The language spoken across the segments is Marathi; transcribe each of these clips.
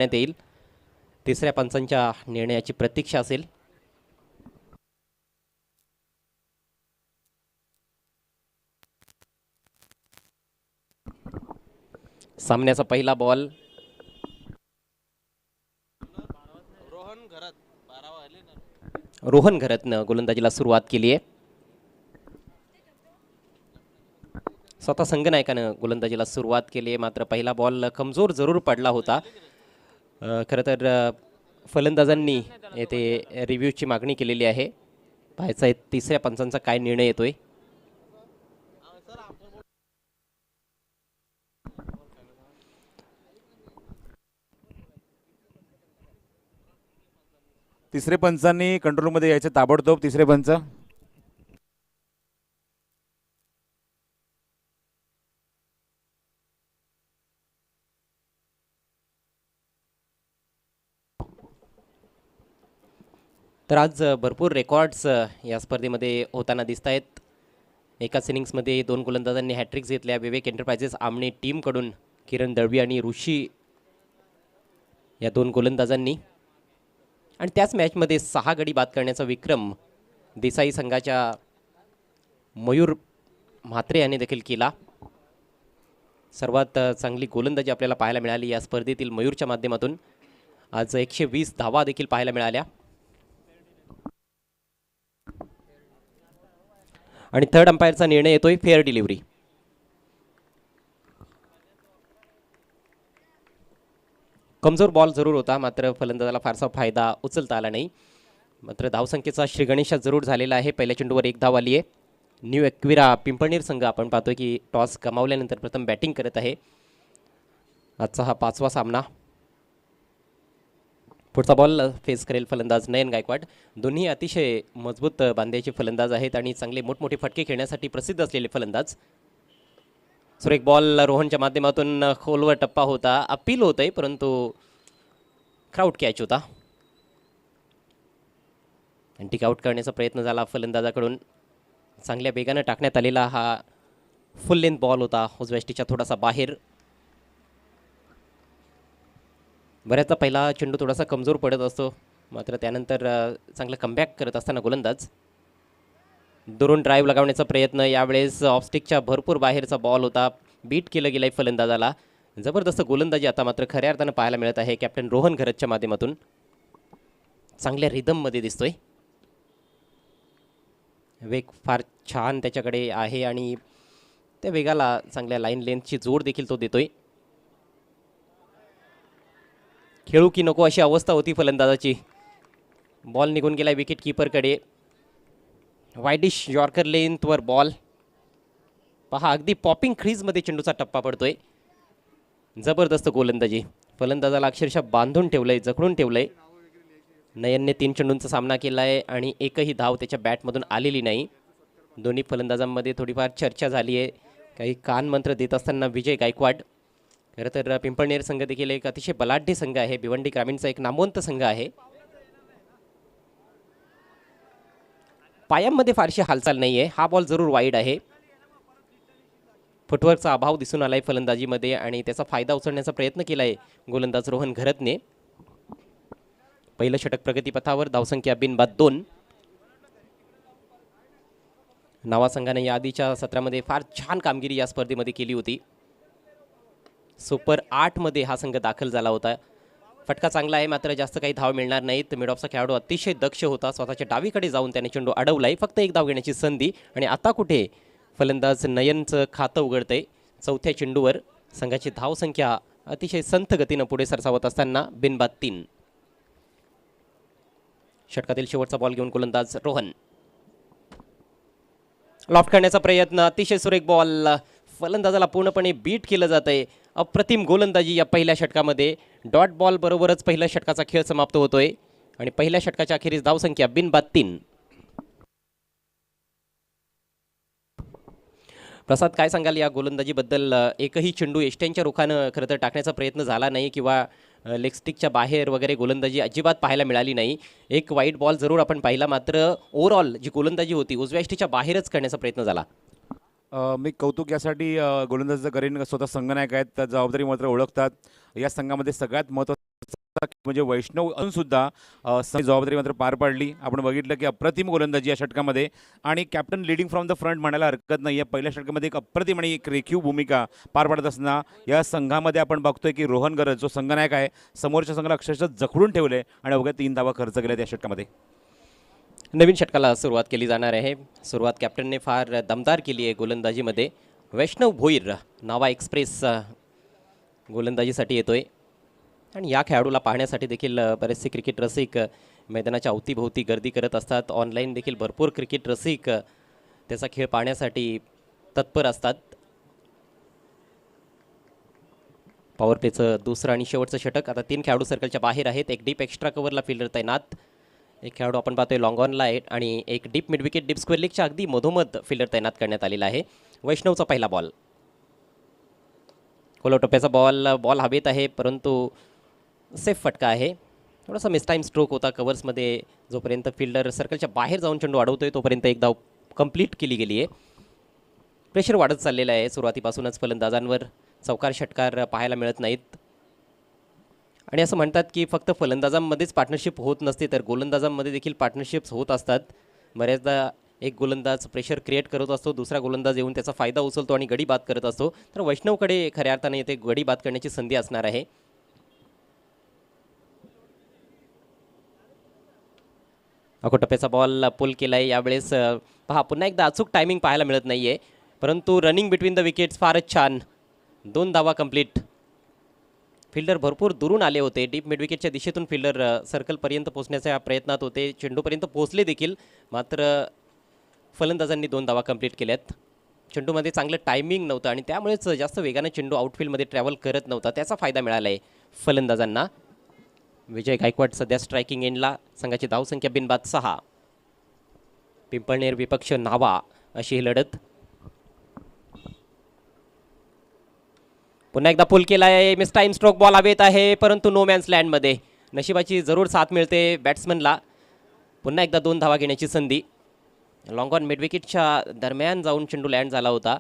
येईल। तिसऱ्या पंचांच्या निर्णयाची प्रतीक्षा असेल। सामन्याचा पहिला बॉल रोहन घरतनं गोलंदाजीला सुरुवात केली आहे। स्वतः संघनायकानं गोलंदाजीला सुरुवात केली आहे, मात्र पहिला बॉल कमजोर जरूर पडला होता। खरं तर फलंदाजांनी येथे रिव्ह्यूची मागणी केलेली आहे। पाहायचं आहे तिसऱ्या पंचांचा काय निर्णय येतोय। तिसरे पंचांनी कंट्रोल मध्ये यायचं ताबडतोब। तिसरे पंच तर आज भरपूर रेकॉर्ड्स या स्पर्धेमध्ये होताना दिसत आहेत। एकाच इनिंग्समध्ये 2 गोलंदाजांनी हॅट्रिक्स घेतल्या। विवेक एंटरप्राइजेस आमने टीमकडून किरण दळवी आणि ऋषी या 2 गोलंदाजांनी, आणि त्याच मॅचमध्ये 6 गडी बाद करण्याचा विक्रम देसाई संघाच्या मयूर म्हात्रे याने देखील केला। सर्वात चांगली गोलंदाजी आपल्याला पाहायला मिळाली या स्पर्धेतील मयूरच्या माध्यमातून। आज 120 धावा देखील पाहायला मिळाल्या। आणि थर्ड अंपायरचा निर्णय येतोय फेअर डिलिव्हरी। कमजोर बॉल जरूर होता, मात्र फलंदाजाला फारसा फायदा उचलता आला नाही। मात्र धावसंख्येचा श्रीगणेशा जरूर झालेला आहे। पहिल्या चेंडूवर 1 धाव आली आहे। न्यू एक्विरा पिंपळनेर संघ आपण पाहतोय की टॉस गमावल्यानंतर प्रथम बॅटिंग करत आहे। आजचा हा 5वा सामना। पुढचा बॉल फेस करेल फलंदाज नयन गायकवाड। दोन्ही अतिशय मजबूत बांध्याचे फलंदाज आहेत आणि चांगले मोठमोठे फटके खेळण्यासाठी प्रसिद्ध असलेले फलंदाज। सुरेख बॉल रोहनच्या माध्यमातून खोलवर टप्पा होता। अपील होतंय, परंतु क्राउड कॅच होता। टिक आउट करण्याचा प्रयत्न झाला फलंदाजाकडून। चांगल्या वेगाने टाकण्यात आलेला हा फुल लेंथ बॉल होता, उजव्या थोडासा बाहेर। बऱ्याचदा पहिला चेंडू थोडासा कमजोर पडत असतो, मात्र त्यानंतर चांगला कमबॅक करत असताना गोलंदाज दुरून ड्राईव्ह लगावण्याचा प्रयत्न। यावेळेस ऑफस्टिकच्या भरपूर बाहेरचा बॉल होता, बीट केलं गेलंय फलंदाजाला। जबरदस्त गोलंदाजी आता मात्र खऱ्या अर्थानं पाहायला मिळत आहे कॅप्टन रोहन घरतच्या माध्यमातून। चांगल्या रिदममध्ये दिसतोय, वेग फार छान त्याच्याकडे आहे आणि त्या वेगाला चांगल्या लाईन लेंथची जोड देखील तो देतोय। खेळू की नको अशी अवस्था होती फलंदाजाची। बॉल निघून गेला विकेट कीपरकडे। वाईडिश यॉर्कर लेंथवर बॉल पहा, अगदी पॉपिंग क्रीजमध्ये चेंडूचा टप्पा पडतोय। जबरदस्त गोलंदाजी, फलंदाजाला अक्षरशः बांधून ठेवलंय, जखडून ठेवलंय। नयनने 3 चेंडूंचा सामना केला आहे आणि एकही धाव त्याच्या बॅटमधून आलेली नाही। दोन्ही फलंदाजांमध्ये थोडीफार चर्चा झाली आहे, काही कानमंत्र देत असताना विजय गायकवाड। खरं तर पिंपळनेर संघ देखील एक अतिशय बलाढ्य संघ आहे, भिवंडी ग्रामीणचा एक नामवंत संघ आहे। पायांमध्ये फारशी हालचाल नाहीये। हा बॉल जरूर वाईड आहे। फुटवर्कचा अभाव दिसून आलाय फलंदाजीमध्ये आणि त्याचा फायदा उचलण्याचा प्रयत्न केलाय गोलंदाज रोहन घरतने। पहिलं षटक प्रगतीपथावर, धावसंख्या बिनबाद 2। नावा संघाने या आधीच्या सत्रामध्ये फार छान कामगिरी या स्पर्धेमध्ये केली होती। सुपर 8 मध्ये हा संघ दाखल झाला होता। फटका चांगला आहे, मात्र जास्त काही धाव मिळणार नाहीत। मिडऑफचा खेळाडू अतिशय दक्ष होता, स्वतःच्या डावीकडे जाऊन त्याने चेंडू अडवलाय। फक्त 1 धाव घेण्याची संधी आणि आता कुठे फलंदाज नयनचं खातं उघडतंय। चौथ्या चेंडूवर संघाची धावसंख्या अतिशय संथ गतीनं पुढे सरसावत असताना बिनबाद 3। षटकातील शेवटचा बॉल घेऊन गोलंदाज रोहन। लॉफ्ट करण्याचा प्रयत्न, अतिशय सुरेख बॉल, फलंदाजाला पूर्णपणे बीट केलं जातंय। अप्रतिम गोलंदाजी या पहिल्या षटकामध्ये। डॉट बॉल बरोबरच पहिल्या षटकाचा खेळ समाप्त होतोय आणि पहिल्या षटकाच्या अखेरीस धावसंख्या बिनबाद 3। प्रसाद, काय सांगाल या गोलंदाजीबद्दल? एकही चेंडू एष्ट्यांच्या रुखानं खरं तर टाकण्याचा प्रयत्न झाला नाही किंवा लेग स्टिकच्या बाहेर वगैरे गोलंदाजी अजिबात पाहायला मिळाली नाही। एक वाईट बॉल जरूर आपण पाहिला, मात्र ओव्हरऑल जी गोलंदाजी होती उजव्या एष्ट्याच्या बाहेरच करण्याचा प्रयत्न झाला। मी कौतुक यासाठी गोलंदाजीचं करेन, स्वतः संघनायक आहेत, त्या जबाबदारी मात्र ओळखतात। या संघामध्ये सगळ्यात महत्त्वाचं म्हणजे वैष्णव अजून सुद्धा जबाबदारी मात्र पार पाडली. आपण बघितलं की अप्रतिम गोलंदाजी या षटकामध्ये आणि captain leading from the front म्हणायला हरकत नाही. या पहिल्या षटकामध्ये एक अप्रतिम आणि एक रेखीव भूमिका पार पाडत असताना या संघामध्ये आपण बघतोय की रोहन गरज जो संघनायक आहे समोरच्या संघाला अक्षरशः जखडून ठेवले आणि अवघ्या 3 धावा खर्च केल्या त्या षटकामध्ये. नवीन षटकाला सुरुवात केली जाणार आहे. सुरुवात कॅप्टनने फार दमदार केली आहे गोलंदाजीमध्ये. वैष्णव भोईर नावा एक्सप्रेस गोलंदाजीसाठी येतोय आणि या खेळाडूला पाहण्यासाठी देखील बरेचसे क्रिकेट रसिक मैदानाच्या अवतीभोवती गर्दी करत असतात. ऑनलाईन देखील भरपूर क्रिकेट रसिक त्याचा खेळ पाहण्यासाठी तत्पर असतात. पॉवर प्लेचं दुसरं आणि शेवटचं षटक. आता 3 खेळाडू सर्कलच्या बाहेर आहेत. एक डीप एक्स्ट्रा कव्हरला फिल्डर तैनात. एक खेळाडू आपण पाहतोय लॉंग ऑनला आहे आणि एक deep mid wicket deep square लेगच्या अगदी मधोमध फिल्डर तैनात करण्यात आलेला आहे. वैष्णवचा पहिला बॉल. खोलो टप्प्याचा बॉल हवेत आहे परंतु सेफ फटका आहे. थोडासा मिसटाईम स्ट्रोक होता कव्हर्समध्ये. जोपर्यंत फिल्डर सर्कलच्या बाहेर जाऊन चेंडू अडवतोय तोपर्यंत एक धाव कंप्लीट केली गेली आहे. प्रेशर वाढत चाललेलं आहे. सुरुवातीपासूनच फलंदाजांवर चौकार षटकार पाहायला मिळत नाहीत आणि असं म्हणतात की फक्त फलंदाजांमध्येच पार्टनरशिप होत नसते तर गोलंदाजांमध्ये देखील पार्टनरशिप्स होत असतात. बऱ्याचदा एक गोलंदाज प्रेशर क्रिएट करत असतो, दुसरा गोलंदाज येऊन त्याचा फायदा उचलतो आणि गडी बाद करत असतो. तर वैष्णवकडे खऱ्या अर्थाने येथे गडी बाद करण्याची संधी असणार आहे. अकोटप्प्याचा बॉल पुल केला आहे. यावेळेस पहा पुन्हा एकदा अचूक टायमिंग पाहायला मिळत नाही आहे परंतु रनिंग बिटवीन द विकेट्स फारच छान. 2 धावा कंप्लीट. फिल्डर भरपूर दुरून आले होते. डीप मिड विकेटच्या दिशेतून फिल्डर सर्कलपर्यंत पोहोचण्याच्या प्रयत्नात होते. चेंडूपर्यंत पोहोचले देखील मात्र फलंदाजांनी 2 धावा कंप्लीट केल्यात. चेंडूमध्ये चांगलं टायमिंग नव्हतं आणि त्यामुळेच जास्त वेगाने चेंडू आउटफील्डमध्ये ट्रॅव्हल करत नव्हता. त्याचा फायदा मिळाला आहे फलंदाजांना. विजय गायकवाड सध्या स्ट्रायकिंग एंडला. संघाची धावसंख्या बिनबाद 6. पिंपळनेर विपक्ष नावा अशी ही लढत. पुन्हा एकदा पुल केला आहे. मिस टाईम स्ट्रोक बॉल हवेत आहे परंतु नो मॅन्स लँडमध्ये. नशिबाची जरूर साथ मिळते बॅट्समनला. पुन्हा एकदा 2 धावा घेण्याची संधी. लॉंग ऑन मिड विकेटच्या दरम्यान जाऊन चेंडू लँड झाला होता.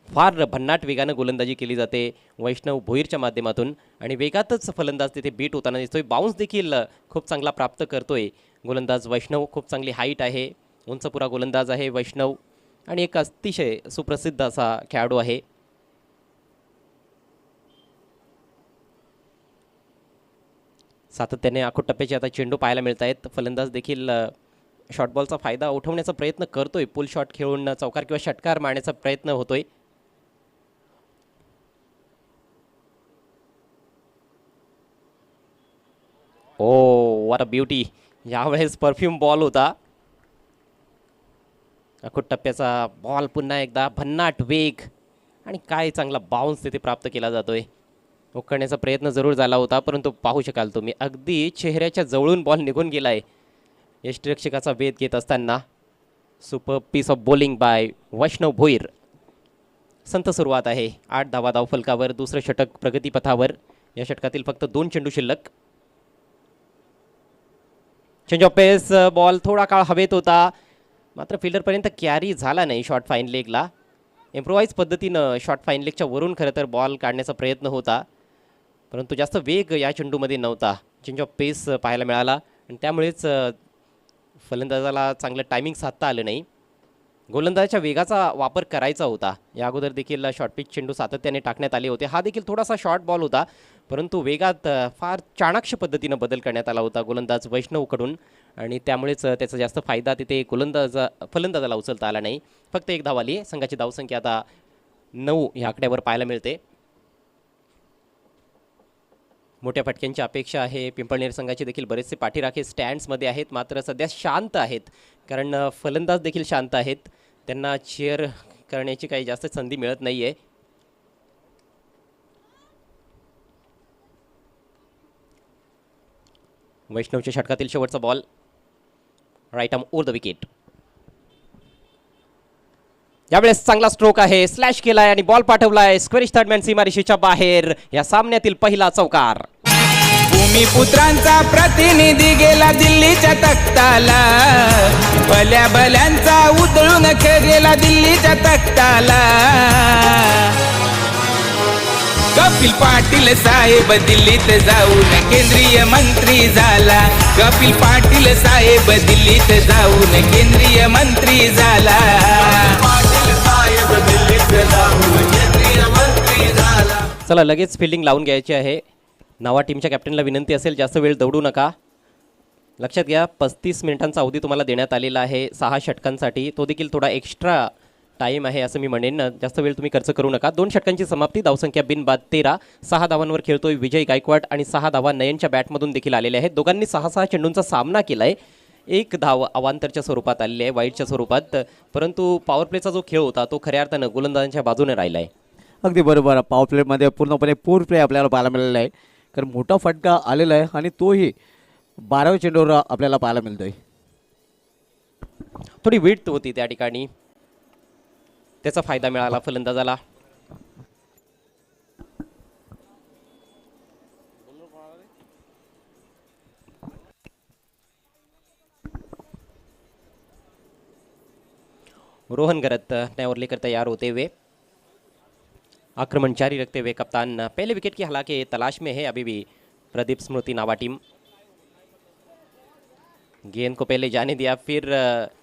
फार भन्नाट वेगानं गोलंदाजी केली जाते वैष्णव भोईरच्या माध्यमातून आणि वेगातच फलंदाज तिथे बीट होताना दिसतोय. बाउन्स देखील खूप चांगला प्राप्त करतोय गोलंदाज वैष्णव. खूप चांगली हाईट आहे. उंचपुरा गोलंदाज आहे वैष्णव आणि एक अतिशय सुप्रसिद्ध असा खेळाडू आहे. सातत्याने आखो टप्प्याचे आता चेंडू पाहायला मिळत आहेत. फलंदाज देखील शॉर्ट बॉलचा फायदा उठवण्याचा प्रयत्न करतोय. पुल शॉट खेळून चौकार किंवा षटकार मारण्याचा प्रयत्न होतोय. ओ व्हॉट अ ब्युटी. यावेळेस परफ्यूम बॉल होता. आखो टप्प्याचा बॉल पुन्हा एकदा भन्नाट वेग आणि काय चांगला बाउन्स तिथे प्राप्त केला जातोय. उकळण्याचा प्रयत्न जरूर झाला होता परंतु पाहू शकाल तुम्ही अगदी चेहऱ्याच्या जवळून बॉल निघून गेला आहे. यष्टिरक्षकाचा वेध घेत असताना super piece of bowling by Vaishnav Bhoir. संत सुरुवात आहे. 8 धावा धावफलकावर. दुसरं षटक प्रगतीपथावर. या षटकातील फक्त 2 चेंडू शिल्लक. चेंज ऑफ पेस बॉल थोडा काळ हवेत होता मात्र फिल्डरपर्यंत कॅरी झाला नाही. शॉर्ट फाईन लेगला इम्प्रोवाइज पद्धतीनं शॉर्ट फाईन लेगच्या वरून खरं तर बॉल काढण्याचा प्रयत्न होता परंतु जास्त वेग या चेंडूमध्ये नव्हता. चेंज ऑफ पेस पाहायला मिळाला आणि त्यामुळेच फलंदाजाला चांगलं टायमिंग साधता आलं नाही. गोलंदाजाच्या वेगाचा वापर करायचा होता. या अगोदर देखील शॉर्ट पिच चेंडू सातत्याने टाकण्यात आले होते. हा देखील थोडासा शॉर्ट बॉल होता परंतु वेगात फार चाणाक्ष पद्धतीनं बदल करण्यात आला होता गोलंदाज वैष्णवकडून आणि त्यामुळेच त्याचा जास्त फायदा तिथे फलंदाजाला उचलता आला नाही. फक्त 1 धाव आली. संघाची धावसंख्या आता 9 ह्या आकड्यावर पाहायला मिळते. मोठ्या फटक्यांची अपेक्षा आहे. पिंपळनेर संघाचे देखील बरेचसे पाठीराखे स्टँड्समध्ये आहेत मात्र सध्या शांत आहेत कारण फलंदाज देखील शांत आहेत. त्यांना चेअर करण्याची काही जास्त संधी मिळत नाही आहे. वैष्णवच्या षटकातील शेवटचा ball. Right arm over the wicket. यावेळेस चांगला स्ट्रोक आहे. स्लॅश केलाय आणि बॉल पाठवलाय स्क्वेरिश थर्डमॅन सीमारेषेच्या बाहेर. या सामन्यातील पहिला चौकार. भूमिपुत्रांचा प्रतिनिधी गेला दिल्लीच्या तख्ताला. भल्या भल्यांचा उधळून खेळ गेला दिल्लीच्या तख्ताला. कपिल पाटील साहेब दिल्लीत जाऊन केंद्रीय मंत्री झाला. कपिल पाटील साहेब दिल्लीत जाऊन केंद्रीय मंत्री झाला. चला लगेच फिल्डिंग लावून घ्यायची आहे. नवा टीमच्या कॅप्टनला विनंती असेल जास्त वेळ दौडू नका. लक्षात घ्या 35 मिनिटांचा अवधी तुम्हाला देण्यात आलेला आहे 6 षटकांसाठी. तो देखील थोडा एक्स्ट्रा टाईम आहे असं मी म्हणेन. जास्त वेळ तुम्ही खर्च करू नका. 2 षटकांची समाप्ती. धावसंख्या बिनबाद 13. 6 धावांवर खेळतोय विजय गायकवाड आणि 6 धावा नयनच्या बॅटमधून देखील आलेल्या आहेत. दोघांनी 6-6 चेंडूंचा सामना केला आहे. 1 धाव अवांतरच्या स्वरूपात आलेली आहे, वाईटच्या स्वरूपात. परंतु पॉवर प्लेचा जो खेळ होता तो खऱ्या अर्थानं गोलंदाजांच्या बाजूने राहिला आहे. अगदी बरोबर. पॉवर प्लेमध्ये पूर्णपणे पूर प्ले आपल्याला पाहायला मिळालेला आहे. कारण मोठा फटका आलेला आहे आणि तोही 12व्या चेंडूवर आपल्याला पाहायला मिळतोय. थोडी विड्थ होती त्या ठिकाणी, त्याचा फायदा मिळाला फलंदाजाला. रोहन गरत नए ओवर लेकर तैयार होते हुए आक्रमण जारी रखते हुए कप्तान पहले विकेट की हालांकि तलाश में है अभी भी प्रदीप स्मृति नावा टीम. गेंद को पहले जाने दिया, फिर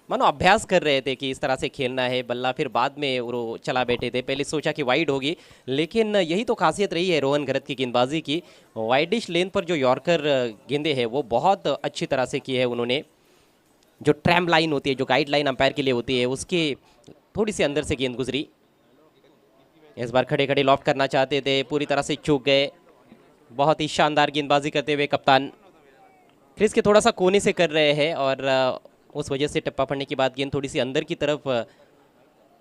मानो अभ्यास कर रहे थे कि इस तरह से खेलना है. बल्ला फिर बाद में वो चला बैठे थे. पहले सोचा कि वाइड होगी, लेकिन यही तो खासियत रही है रोहन गरत की गेंदबाजी की. वाइडिश लेन पर जो यॉर्कर गेंदे हैं वो बहुत अच्छी तरह से की है उन्होंने. जो ट्रैम लाइन होती है, जो गाइड लाइन अंपायर के लिए होती है, उसके थोड़ी सी अंदर से गेंद गुजरी. इस बार खड़े खड़े लॉफ्ट करना चाहते थे, पूरी तरह से चूक गए. बहुत ही शानदार गेंदबाजी करते हुए कप्तान क्रीज के थोड़ा सा कोने से कर रहे हैं और उस वजह से टप्पा पड़ने के बाद गेंद थोड़ी सी अंदर की तरफ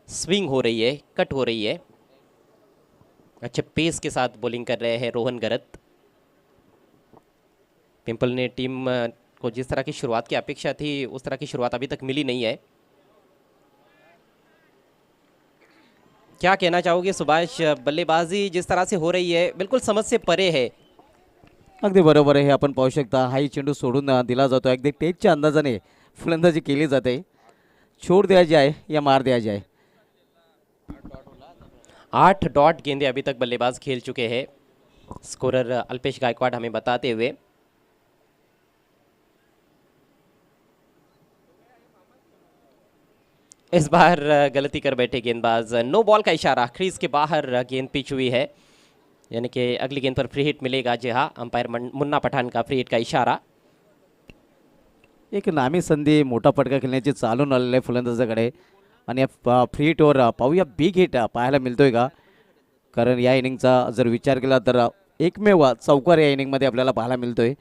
स्विंग हो रही है, कट हो रही है. अच्छे पेस के साथ बॉलिंग कर रहे हैं रोहन गरत. पिंपल ने टीम को जिस तरह की शुरुआत की अपेक्षा थी उस तरह की शुरुआत अभी तक मिली नहीं है. क्या कहना चाहोगे सुभाष, बल्लेबाजी जिस तरह से हो रही है बिल्कुल समझ से परे है. अगदी बरोबर आहे. हे आपण पाहू शकता हाही चेंडू सोडून दिला जातो. अगदी टेजच्या अंदाजाने फलंदाजी केली जाते. छोड़ दिया जाए या मार दिया जाए. 8 डॉट गेंदे अभी तक बल्लेबाज खेल चुके हैं. स्कोरर अल्पेश गायकवाड हमें बताते हुए. इस बार गलती कर बैठे गेंदबाज. नो बॉल का इशारा. क्रीज के बाहर गेंद पिच हुई है, यानी कि अगली गेंद पर फ्री हिट मिलेगा. जी हाँ, अंपायर मुन्ना पठान का फ्री हिट का इशारा. एक नामी संधी मोठा फटका खेळण्याची चालून आलेलं आहे फलंदाजाकडे आणि फ्री हिटवर पाहूया बिग हिट पाहायला मिळतोय का. कारण या इनिंगचा जर विचार केला तर एकमेव चौकार या इनिंगमध्ये आपल्याला पाहायला मिळतोय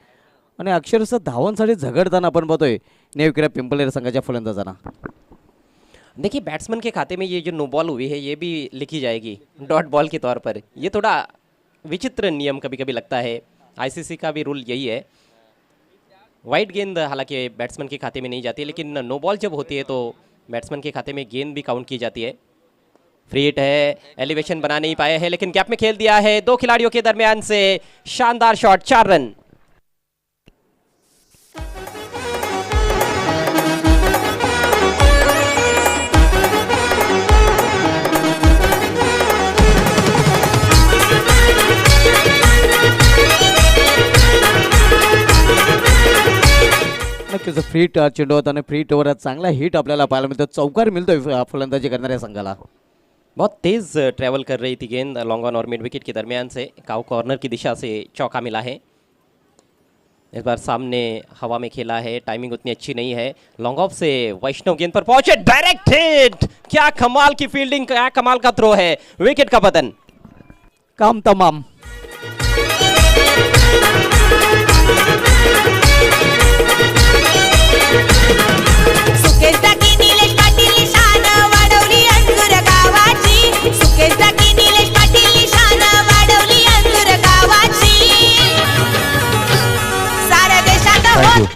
आणि अक्षरशः धावांसाठी झगडताना आपण पाहतोय नेवकिरा पिंपलेर संघाच्या फलंदाजांना. देखिए बैट्समैन के खाते में ये जो नो बॉल हुई है ये भी लिखी जाएगी डॉट बॉल के तौर पर. ये थोड़ा विचित्र नियम कभी कभी लगता है. आईसीसी का भी रूल यही है. वाइट गेंद हालांकि बैट्समैन के खाते में नहीं जाती, लेकिन नो बॉल जब होती है तो बैट्समैन के खाते में गेंद भी काउंट की जाती है. फ्री हिट है, एलिवेशन बना नहीं पाए हैं, लेकिन गैप में खेल दिया है. 2 खिलाड़ियों के दरमियान से शानदार शॉट, 4 रन. नक्कीच फ्री हिट चेंडू होता आणि फ्री हिटवर चांगला हिट आपल्याला पाहायला मिळतो. चौकार मिळतोय फलंदाजी करणाऱ्या संघाला. बहुत तेज़ ट्रैवल कर रही थी गेंद लॉन्ग ऑन और मिड विकेट के दरमियान से. काउ कॉर्नर की दिशा से चौका मिला है. इस बार सामने हवा में खेला है, टाइमिंग उतनी अच्छी नहीं है. लॉन्ग ऑफ से वैष्णव गेंद पर पहुंचे, डायरेक्ट हिट. क्या कमाल की फील्डिंग, क्या कमाल का थ्रो है. विकेट का पतन. काम तमाम. सुकेश टाकी निलेश पाटील निशाण वाढवली अंजूर गावाची. सुकेश टाकी निलेश पाटील निशाण वाढवली अंजूर गावाची. साऱ्या देशात होत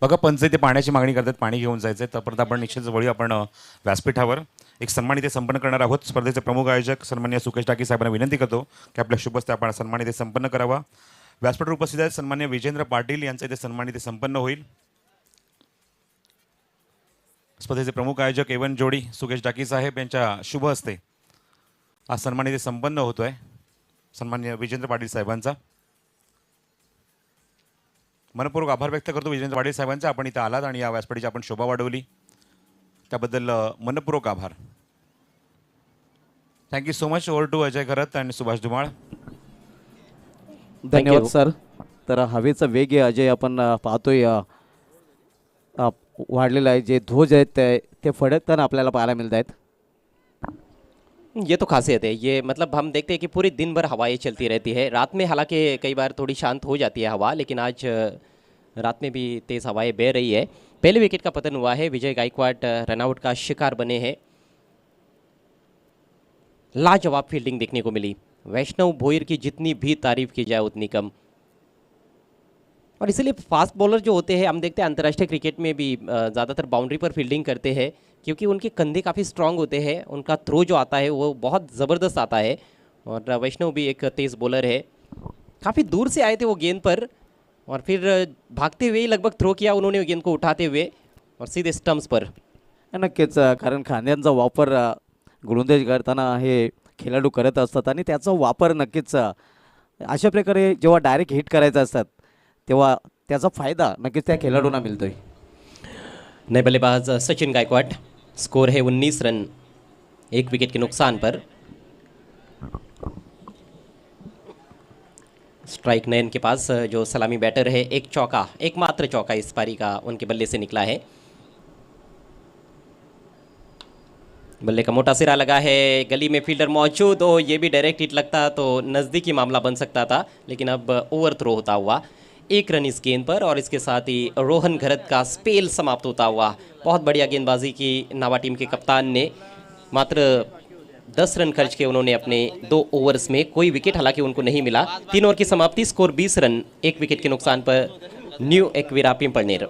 बघा पंच इथे पाण्याची मागणी करतात, पाणी घेऊन जायचं. तोपर्यंत आपण निश्चित वळी आपण व्यासपीठावर एक सन्मान इथे संपन्न करणार आहोत. स्पर्धेचे प्रमुख आयोजक सन्माननीय सुकेश टाकी साहेबांना विनंती करतो की आपल्या शुभ हस्ते आपण सन्मान इथे संपन्न करावा. व्यासपीठावर उपस्थित आहेत सन्माननीय विजेंद्र पाटील यांचा इथे सन्मान इथे संपन्न होईल. स्पर्धेचे प्रमुख आयोजक एवन जोडी सुकेश टाकी साहेब यांच्या शुभ हस्ते हा सन्मान इथे संपन्न होतोय. सन्माननीय विजेंद्र पाटील साहेबांचा. मनपूर्वक आभार व्यक्त करतो विजेंद्र पाटील साहेबांचा. आपण इथं आलात आणि या व्यासपीठाची आपण शोभा वाढवली त्याबद्दल मनपूर्वक आभार. Thank you so much. Over to Ajay Kharat आणि सुभाष धुमाळ. धन्यवाद you. सर. तर हवेचा वेग आहे अजय आपण पाहतोय वाढलेला आहे. जे ध्वज आहेत ते फडकताना आपल्याला पाहायला मिळत आहेत. ये तो खासियत है. ये मतलब हम देखते हैं कि पूरे दिन भर हवाएं चलती रहती है. रात में हालांकि कई बार थोड़ी शांत हो जाती है हवा, लेकिन आज रात में भी तेज़ हवाएं बह रही है. पहले विकेट का पतन हुआ है. विजय गायकवाड रनआउट का शिकार बने हैं. लाजवाब फील्डिंग देखने को मिली. वैष्णव भोईर की जितनी भी तारीफ की जाए उतनी कम. और इसलिए फास्ट बॉलर जो होते हैं हम देखते हैं अंतर्राष्ट्रीय क्रिकेट में भी ज़्यादातर बाउंड्री पर फील्डिंग करते हैं क्योंकि उनके कंधे काफ़ी स्ट्रांग होते हैं. उनका थ्रो जो आता है वो बहुत ज़बरदस्त आता है. और वैष्णव भी एक तेज़ बॉलर है. काफ़ी दूर से आए थे वो गेंद पर और फिर भागते हुए ही लगभग थ्रो किया उन्होंने गेंद को उठाते हुए और सीधे स्टम्प्स पर. नक्कीच कारण खांद्यांचा वापर गोलंदाजी करताना हे खेळाडू करत असतात आणि त्याचा वापर नक्कीच अशा प्रकारे जेव्हा डायरेक्ट हिट करायचं असतात तेव्हा त्याचा फायदा नक्कीच त्या खेळाडूंना मिळतोय. नए बल्लेबाज सचिन गायकवाड. स्कोर है 19 रन 1 विकेट के नुकसान पर. स्ट्राइक नयन के पास जो सलामी बैटर है. एक चौका, एकमात्र चौका इस पारी का उनके बल्ले से निकला है. बल्ले का मोटा सिरा लगा है. गली में फील्डर मौजूद हो ये भी डायरेक्ट हिट लगता तो नज़दीकी मामला बन सकता था, लेकिन अब ओवर थ्रो होता हुआ 1 रन इस गेंद पर और इसके साथ ही रोहन घरत का स्पेल समाप्त होता हुआ. बहुत बढ़िया गेंदबाजी की नावा टीम के कप्तान ने. मात्र 10 रन खर्च के उन्होंने अपने 2 ओवर्स में. कोई विकेट हालांकि उनको नहीं मिला. 3 ओवर की समाप्ति. स्कोर 20 रन 1 विकेट के नुकसान पर न्यू एकवीरा पिंपळनेर.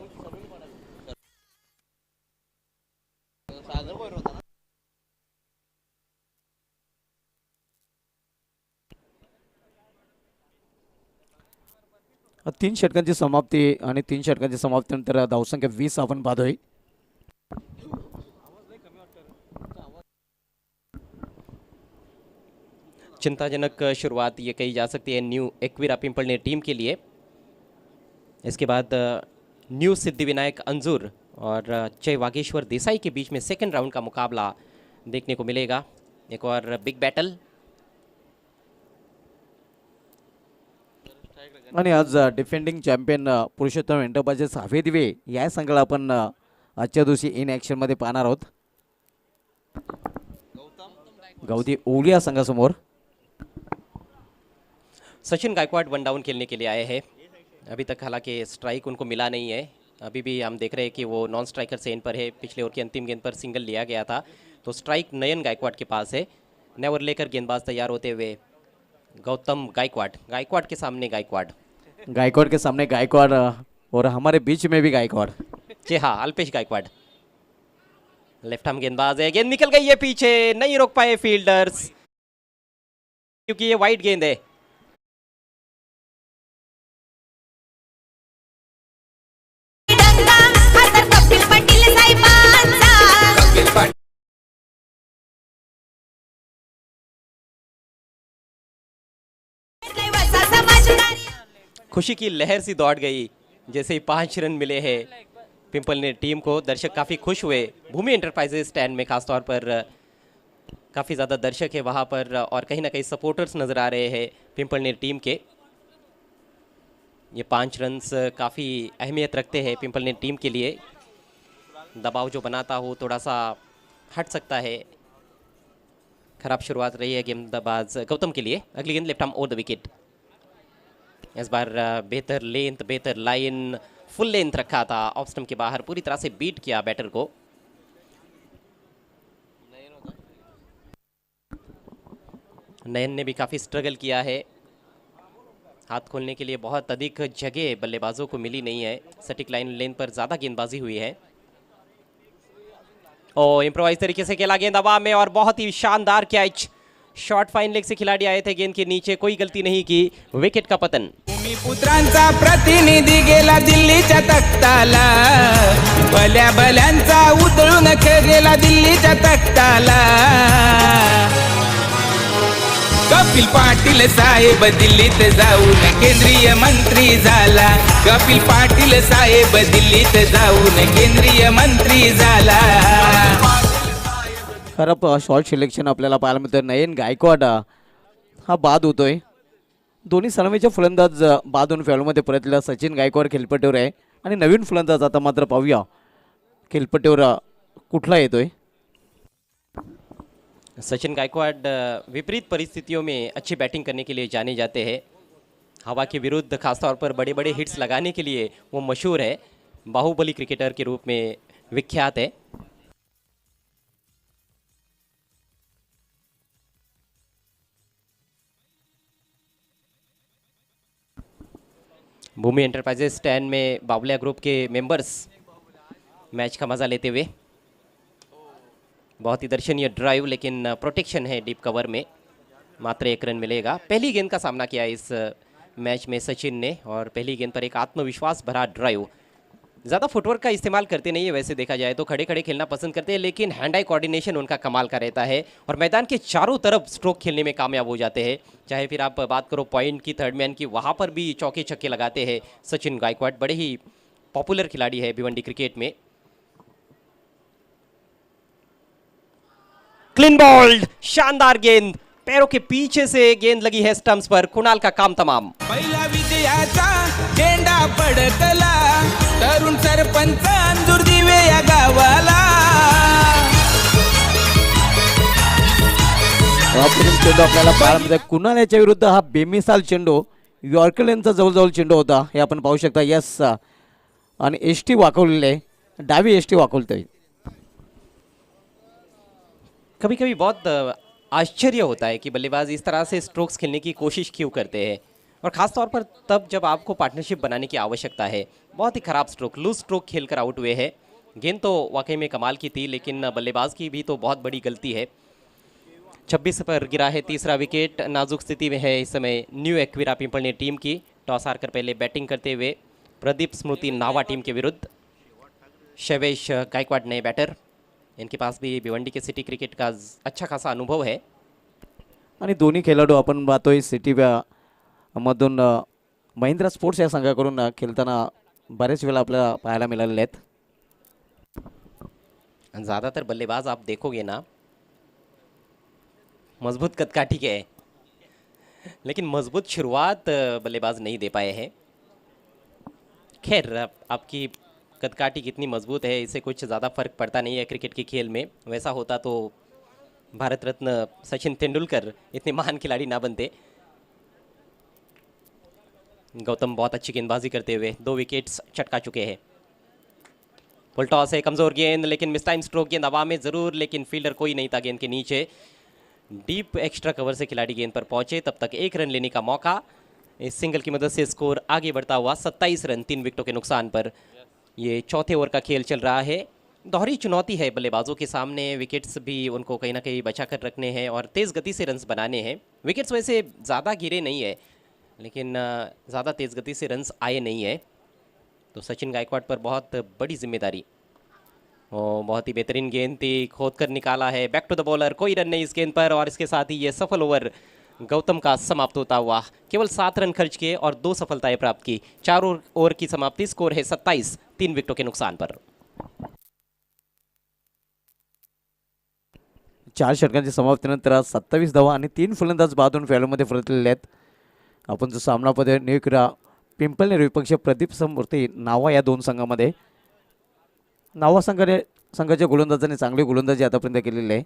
तीन षटकांची समाप्ती आणि 3 षटकांची समाप्तीनंतर धावसंख्या 20 आपण पाहतोय. चिंताजनक शुरुआत ये कही जा सकती है न्यू एकवीरा पिंपळनेर टीम के लिए. इसके बाद न्यू सिद्धिविनायक अंजुर और जय वागेश्वर देसाई के बीच में सेकंड राउंड का मुकाबला देखने को मिलेगा. एक और बिग बैटल. आणि आज डिफेंडिंग चॅम्पियन पुरुषोत्तम एंटरप्राइजेस हवे दिवे या संघाला आपण आजच्या दिवशी इन ॲक्शनमध्ये पाहणार आहोत. गौती ओलिया संघासमोर. सचिन गायकवाड वन डाउन खेलने के लिए आए हैं. अभी तक हालांकि स्ट्राइक उनको मिला नहीं है. अभी भी हम देख रहे हैं कि वो नॉन स्ट्राइकर से इन पर है. पिछले ओवर की अंतिम गेंद पर सिंगल लिया गया था तो स्ट्राइक नयन गायकवाड के पास है. नेवर लेकर गेंदबाज तैयार होते हुए गौतम गायकवाड. गायकवाड के सामने गायकवाड. गायकवाड के सामने गायकवाड और हमारे बीच में भी गायकवाड. जी हाँ, अल्पेश गायकवाड. लेफ्ट आर्म गेंदबाज है. गेंद निकल गई है पीछे. नहीं रोक पाए फील्डर्स क्योंकि ये वाइड गेंद है. डंका हा तर कपिल पाटील साहेबांचा. कपिल पाटील वसा समाजकारी. खुशी की लहर सी दौड़ गई जैसे ही 5 रन मिले हैं पिंपलनेर टीम को. दर्शक काफ़ी खुश हुए. भूमि एंटरप्राइजेस स्टैंड में खासतौर पर काफ़ी ज़्यादा दर्शक है वहाँ पर और कहीं ना कहीं सपोर्टर्स नज़र आ रहे हैं पिंपलनेर टीम के. ये 5 रन्स काफ़ी अहमियत रखते हैं पिंपलनेर टीम के लिए. दबाव जो बनाता हो थोड़ा सा हट सकता है. खराब शुरुआत रही है गेंदबाज गौतम के लिए. अगली गेंद left arm over the wicket. इस बार बेहतर लेंथ, बेहतर लाइन, फुल लेंथ रखा था. ऑफ स्टंप के बाहर पूरी तरह से बीट किया बैटर को. नयन ने भी काफ़ी स्ट्रगल किया है. हाथ खोलने के लिए बहुत अधिक जगह बल्लेबाजों को मिली नहीं है. सटीक लाइन लेंथ पर ज़्यादा गेंदबाजी हुई है. ओ इम्प्रोवाइज तरीके से खेला गेंद हवा में और बहुत ही शानदार कैच. शॉर्ट फाइन लेग से खिलाड़ी आए थे गेंद के नीचे. कोई गलती नहीं की. विकेट का पतन. भूमिपुत्रांचा प्रतिनिधी गेला दिल्लीच्या तख्ताला. भल्या भल्यांचा उधळून गेला दिल्लीच्या तख्ताला. कपिल पाटील साहेब दिल्लीत जाऊन केंद्रीय मंत्री झाला. कपिल पाटील साहेब दिल्लीत जाऊन केंद्रीय मंत्री झाला. खरं शॉर्ट सिलेक्शन आपल्याला पाहायला मिळतं. नयन गायकवाड हा बाद होतोय. दोन्ही सलामीचे फलंदाज बाद होऊन फॅलमध्ये परतला. सचिन गायकवाड खेळपट्टीवर आहे आणि नवीन फलंदाज आता मात्र पाहूया खेळपट्टीवर कुठला येतोय. सचिन गायकवाड विपरीत परिस्थितियों में अच्छी बैटिंग करने के लिए जाने जाते हैं. हवा के विरुद्ध खासतौर पर बड़े बड़े हिट्स लगाने के लिए वो मशहूर है. बाहुबली क्रिकेटर के रूप में विख्यात है. भूमि एंटरप्राइजेस स्टैंड में बावलिया ग्रुप के मेंबर्स मैच का मज़ा लेते हुए. बहुत ही दर्शनीय ड्राइव, लेकिन प्रोटेक्शन है डीप कवर में. मात्र 1 रन मिलेगा. पहली गेंद का सामना किया इस मैच में सचिन ने और पहली गेंद पर एक आत्मविश्वास भरा ड्राइव. ज़्यादा फुटवर्क का इस्तेमाल करते नहीं है, वैसे देखा जाए तो खड़े खड़े खेलना पसंद करते हैं, लेकिन हैंड आई कोऑर्डिनेशन उनका कमाल का रहता है और मैदान के चारों तरफ स्ट्रोक खेलने में कामयाब हो जाते हैं. चाहे फिर आप बात करो पॉइंट की, थर्ड मैन की, वहाँ पर भी चौके छक्के लगाते हैं सचिन गायकवाड. बड़े ही पॉपुलर खिलाड़ी है भिवंडी क्रिकेट में. क्लीन बॉल्ड, शानदार गेंद, पैरों के पीछे से गेंद लगी है स्टंप्स पर. कुणाल का काम तमाम. पहिला विजयाचा झेंडा फडकला. तरुण सरपंच अंजूर दिवे या गावाला. अप्रतिम चेंडू आपल्याला पाहायला मिळतो. कुणाल याच्या विरुद्ध हा बेमिसाल चेंडू यॉर्करलॅनचा जवळजवळ चेंडू होता. हे आपण पाहू शकता. यस, आणि एसटी वाकवलेले, डावी एसटी वाकवतोय. कभी कभी बहुत आश्चर्य होता है कि बल्लेबाज इस तरह से स्ट्रोक्स खेलने की कोशिश क्यों करते हैं, और ख़ास तौर पर तब जब आपको पार्टनरशिप बनाने की आवश्यकता है. बहुत ही ख़राब स्ट्रोक, लूज स्ट्रोक खेलकर आउट हुए हैं. गेंद तो वाकई में कमाल की थी, लेकिन बल्लेबाज की भी तो बहुत बड़ी गलती है. 26 पर गिरा है तीसरा विकेट. नाजुक स्थिति में है इस समय न्यू एक्विरा पिंपलने टीम की. टॉस हारकर पहले बैटिंग करते हुए प्रदीप स्मृति नावा टीम के विरुद्ध. शैवेश गायकवाड नए बैटर. इनके पास भी भिवंडी के सिटी क्रिकेट का अच्छा खासा अनुभव है. आणि दोन्ही खेळाडू आपण पाहतोय सिटी मधून महिंद्रा स्पोर्ट्स या संघाकडून खेळताना बरेच वेळा आपल्याला पाहायला मिळालेले आहेत. ज़्यादातर बल्लेबाज आप देखोगे ना मजबूत कदकाठी के है, लेकिन मजबूत शुरुआत बल्लेबाज नहीं दे पाए हैं. खैर, आपकी कदकाठी कितनी मजबूत है इससे कुछ ज़्यादा फर्क पड़ता नहीं है क्रिकेट के खेल में. वैसा होता तो भारत रत्न सचिन तेंदुलकर इतने महान खिलाड़ी ना बनते. गौतम बहुत अच्छी गेंदबाजी करते हुए 2 विकेट्स चटका चुके हैं. फुल टॉस है, कमज़ोर गेंद, लेकिन मिस टाइम स्ट्रोक. गेंद हवा में ज़रूर, लेकिन फील्डर कोई नहीं था गेंद के नीचे. डीप एक्स्ट्रा कवर से खिलाड़ी गेंद पर पहुंचे. तब तक 1 रन लेने का मौका. इस सिंगल की मदद से स्कोर आगे बढ़ता हुआ 27 रन 3 विकेटों के नुकसान पर. ये चौथे ओवर का खेल चल रहा है. दोहरी चुनौती है बल्लेबाजों के सामने. विकेट्स भी उनको कहीं ना कहीं बचा कर रखने हैं और तेज़ गति से रन्स बनाने हैं. विकेट्स वैसे ज़्यादा गिरे नहीं है, लेकिन ज़्यादा तेज़ गति से रन्स आए नहीं है. तो सचिन गायकवाड पर बहुत बड़ी जिम्मेदारी. बहुत ही बेहतरीन गेंद थी, खोद कर निकाला है. बैक टू द बॉलर, कोई रन नहीं इस गेंद पर, और इसके साथ ही ये सफल ओवर गौतम का समाप्त होता हुआ. केवल 7 रन खर्च किए और 2 सफलताएं प्राप्त की. 4 ओवर की समाप्ति. स्कोर है 27 3 विकेटों के नुकसान पर. 4 षटकांच्या समाप्तीनंतर 27 धावा आणि 3 फलंदाज बादून फॅलोमध्ये परतलेले आहेत. आपण जो सामना पदे न्यूक्रा पिंपलने विपक्ष प्रदीप समूर्ती नावा या 2 संघामध्ये. नावा संघाच्या गोलंदाजांनी चांगली गोलंदाजी आतापर्यंत केलेली आहे.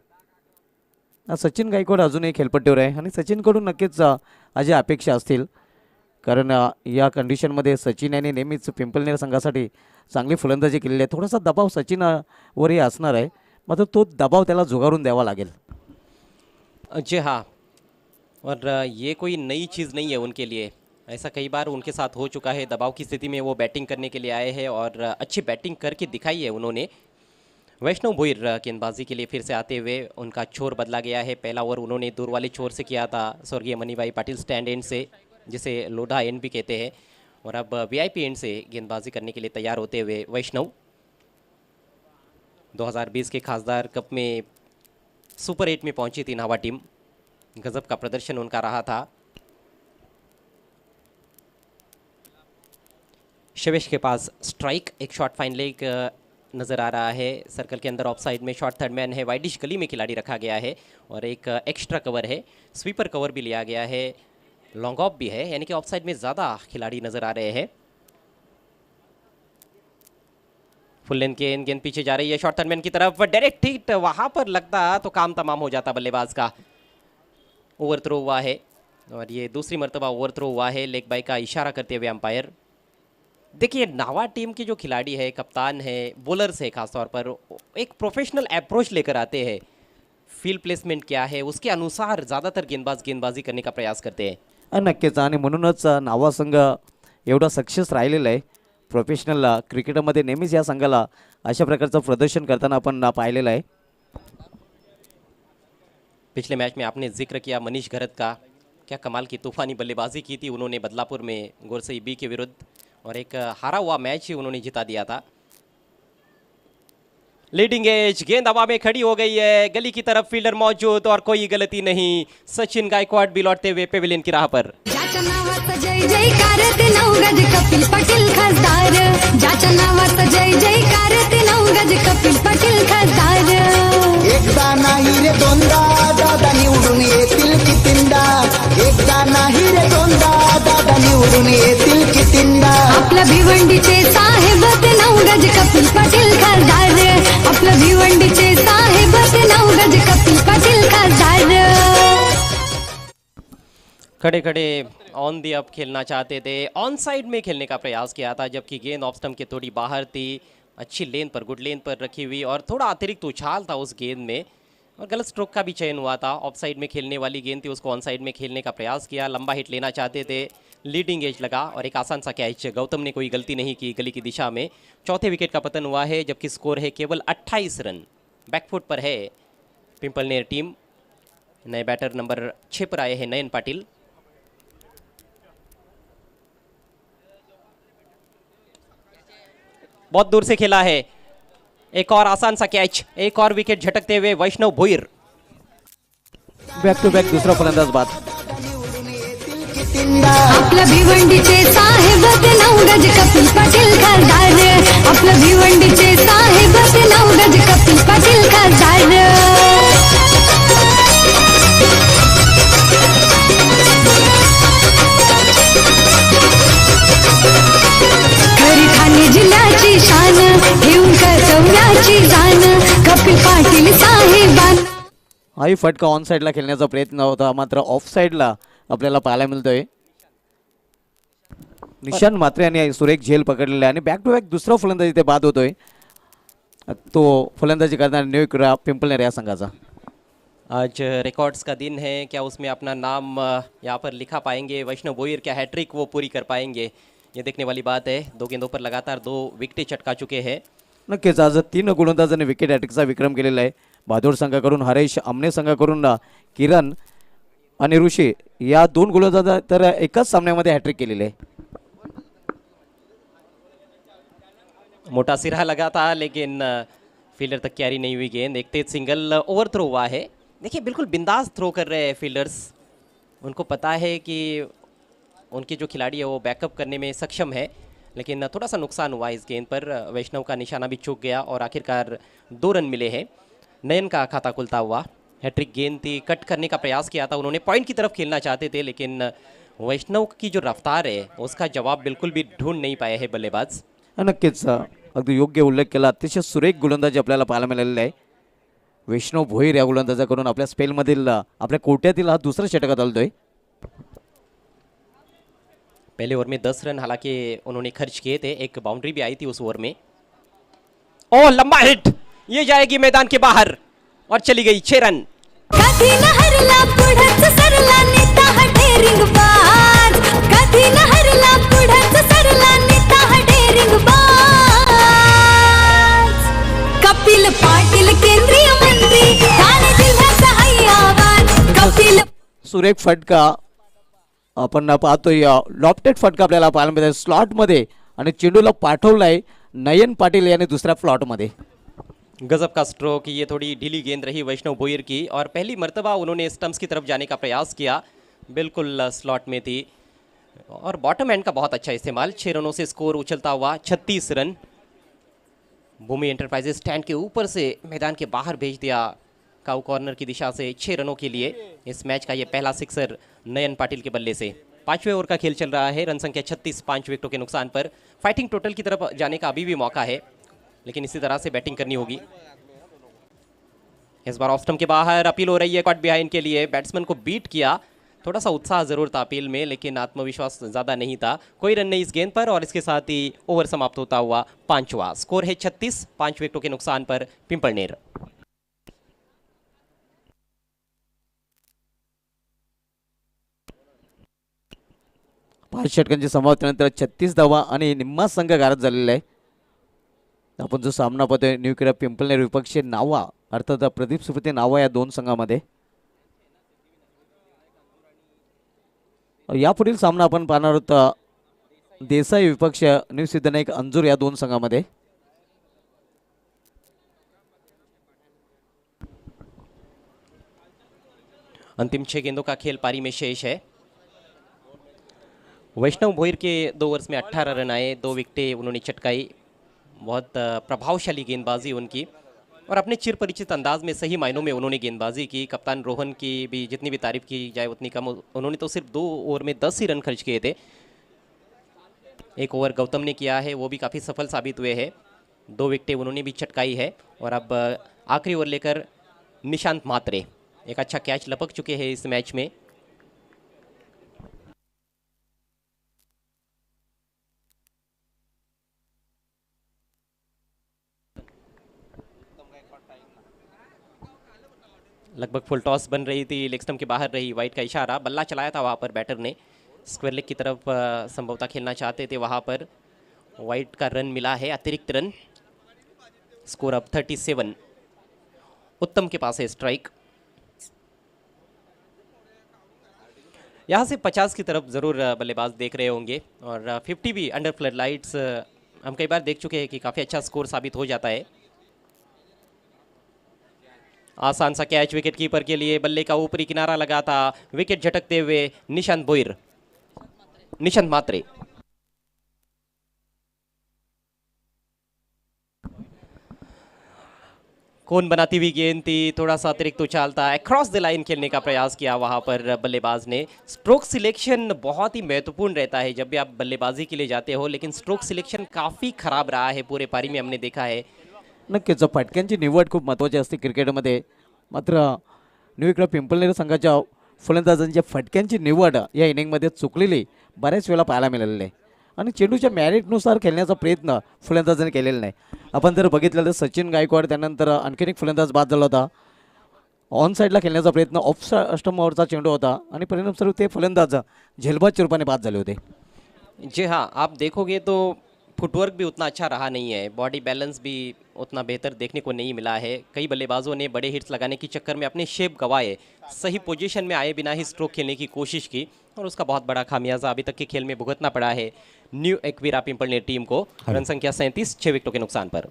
सचिन गायकवाड अजूनही खेळपट्टीवर आहे आणि सचिनकडून नक्कीच अशा अपेक्षा असतील, कारण या कंडिशनमध्ये सचिन यांनी नेहमीच पिंपलनेर संघासाठी चांगली फलंदाजी केलेली आहे. थोडासा दबाव सचिनवरही असणार आहे, मात्र तो दबाव त्याला झुगारून द्यावा लागेल. जी हाँ, और ये कोई नई चीज़ नहीं है उनके लिए. ऐसा कई बार उनके साथ हो चुका है. दबाव की स्थिति में वो बैटिंग करने के लिए आए हैं और अच्छी बैटिंग करके दिखाई है उन्होंने. वैष्णव भोईर गेंदबाजी के लिए फिर से आते हुए उनका छोर बदला गया है. पहला ओवर उन्होंने दूर वाले छोर से किया था स्वर्गीय मनीभाई पाटिल स्टैंड एंड से, जिसे लोढ़ा एंड भी कहते हैं, और अब वीआईपी एंड से गेंदबाजी करने के लिए तैयार होते हुए वैष्णव. 2020 के खासदार कप में सुपर 8 में पहुंची थी नावा टीम. गजब का प्रदर्शन उनका रहा था। शवेश के पास स्ट्राइक, एक शॉट फाइन लेग नज़र आ रहा है। सर्कल के अंदर ऑफ साइड में शॉट थर्ड मैन है, वाइडिश गली में खिलाड़ी रखा गया है और एक एक्स्ट्रा कवर है, स्वीपर कवर भी लिया गया है, लॉन्ग ऑफ भी है, यानी कि ऑफ साइड में ज़्यादा खिलाड़ी नज़र आ रहे हैं। फुल लेंथ गेंद पीछे जा रही है शॉट थर्ड मैन की तरफ, डायरेक्ट हिट, वहाँ पर लगता तो काम तमाम हो जाता बल्लेबाज का। ओवर थ्रो हुआ है और ये दूसरी मरतबा ओवर थ्रो हुआ है, लेग बाई का इशारा करते हुए अंपायर। देखिए नावा टीम के जो खिलाड़ी है, कप्तान है, बॉलर्स है, खासतौर पर एक प्रोफेशनल अप्रोच लेकर आते हैं। फील्ड प्लेसमेंट क्या है उसके अनुसार ज़्यादातर गेंदबाजी करने का प्रयास करते हैं। नक्कीच, आणि म्हणूनच नावा संघ एवढा सक्सेस राहिलेला आहे। प्रोफेशनल क्रिकेटमध्ये नेहमीच या संघाला अशा प्रकारचं प्रदर्शन करताना आपण पाहिलेलं आहे। पिछले मैच में आपने जिक्र किया मनीष घरत का, क्या कमाल की तूफानी बल्लेबाजी की थी उन्होंने बदलापुर में गोरसई बी के विरुद्ध, और एक हारा हुआ मैच ही उन्होंने जिता दिया था। लीडिंग एज, गेंद हवा में खड़ी हो गई है, गली की तरफ फील्डर मौजूद और कोई गलती नहीं। सचिन गायकवाड भी लौटते हुए पेविलियन की राह पर। ज्याच्या नावाचं जय जयकार ते नवगज कपिल पाटील खासदार, ज्याच्या नावाचं जय जयकार ते नवगज कपिल पाटील खासदार। एकदा नाही रे दोनदा दादा निवडून येतील कितींदा, एकदा नाही रे दोनदा दादा निवडून येतील कितींदा। आपल्या भिवंडीचे साहेब ते नवगज कपिल पाटील खासदार, आपल्या भिवंडीचे साहेब ते नवगज कपिल पाटील खासदार। खड़े खड़े ऑन दी अप खेलना चाहते थे, ऑन साइड में खेलने का प्रयास किया था, जबकि गेंद ऑफ स्टंप के थोड़ी बाहर थी, अच्छी लेन पर, गुड लेन पर रखी हुई और थोड़ा अतिरिक्त उछाल था उस गेंद में और गलत स्ट्रोक का भी चयन हुआ था। ऑफ साइड में खेलने वाली गेंद थी, उसको ऑन साइड में खेलने का प्रयास किया, लंबा हिट लेना चाहते थे, लीडिंग एज लगा और एक आसान सा कैच। गौतम ने कोई गलती नहीं की गली की दिशा में। चौथे विकेट का पतन हुआ है, जबकि स्कोर है केवल 28 रन। बैकफुट पर है पिंपलनेर टीम। नए बैटर नंबर 6 पर आए हैं नयन पाटिल। बहुत दूर से खेला है, एक और आसान सा कैच, एक और विकेट झटकते हुए वैष्णव भोईर। बॅक टू बॅक दुसरा फलंदाज बाद। आपल्या भिवंडीचे साहेब ते नवगज कपिल पाटील खासदार, आपल्या भिवंडीचे साहेब ते नवगज कपिल पाटील खासदार। खरी ठाणे जिल्ह्याची शान, घेऊन कसवल्याची जाण, कपिल पाटील साहेबांना। हाही फटका ऑन साईडला खेळण्याचा प्रयत्न होता, मात्र ऑफ साईडला आपल्याला पाहायला मिळतोय। निशांत मात्रे यांनी सुरेख झेल पकडलेला आहे आणि बॅक टू बॅक दुसरा फलंदाज इथे बाद होतोय। तो फलंदाजी करणारा न्यू पिंपलनेर या संघाचा। आज रिकॉर्ड्स का दिन है, क्या उसमें अपना नाम यहाँ पर लिखा पाएंगे वैष्णव भोईर? क्या हैट्रिक वो पूरी कर पाएंगे, ये देखने वाली बात है। 2 गेंदों पर लगातार 2 विकेटें चटका चुके हैं। नक्कीच आज 3 गोलंदाजांनी विकेट हॅट्रिकचा विक्रम केलेला आहे। बहादूर संघाकडून हरेश, आमने संघाकडून किरण आणि ऋषी या 2 गोलंदाज तर एकाच सामन्यामध्ये हॅट्रिक केलेले आहे। मोटा सिरा लगा था लेकिन फील्डर तक कैरी नहीं हुई गेंद। एक तेज सिंगल, ओवर थ्रो हुआ है। देखिए बिल्कुल बिंदास थ्रो कर रहे हैं फील्डर्स, उनको पता है कि उनके जो खिलाड़ी है वो बैकअप करने में सक्षम है, लेकिन थोड़ा सा नुकसान हुआ इस गेंद पर। वैष्णव का निशाना भी चूक गया और आखिरकार 2 रन मिले हैं। नयन का खाता खुलता हुआ। हैट्रिक गेंद थी, कट करने का प्रयास किया था उन्होंने, पॉइंट की तरफ खेलना चाहते थे, लेकिन वैष्णव की जो रफ्तार है उसका जवाब बिल्कुल भी ढूंढ नहीं पाए हैं बल्लेबाज। नक्कीच अगदी योग्य उल्लेख केला। अतिशय सुरेख गोलंदाजी आपल्याला पाहायला मिळालेला आहे। वैष्णव भोईर या गोलंदाजाकडून आपल्या स्पेलमधील आपल्या कोट्यातील हा दुसरा षटकात आलतोय। पहले ओवर में 10 रन हालांकि उन्होंने खर्च किए थे, एक बाउंड्री भी आई थी उस ओवर में। ओ लंबा हिट, ये जाएगी मैदान के बाहर और चली गई 6 रन। कधी न हरला पुढंच सरला नेता हा डेरिंग बाज, कधी न हरला पुढंच सरला नेता हा डेरिंग बाज। कपिल पाटील केंद्रीय मंत्री, ठाणे जिल्ह्याचा हाय आवाज। कपिल सुरेख फटका आपण पाहतोय, लॉफ्टेड फटका आपल्याला पाहायला मिळतोय स्लॉट मध्ये आणि चेंडूला पाठवलाय नयन पाटील यांनी दुसऱ्या फ्लॉट मध्ये। गजब का स्ट्रोक, ये थोड़ी ढीली गेंद रही वैष्णव भोईर की और पहली मर्तबा उन्होंने स्टंप्स की तरफ जाने का प्रयास किया, बिल्कुल स्लॉट में थी और बॉटम एंड का बहुत अच्छा इस्तेमाल। 6 रनों से स्कोर उछलता हुआ 36 रन। भूमि एंटरप्राइजेस स्टैंड के ऊपर से मैदान के बाहर भेज दिया काउ कॉर्नर की दिशा से 6 रनों के लिए। इस मैच का ये पहला सिक्सर नयन पाटिल के बल्ले से। 5वें ओवर का खेल चल रहा है, रन संख्या 36, 5 विकेटों के नुकसान पर। फाइटिंग टोटल की तरफ जाने का अभी भी मौका है, लेकिन इसी तरह से बैटिंग करनी होगी। इस बार ऑफ स्टंप के बाहर अपील हो रही है कॉट बिहाइंड के लिए। बैट्समैन को बीट किया, थोड़ा सा उत्साह जरूर था अपील में, लेकिन आत्मविश्वास ज़्यादा नहीं था। कोई रन नहीं इस गेंद पर और इसके साथ ही ओवर समाप्त होता हुआ 5वां। स्कोर है 36, 5 विकेटों के नुकसान पर पिंपलनेर। पाच षटकांची समाप्तीनंतर 36 धावा आणि निम्मा संघ गारद झालेला आहे. आपण जो सामना पाहतोय न्यू क्रीडा पिंपलनेर विपक्ष नावा अर्थात प्रदीप सुपते नावा या दोन संघामध्ये. यापुढील सामना आपण पाहणार आहोत देसाई विपक्ष न्यू सिद्धनाईक अंजूर या दोन संघामध्ये. अंतिम 6 गेंदों का खेल पारी में शेष है। वैष्णव भोईर के 2 ओवर्स में 18 रन आए, 2 विकेटें उन्होंने चटकाई। बहुत प्रभावशाली गेंदबाजी उनकी और अपने चिरपरिचित अंदाज में सही मायनों में उन्होंने गेंदबाजी की। कप्तान रोहन की भी जितनी भी तारीफ की जाए उतनी कम। उन्होंने तो सिर्फ 2 ओवर में 10 ही रन खर्च किए थे। 1 ओवर गौतम ने किया है, वो भी काफ़ी सफल साबित हुए हैं। 2 विकेटें उन्होंने भी चटकाई है और अब आखिरी ओवर लेकर निशांत मात्रे एक अच्छा कैच लपक चुके हैं इस मैच में। लगभग फुल टॉस बन रही थी, लेग स्टंप के बाहर रही, वाइट का इशारा। बल्ला चलाया था वहाँ पर बैटर ने, स्क्वायर लेग की तरफ संभवतः खेलना चाहते थे, वहाँ पर वाइट का रन मिला है, अतिरिक्त रन। स्कोर अब 37। उत्तम के पास है स्ट्राइक। यहाँ से 50 की तरफ ज़रूर बल्लेबाज देख रहे होंगे और 50 भी अंडर फ्लड लाइट्स हम कई बार देख चुके हैं कि काफ़ी अच्छा स्कोर साबित हो जाता है। आसान सा कैच विकेट कीपर के लिए, बल्ले का ऊपरी किनारा लगा था, विकेट झटकते हुए निशांत मात्रे। कौन बनाती हुई गेंद थी, थोड़ा सा अतिरिक्त उछाल था, क्रॉस द लाइन खेलने का प्रयास किया वहां पर बल्लेबाज ने। स्ट्रोक सिलेक्शन बहुत ही महत्वपूर्ण रहता है जब भी आप बल्लेबाजी के लिए जाते हो, लेकिन स्ट्रोक सिलेक्शन काफ़ी खराब रहा है पूरे पारी में, हमने देखा है। नक्कीच फटक्यांची निवड खूप महत्त्वाची असते क्रिकेटमध्ये. मात्र न्यू क्रीडा पिंपलनेर संघाच्या फलंदाजांच्या फटक्यांची निवड या इनिंगमध्ये चुकलेली बऱ्याच वेळा पाहायला मिळालेली आहे आणि चेंडूच्या मॅरिटनुसार खेळण्याचा प्रयत्न फलंदाजांनी केलेला नाही. आपण जर बघितलं तर सचिन गायकवाड त्यानंतर आणखीन एक फलंदाज बाद झाला होता. ऑन साईडला खेळण्याचा प्रयत्न, ऑफ स्टंपवरचा चेंडू होता आणि परिणामस्वरूप ते फलंदाज झेलबादच्या रूपाने बाद झाले होते. जी हाँ, आप देखोगे तो फुटवर्क भी उतना अच्छा रहा नहीं है, बॉडी बैलेंस भी उतना बेहतर देखने को नहीं मिला है। कई बल्लेबाजों ने बड़े हिट्स लगाने के चक्कर में अपने शेप गंवाए, सही पोजीशन में आए बिना ही स्ट्रोक खेलने की कोशिश की और उसका बहुत बड़ा खामियाजा अभी तक के खेल में भुगतना पड़ा है न्यू एकवीरा पिंपलनेर टीम को। रन संख्या 37, 6 विकेटों के नुकसान पर।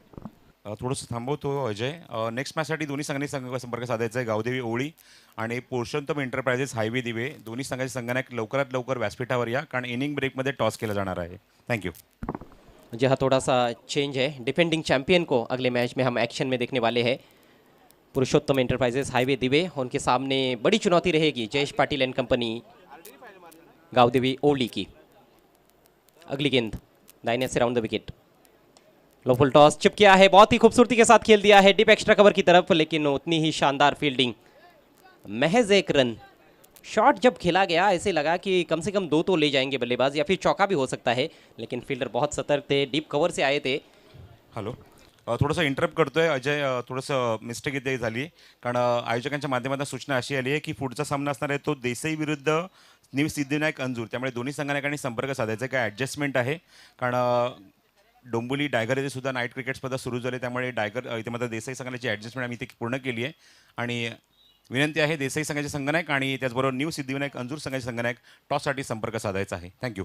थोडंसं थांबवतो अजय. नेक्स्ट मॅचसाठी दोन्ही संघांनी संपर्क साधायचा आहे. गावदेवी ओळी आणि पुरुषोत्तम एंटरप्राइजेस हायवे दिवे, दोन्ही संघाचे संघनायक लवकरात लवकर व्यासपीठावर या, कारण इनिंग ब्रेकमध्ये टॉस केला जाणार आहे. थँक्यू. जी हाँ, थोड़ा सा चेंज है। डिफेंडिंग चैंपियन को अगले मैच में हम एक्शन में देखने वाले हैं। पुरुषोत्तम एंटरप्राइजेस हाईवे दिवे, उनके सामने बड़ी चुनौती रहेगी जयेश पाटिल एंड कंपनी गावदेवी ओली की। अगली गेंद दाहिने से round the wicket, low full toss, chip किया है, बहुत ही खूबसूरती के साथ खेल दिया है डीप एक्स्ट्रा कवर की तरफ, लेकिन उतनी ही शानदार फील्डिंग। महज 1 रन। शॉट जब खेला गया ऐसे लगा कि कम से कम 2 तो ले जाएंगे बल्लेबाज या फिर चौका भी हो सकता है, लेकिन फील्डर बहुत सतर्क थे, डीप कवर से आए थे। हॅलो, थोडंसं इंटरप्ट करतोय अजय. थोडंसं मिस्टेक इथे झाली, कारण आयोजकांच्या माध्यमातून सूचना अशी आली आहे की पुढचा सामना असणार आहे तो देसाई विरुद्ध न्यू सिद्धिविनायक अंजूर, त्यामुळे दोन्ही संघानायकांनी संपर्क साधायचा. काय ॲडजस्टमेंट आहे, कारण डोंबिवली डायगर येथे सुद्धा नाईट क्रिकेट स्पर्धा सुरू झाली, त्यामुळे डायगर इथे मात्र देसाई संघाची ॲडजस्टमेंट आम्ही इथे पूर्ण केली आहे. आणि विनंती आहे देसाई संघाचे संघनायक आणि त्याचबरोबर न्यू सिद्धिविनायक अंजूर संघाचे संघनायक टॉससाठी संपर्क साधायचा आहे. थँक्यू.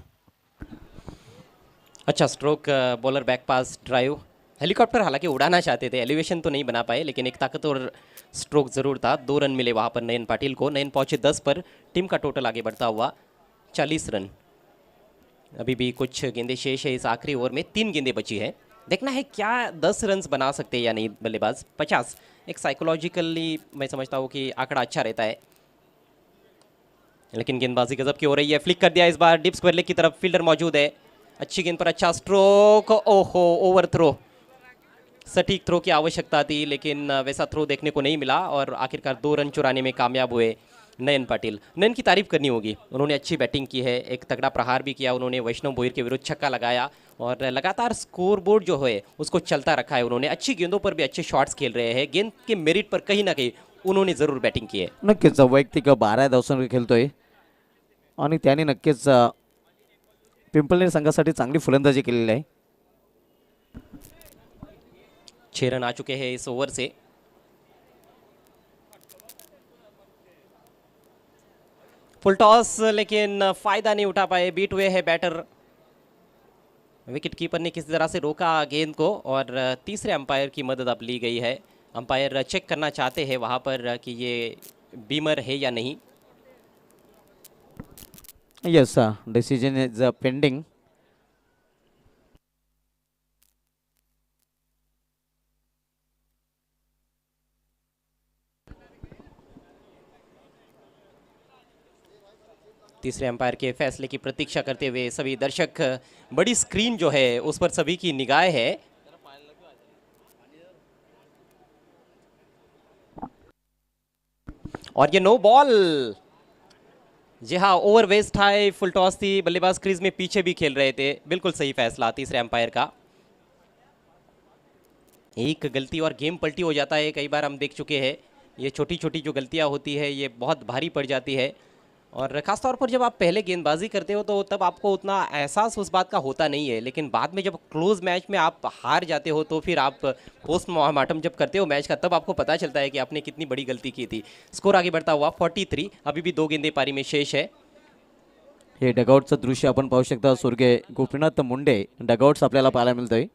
अच्छा stroke, bowler back pass drive, helicopter हालांकि उड़ाना चाहते थे, एलिवेशन तो नहीं बना पाए, लेकिन एक ताकतवर स्ट्रोक जरूर था। 2 रन मिले वहां पर नयन पाटिल को। नयन पहुंचे 10 पर। टीम का टोटल आगे बढ़ता हुआ 40 रन। अभी भी कुछ गेंदें शेष है इस आखिरी ओवर में, 3 गेंदें बची है। देखना है क्या 10 रन बना सकते हैं या नहीं बल्लेबाज। 50 एक साइकोलॉजिकली मैं समझता हूँ कि आंकड़ा अच्छा रहता है, लेकिन गेंदबाजी गजब की हो रही है। फ्लिक कर दिया इस बार डीप स्क्वायर लेग की तरफ, फील्डर मौजूद है। अच्छी गेंद पर अच्छा स्ट्रोक, ओहो ओवर थ्रो। सटीक थ्रो की आवश्यकता थी, लेकिन वैसा थ्रो देखने को नहीं मिला और आखिरकार 2 रन चुराने में कामयाब हुए नयन पाटिल। नयन की तारीफ करनी होगी, उन्होंने अच्छी बैटिंग की है, एक तगड़ा प्रहार भी किया उन्होंने। वैष्णव भोईर के विरुद्ध छक्का लगाया और लगातार स्कोर बोर्ड जो है उसको चलता रखा है उन्होंने। अच्छी गेंदों पर भी अच्छे शॉट्स खेल रहे हैं। गेंद के मेरिट पर कहीं ना कहीं उन्होंने जरूर बैटिंग की है। नक्कीच वैयक्तिक 12 धावसंख्या खेळतोय आणि त्याने नक्कीच पिंपळनेर संघासाठी चांगली फलंदाजी केलेली आहे. 6 रन आ चुके हैं इस ओवर से। फुल टॉस, लेकिन फायदा नहीं उठा पाए, बीट हुए हैं बैटर। विकेट कीपर ने किसी तरह से रोका गेंद को और तीसरे अंपायर की मदद अब ली गई है। अंपायर चेक करना चाहते हैं वहां पर कि ये बीमर है या नहीं। Yes, decision is pending. तीसरे अंपायर के फैसले की प्रतीक्षा करते हुए सभी दर्शक, बड़ी स्क्रीन जो है उस पर सभी की निगाह है। और ये नो बॉल, जी हाँ, ओवर वेस्ट है, फुल टॉस थी, बल्लेबाज क्रीज में पीछे भी खेल रहे थे। बिल्कुल सही फैसला तीसरे अंपायर का। एक गलती और गेम पलटी हो जाता है, कई बार हम देख चुके हैं। ये छोटी छोटी जो गलतियां होती है ये बहुत भारी पड़ जाती है, और ख़ासतौर पर जब आप पहले गेंदबाजी करते हो तो तब आपको उतना एहसास उस बात का होता नहीं है, लेकिन बाद में जब क्लोज मैच में आप हार जाते हो तो फिर आप पोस्टमार्टम जब करते हो मैच का, तब आपको पता चलता है कि आपने कितनी बड़ी गलती की थी। स्कोर आगे बढ़ता हुआ 43, अभी भी 2 गेंदें पारी में शेष है। हे डगआउटचं दृश्य आपण पाहू शकता. स्वर्गीय गोपीनाथ मुंडे डगआउट्स आपल्याला पाहायला मिळतोय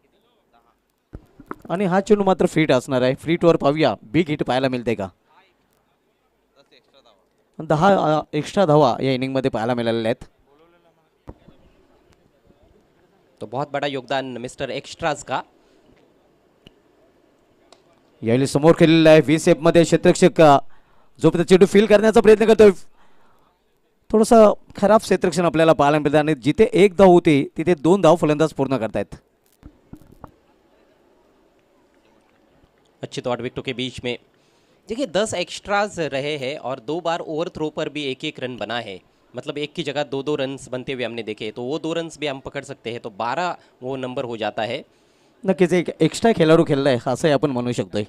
आणि हा चेंडू मात्र फ्रीट असणार आहे. फ्रीटवर पाहूया बिग हिट पाहायला मिळते का. 10 एक्स्ट्रा धावा या इनिंग मध्ये पाहायला मिळालेल्या आहेत. तो बहुत बड़ा योगदान मिस्टर एक्स्ट्राज का। यावेळी समोर खेळलेला आहे व्ही सेप मध्ये क्षेत्ररक्षक जो चेंडू फील करण्याचा प्रयत्न करतोय. थोडासा खराब क्षेत्ररक्षण आपल्याला पाहायला मिळतं आणि जिथे 1 धाव होती तिथे 2 धाव फलंदाज पूर्ण करतायत. अच्छी तो 8 विकेटों के बीच में देखिए 10 एक्स्ट्राज रहे हैं और 2 बार ओवर थ्रो पर भी 1-1 रन बना है। मतलब एक की जगह 2-2 रन्स बनते हुए हमने देखे, तो वो 2 रन्स भी हम पकड़ सकते हैं, तो 12 वो नंबर हो जाता है। नक्कीच एक एक्स्ट्रा खेळाडू खेळलाय असंही आपण म्हणू शकतोय.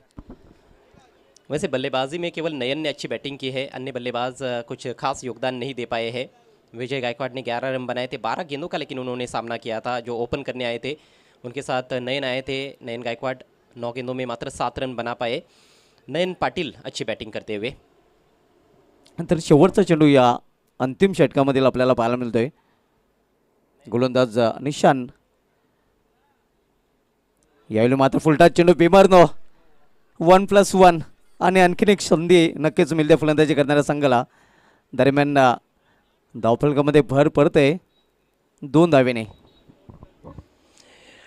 वैसे बल्लेबाजी में केवल नयन ने अच्छी बैटिंग की है, अन्य बल्लेबाज कुछ खास योगदान नहीं दे पाए हैं। विजय गायकवाड़ ने 11 रन बनाए थे 12 गेंदों का, लेकिन उन्होंने सामना किया था। जो ओपन करने आए थे उनके साथ नयन आए थे। नयन गायकवाड़ 9 गेंदों में मात्र 7 रन बना पाए। नयन पाटिल अच्छी बैटिंग करते हुए। नंतर शेवटचा चेंडू या अंतिम षटकामधील आपल्याला पाहायला मिळतोय. गोलंदाज निशान यावेळी मात्र फुलटाच चेंडू बीमरनो 1+1 आणि आणखीन एक संधी नक्कीच मिळते फलंदाजी करणाऱ्या संघाला. दरम्यान धावफलकामध्ये भर पडते 2 धावेने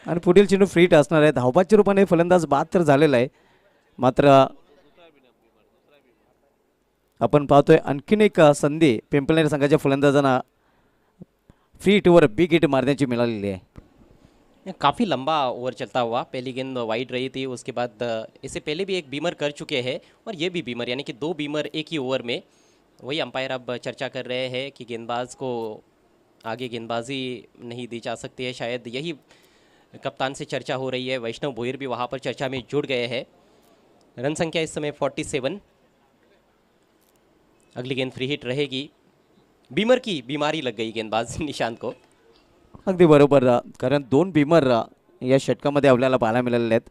आणि पुढील चेंडू फ्रीट असणार आहे. धावपाच्या रूपाने फलंदाज बाद तर झालेला आहे, मात्र आपण पाहतोय आणखीन एक संधी पिंपळनेर संघाच्या फलंदाजांना फ्री हिटवर बिग हिट मारण्याची मिळालेली आहे. काफ़ी लंबा ओवर चलता हुआ, पहली गेंद वाइड रही थी, उसके बाद इससे पहले भी एक बीमर कर चुके हैं और ये भी बीमर, यानी कि 2 बीमर एक ही ओवर में। वही अंपायर अब चर्चा कर रहे हैं कि गेंदबाज को आगे गेंदबाजी नहीं दी जा सकती है, शायद यही कप्तान से चर्चा हो रही है। वैष्णव भोईर भी वहाँ पर चर्चा में जुड़ गए हैं। रन संख्या इस समय 47। अगली गेंद फ्री हिट रहेगी। बीमर की बीमारी लग गई गेंदबाज निशांत को। अगदी बरोबर, कारण 2 बीमर या षटकामध्ये आपल्याला पाहायला मिळालेले आहेत.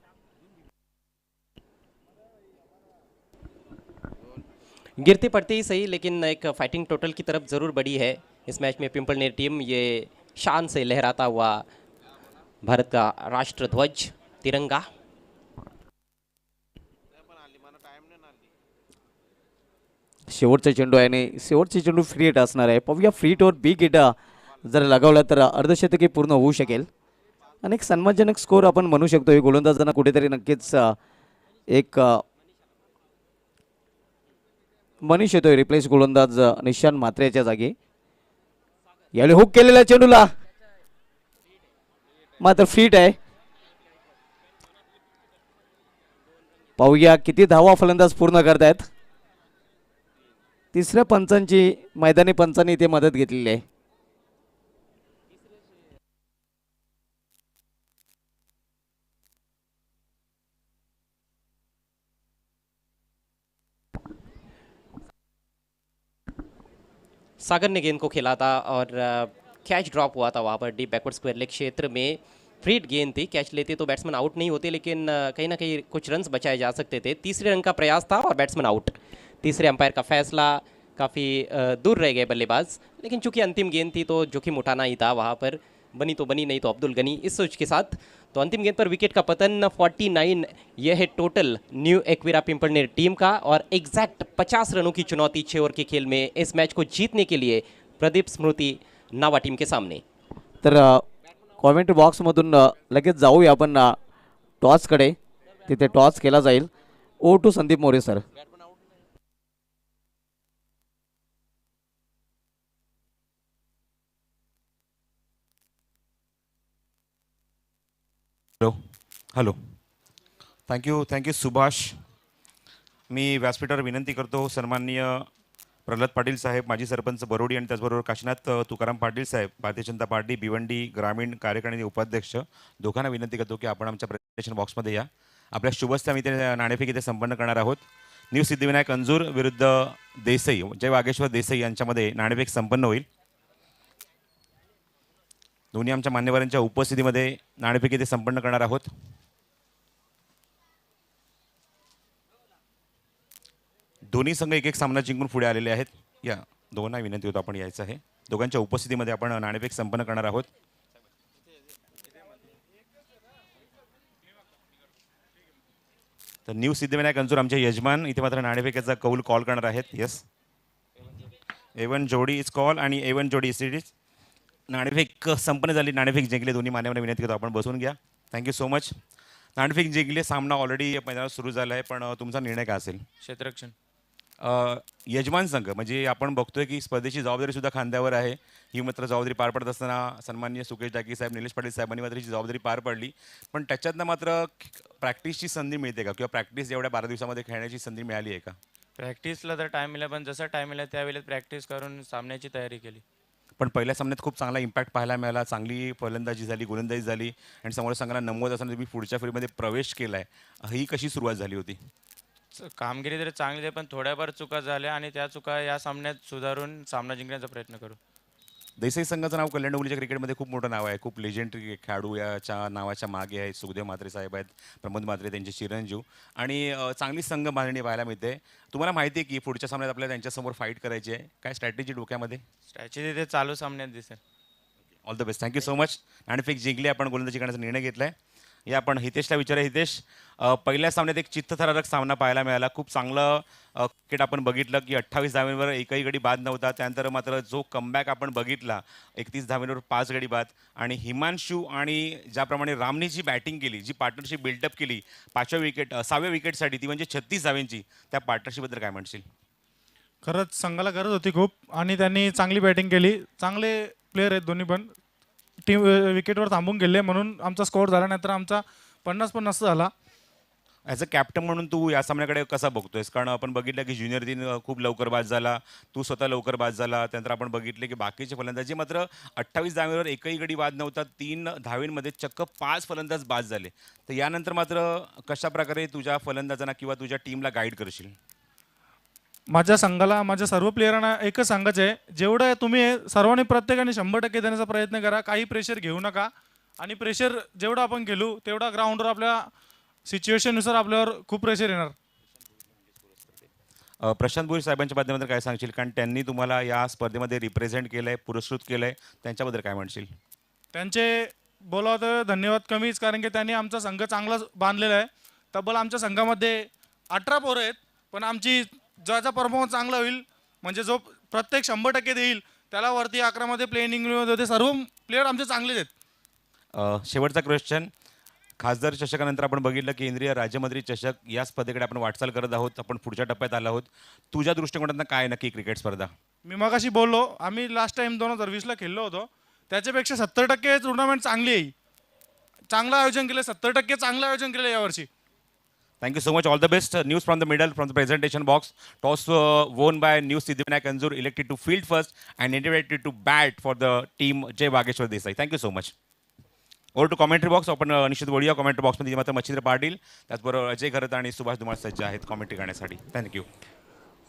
गिरते पड़ते ही सही, लेकिन एक फाइटिंग टोटल की तरफ ज़रूर बढ़ी है इस मैच में पिंपलनेर टीम। ये शान से लहराता हुआ भारत का राष्ट्र ध्वज तिरंगा. शेवटचा चेंडू आहे आणि शेवटचे चेंडू फ्री हिट असणार आहे. पाहूया फ्री हिटवर बिग हिट जर लगावला तर अर्धशतकी पूर्ण होऊ शकेल आणि एक सन्मानजनक स्कोर आपण म्हणू शकतो. हे गोलंदाजांना कुठेतरी नक्कीच एक मनीष येतोय रिप्लेस गोलंदाज निशांत म्हात्रेच्या जागी. यावेळी हुक केलेल्या चेंडूला मात्र फिट आहे. पाहूया किती धावा फलंदाज पूर्ण करतायत. तिसऱ्या पंचांची मैदानी पंचांनी इथे मदत घेतलेली आहे. सागर ने गेंद को खेला था और कैच ड्रॉप हुआ था वहाँ पर डीप बैकवर्ड स्क्वायर लेग क्षेत्र में. फ्रीड गेंद थी, कैच लेते तो बैट्समैन आउट नहीं होते, लेकिन कहीं ना कहीं कुछ रन्स बचाए जा सकते थे. तीसरे रन का प्रयास था और बैट्समैन आउट. तीसरे अंपायर का फैसला, काफ़ी दूर रह गए बल्लेबाज, लेकिन चूंकि अंतिम गेंद थी तो जोखिम उठाना ही था वहाँ पर. बनी तो बनी, नहीं तो अब्दुल गनी इस सोच के साथ. तो अंतिम गेंद पर विकेट का पतन 49. यह है टोटल न्यू एक्विरा पिंपलनेर टीम का और एग्जैक्ट 50 रनों की चुनौती 6 ओवर के खेल में इस मैच को जीतने के लिए प्रदीप स्मृति नावा टीम के सामने. तर कॉमेंट्री बॉक्समधून लगेच जाऊया आपण टॉसकडे. तिथे टॉस केला जाईल. ओ to Sandeep More sir. Hello. Thank you Subhash. मी व्यासपीठावर विनंती करतो सन्माननीय प्रल्हाद पाटील साहेब, माजी सरपंच बरोडी आणि त्याचबरोबर काशीनाथ तुकाराम पाटील साहेब, भारतीय जनता पार्टी भिवंडी ग्रामीण कार्यकारिणी उपाध्यक्ष, दोघांना विनंती करतो की आपण आमच्या प्रेझेंटेशन बॉक्समध्ये या. आपल्या शुभस्ते आम्ही इथे नाणेफेक इथे संपन्न करणार आहोत. न्यू सिद्धिविनायक अंजूर विरुद्ध देसाई, जय वागेश्वर देसाई यांच्यामध्ये नाणेफेक संपन्न होईल. दोन्ही आमच्या मान्यवरांच्या उपस्थितीमध्ये नाणेफेक इथे संपन्न करणार आहोत. दोन्ही संघ एक एक सामना जिंकून पुढे आलेले आहेत. या दोघांना विनंती होतं आपण यायचं आहे. दोघांच्या उपस्थितीमध्ये आपण नाणेफेक संपन्न करणार आहोत. तर न्यू सिद्धिविनायक अंजूर आमचे यजमान इथे मात्र नाणेफेकीचा कौल कॉल करणार आहेत. येस, A1 जोडी इज कॉल आणि A1 जोडी सिरीज. नाणेफेक संपन्न झाली, नाणेफेक जिंकले. दोन्ही मान्यवरांना विनंती करतो आपण बसून घ्या. Thank you so much. नाणेफेक जिंकले, सामना ऑलरेडी मैदानात सुरू झाला आहे, पण तुमचा निर्णय काय असेल? क्षेत्ररक्षण. यजमान संघ म्हणजे आपण बघतोय की स्पर्धेची जबाबदारी सुद्धा खांद्यावर आहे. ही मात्र जबाबदारी पार पडत असताना सन्माननीय सुकेश डाकी साहेब, निलेश पाटील साहेबांनी मात्र ही जबाबदारी पार पडली. पण त्याच्यातनं मात्र प्रॅक्टिसची संधी मिळते का, किंवा प्रॅक्टिस एवढ्या 12 दिवसामध्ये खेळण्याची संधी मिळाली आहे का? प्रॅक्टिसला तर टाईम मिळाला, पण जसा टाईम मिळाला त्यावेळेस प्रॅक्टिस करून सामन्याची तयारी केली. पण पहिल्या सामन्यात खूप चांगला इम्पॅक्ट पाहायला मिळाला. चांगली फलंदाजी झाली, गोलंदाजी झाली आणि समोर संघाला नमवत असताना तुम्ही पुढच्या फेरीमध्ये प्रवेश केला आहे. ही कशी सुरुवात झाली होती? कामगिरी तर चांगली आहे, पण थोड्याफार चुका झाल्या आणि त्या चुका या सामन्यात सुधारून सामना जिंकण्याचा प्रयत्न करू. देसाई संघाचं नाव कल्याण डोंबिवलीच्या क्रिकेटमध्ये खूप मोठं नाव आहे. खूप लेजेंडरी खेळाडू याच्या नावाच्या मागे आहेत. सुखदेव म्हात्रे साहेब आहेत, प्रमोद म्हात्रे त्यांचे चिरंजीव, आणि चांगली संघ बांधणी पाहायला मिळते. तुम्हाला माहिती आहे की पुढच्या सामन्यात आपल्याला त्यांच्यासमोर फाईट करायची आहे. काय स्ट्रॅटेजी डोक्यामध्ये? स्ट्रॅटेजी ते चालू सामन्यात दिसेल. All the best. Thank you so much. नाणेफेक जिंकली, आपण गोलंदाजी करण्याचा निर्णय घेतला आहे. या आपण हितेशला विचारूया. हितेश, पहिल्या सामन्यात एक चित्तथरारक सामना पाहायला मिळाला. खूप चांगलं क्रिकेट आपण बघितलं की 28 धावांवर एकही गडी बाद नव्हता. त्यानंतर मात्र जो कमबॅक आपण बघितला, 31 धावांवर 5 गडी बाद, आणि हिमांशू आणि ज्याप्रमाणे रामनी जी बॅटिंग केली, जी पार्टनरशिप बिल्डअप केली 6व्या विकेटसाठी, ती म्हणजे 36 धावांची, त्या पार्टनरशिपबद्दल काय म्हणशील? खरंच संघाला गरज होती खूप, आणि त्यांनी चांगली बॅटिंग केली. चांगले प्लेयर आहेत दोन्ही पण. टीम विकेटवर थांबून गेले म्हणून आमचा स्कोअर झाला, नाहीतर आमचा 50-50 झाला. ॲज अ कॅप्टन म्हणून तू या सामन्याकडे कसा बघतोयस? कारण आपण बघितलं की ज्युनियर दिन खूप लवकर बाद झाला, तू स्वतः लवकर बाद झाला. त्यानंतर आपण बघितले की बाकीचे फलंदाजी मात्र 28 धावेवर एकही गडी बाद नव्हता. 3 धावेंमध्ये चक्क 5 फलंदाज बाद झाले. तर यानंतर मात्र कशा प्रकारे तुझ्या फलंदाजांना किंवा तुझ्या टीमला गाईड करशील? माझ्या संघाला, माझ्या सर्व प्लेयरांना एकच सांगायचं आहे, जेवढं तुम्ही सर्वांनी प्रत्येकाने 100% देण्याचा प्रयत्न करा. काही प्रेशर घेऊ नका, आणि प्रेशर जेवढं आपण घेऊ तेवढा ग्राउंडवर आपल्या सिच्युएशननुसार आपल्यावर खूप प्रेशर येणार. प्रशांत भोईर साहेबांच्या माध्यमातून काय सांगशील? कारण त्यांनी तुम्हाला या स्पर्धेमध्ये रिप्रेझेंट केलं आहे, पुरस्कृत केलं आहे, त्यांच्याबद्दल काय म्हणशील? त्यांचे बोलावं तर धन्यवाद कमीच, कारण की त्यांनी आमचा संघ चांगला बांधलेला आहे. तब्बल आमच्या संघामध्ये 18 पोरं आहेत, पण आमची ज्याचा परफॉर्मन्स चांगला होईल म्हणजे जो प्रत्येक 100% देईल त्याला वरती 11मध्ये प्लेइंग इंग्लंडमध्ये होते. सर्व प्लेयर आमचे चांगलेच आहेत. शेवटचा क्वेश्चन, खासदार चषकानंतर आपण बघितलं केंद्रीय राज्यमंत्री चषक या स्पर्धेकडे आपण वाटचाल करत आहोत. आपण पुढच्या टप्प्यात आलो आहोत. तुझ्या दृष्टिकोनातून काय नक्की क्रिकेट स्पर्धा? मी मगाशी बोललो, आम्ही लास्ट टाइम 2020ला खेळलो होतो, त्याच्यापेक्षा 70% टुर्नामेंट चांगली आहे. चांगलं आयोजन केलं, 70% चांगलं आयोजन केलं यावर्षी. Thank you so much. All the best. News from the middle, from the presentation box. Toss won by New Siddhivinayak Anzur, elected to field first and invited to bat for the team Jay Bageshwar Desai. Thank you so much. Over to commentary box. आपण निश्चित वळूया कॉमेंट्री बॉक्समध्ये. मात्र मच्छिंद्र पाटील, त्याचबरोबर अजय घरत आणि सुभाष धुमाळ सज्ज आहेत कॉमेंट्री करण्यासाठी. थँक्यू.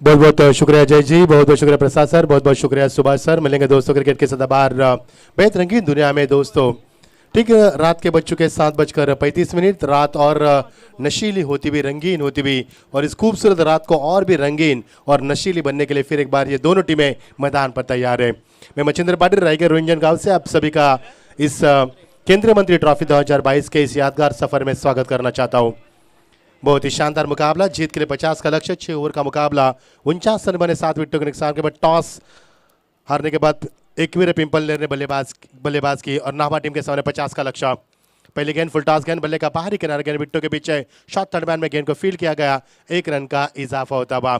बहुत बहुत शुक्रिया अजय जी, बहुत बहुत शुक्रिया प्रसाद सर, बहुत बहुत शुक्रिया सुभाष सर. मिलेंगे दोस्तों क्रिकेट के सदाबहार बेहद रंगीन दुनिया में दोस्तों. ठीक है, रात के बज चुके 7:35. रात और नशीली होती हुई, रंगीन होती हुई, और इस खूबसूरत रात को और भी रंगीन और नशीली बनने के लिए फिर एक बार ये दोनों टीमें मैदान पर तैयार है. मैं मच्छिंद्र पाटिल, रायगढ़ रोहिंजन गांव से आप सभी का इस केंद्रीय मंत्री ट्रॉफी 2022 के इस यादगार सफर में स्वागत करना चाहता हूँ. बहुत ही शानदार मुकाबला, जीत के लिए 50 का लक्ष्य. 6 ओवर का मुकाबला, 49 रन बने 7 विकेटों के नुकसान के बाद टॉस हारने के बाद एकवीर पिंपलनेर ने बल्लेबाज की और नाभा टीम के सामने 50 का लक्ष्य. पहली गेंद फुल टॉस गेंद, बल्ले का बाहरी किनारा गेंद विकेटों के पीछे शॉर्ट थर्ड मैन में गेंद को फील्ड किया गया. 1 रन का इजाफा होता हुआ.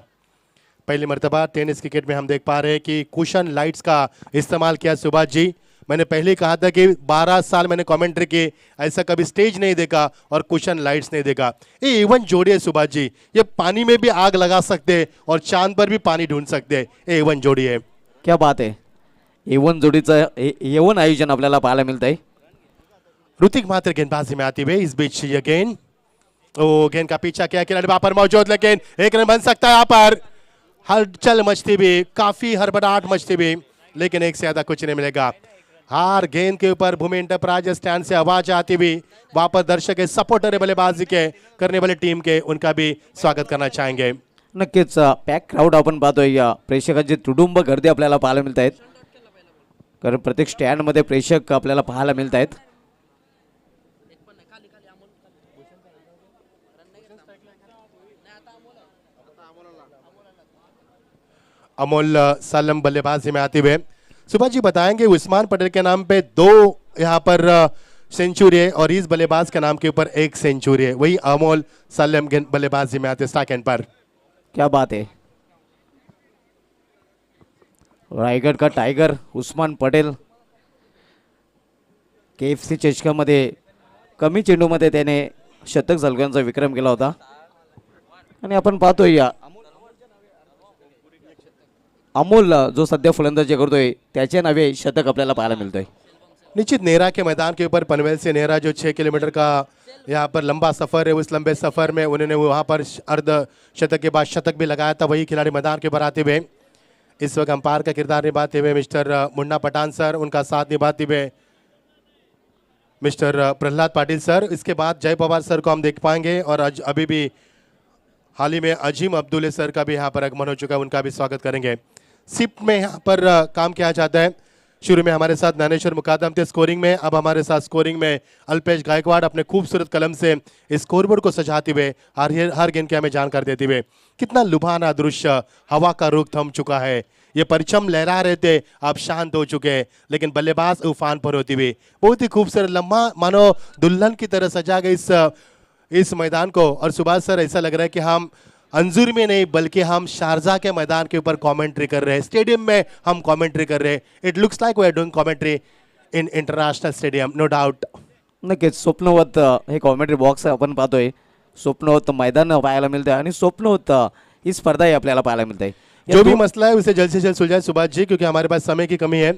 पहली मरतबा टेनिस क्रिकेट में हम देख पा रहे हैं कि कुशन लाइट्स का इस्तेमाल किया सुभाष जी. मैंने पहले ही कहा था कि 12 साल मैंने कमेंट्री की, ऐसा कभी स्टेज नहीं देखा और कुशन लाइट्स नहीं देखा. ये एवन जोड़ी है सुभाष जी, ये पानी में भी आग लगा सकते हैं और चांद पर भी पानी ढूंढ सकते हैं. ये एवन जोड़ी है. क्या बात है. एवन जोडीचं एवन आयोजन आपल्याला पाहायला मिळत आहे. ऋतिक मात्र गेंदबाजी में आती हुई. इस बीच ये गेंद, ओ गेंद का पीछा किया खिलाड़ी वहां पर मौजूद, लेकिन 1 रन बन सकता है. यहाँ पर हलचल मचती हुई, काफी हड़बड़ाहट मचती हुई, लेकिन एक से ज्यादा कुछ नहीं मिलेगा. हार गेंद के ऊपर भूमि इंटरप्राइज स्टैंड से आवाज आती हुई. वहां पर दर्शक सपोर्टर है बल्लेबाजी के करने वाले टीम के, उनका भी स्वागत करना चाहेंगे. नक्कीच पॅक क्राऊड आपण पाहतोय. या प्रेक्षकांची तुडुंब गर्दी आपल्याला पाहायला मिळत आहेत, कारण प्रत्येक स्टँडमध्ये प्रेक्षक आपल्याला पाहायला मिळत आहेत. अमोल सलम बल्लेबाजी में आते हुए. सुभाष जी बताएंगे, उस्मान पटेल के नाम पे 2 यहाँ पर सेंचुरी है और इस बल्लेबाज के नाम के ऊपर 1 सेंचुरी है. वही अमोल सलम बल्लेबाजी में आते स्टाक एंड पर. क्या बात है. रायगढ़ का टाइगर उस्मान पटेल KFC चषकामध्ये कमी चेंडूमध्ये त्याने शतक झळकावण्याचा विक्रम केला होता. आणि आपण पाहतोय या अमोल जो सध्या फलंदाजी करतोय त्याच्या नावे शतक आपल्याला पाहायला मिळतोय. निश्चित नेहरा के मैदान के ऊपर पनवेल से नेहरा जो 6 किलोमीटर का यहाँ पर लंबा सफ़र है, उस लंबे सफ़र में उन्होंने वहाँ पर अर्ध शतक के बाद शतक भी लगाया था. वही खिलाड़ी मैदान के ऊपर आते हुए इस वक्त अंपायर का किरदार निभाते हुए मिस्टर मुन्ना पठान सर, उनका साथ निभाते हुए मिस्टर प्रहलाद पाटिल सर. इसके बाद जय पवार सर को हम देख पाएंगे और अभी भी हाल ही में अजीम अब्दुल्ले सर का भी यहाँ पर आगमन हो चुका है, उनका भी स्वागत करेंगे. सिप में यहाँ पर काम किया जाता है. शुरू में हमारे साथ ज्ञानेश्वर मुकादम थे स्कोरिंग में, अब हमारे साथ स्कोरिंग में अल्पेश गायकवाड़ अपने खूबसूरत कलम से स्कोरबोर्ड को सजाते हुए हर गेंद की हमें जानकारी देते हुए. कितना लुभाना दृश्य, हवा का रुख थम चुका है, ये परचम लहरा रहे थे, अब शांत हो चुके हैं, लेकिन बल्लेबाज उफान पर होती हुई. बहुत ही खूबसूरत लम्हा मानो दुल्हन की तरह सजा गई इस मैदान को. और सुभाष सर, ऐसा लग रहा है कि हम अंजूर में नहीं बल्कि हम शारजा के मैदान के ऊपर कमेंट्री कर रहे हैं, स्टेडियम में हम कमेंट्री कर रहे हैं. It looks like we are doing commentary in international stadium, no doubt. नक्कीच स्वप्नवत हे कॉमेंट्री बॉक्स आपण पाहतोय. स्वप्नवत मैदान पाहायला मिळतंय आणि स्वप्नवत ही स्पर्धा आपल्याला पाहायला मिळते. जो भी मसला है उसे जल्द से जल्द सुलझाए सुभाष जी, क्योंकि हमारे पास समय की कमी है.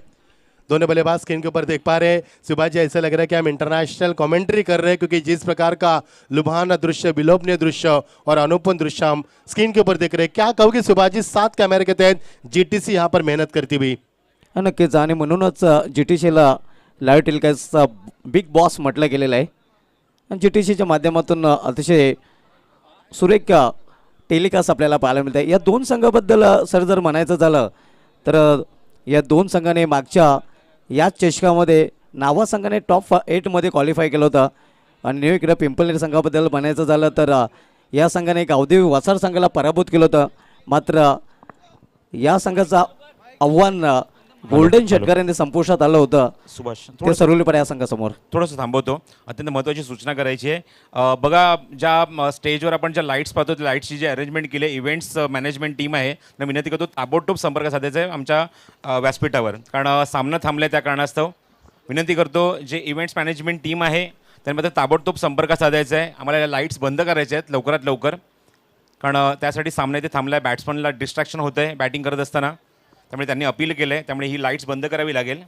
दोनों बल्लेबाज स्क्रीन के ऊपर देख पा रहे हैं. सुभाष जी, ऐसा लग रहा है कि हम इंटरनेशनल कमेंट्री कर रहे हैं, क्योंकि जिस प्रकार का लुभाना दृश्य, विलोभनीय दृश्य और अनुपम दृश्य हम स्क्रीन के ऊपर देख रहे हैं. क्या कहोगे सुभाष जी, 7 कैमरे के तहत GTC यहाँ पर मेहनत करती हुई. नक्कीच, आणि म्हणूनच GTCला लाईव्ह टेलिकास्टचा बिग बॉस म्हटलं गेलेलं आहे. आणि GTCच्या माध्यमातून अतिशय सुरेख टेलिकास्ट आपल्याला पाहायला मिळतं आहे. या 2 संघाबद्दल सर जर म्हणायचं झालं तर या 2 संघाने मागच्या याच चषकामध्ये नावा संघाने टॉप 8मध्ये क्वालिफाय केलं होतं. आणि न्यू इकडे पिंपळनेर संघाबद्दल म्हणायचं झालं तर या संघाने एक अवधवी वसाड संघाला पराभूत केलं होतं. मात्र या संघाचं आव्हान गोल्डन षटकारांनी संपुष्टात आलं होतं. सुभाष ते सरवलीपाडा या संघासमोर. थोडंसं थांबवतो, अत्यंत महत्त्वाची सूचना करायची आहे. बघा, ज्या स्टेजवर आपण ज्या लाईट्स पाहतो त्या लाईट्सची जी अरेंजमेंट केली आहे इव्हेंट्स मॅनेजमेंट टीम आहे, तर विनंती करतो ताबडतोब संपर्क साधायचा आहे आमच्या व्यासपीठावर, कारण सामना थांबला त्या कारणास्तव. विनंती करतो जे इव्हेंट्स मॅनेजमेंट टीम आहे त्यांमध्ये ताबडतोब संपर्क साधायचा आहे. आम्हाला लाईट्स बंद करायचे आहेत लवकरात लवकर, कारण त्यासाठी सामना इथे थांबला आहे. बॅट्समनला डिस्ट्रॅक्शन होतं आहे बॅटिंग करत असताना, त्यामुळे त्यांनी अपील केलं आहे. त्यामुळे ही लाईट्स बंद करावी लागेल.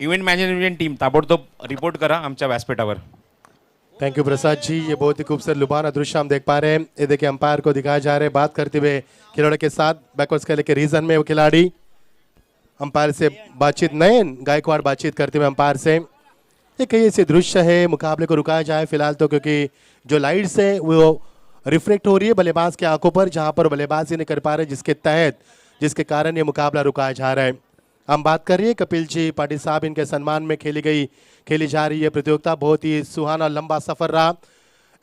इवेंट मैनेजमेंट टीम ताबड़तोब रिपोर्ट करा आमच्या व्यासपीठावर. थैंक यू प्रसाद जी, ये बहुत ही खूबसूरत लुभाना दृश्य हम देख पा रहे हैं. ये देखिए अंपायर को दिखाया जा रहा है बात करते हुए खिलाड़ी के साथ. बैकवर्ड्स खेले के रीजन में वो खिलाड़ी अंपायर से बातचीत, नयन गायकवाड़ बातचीत करते हुए अंपायर से. ये कई ऐसे दृश्य है, मुकाबले को रुकाया जाए फिलहाल तो, क्योंकि जो लाइट्स है वो रिफ्लेक्ट हो रही है बल्लेबाज के आंखों पर, जहां पर बल्लेबाजी नहीं कर पा रहे, जिसके कारण ये मुकाबला रुकाया जा रहा है. हम बात कर रही है कपिल जी पाटिल साहब, इनके सम्मान में खेली जा रही है प्रतियोगिता. बहुत ही सुहाना लंबा सफर रहा.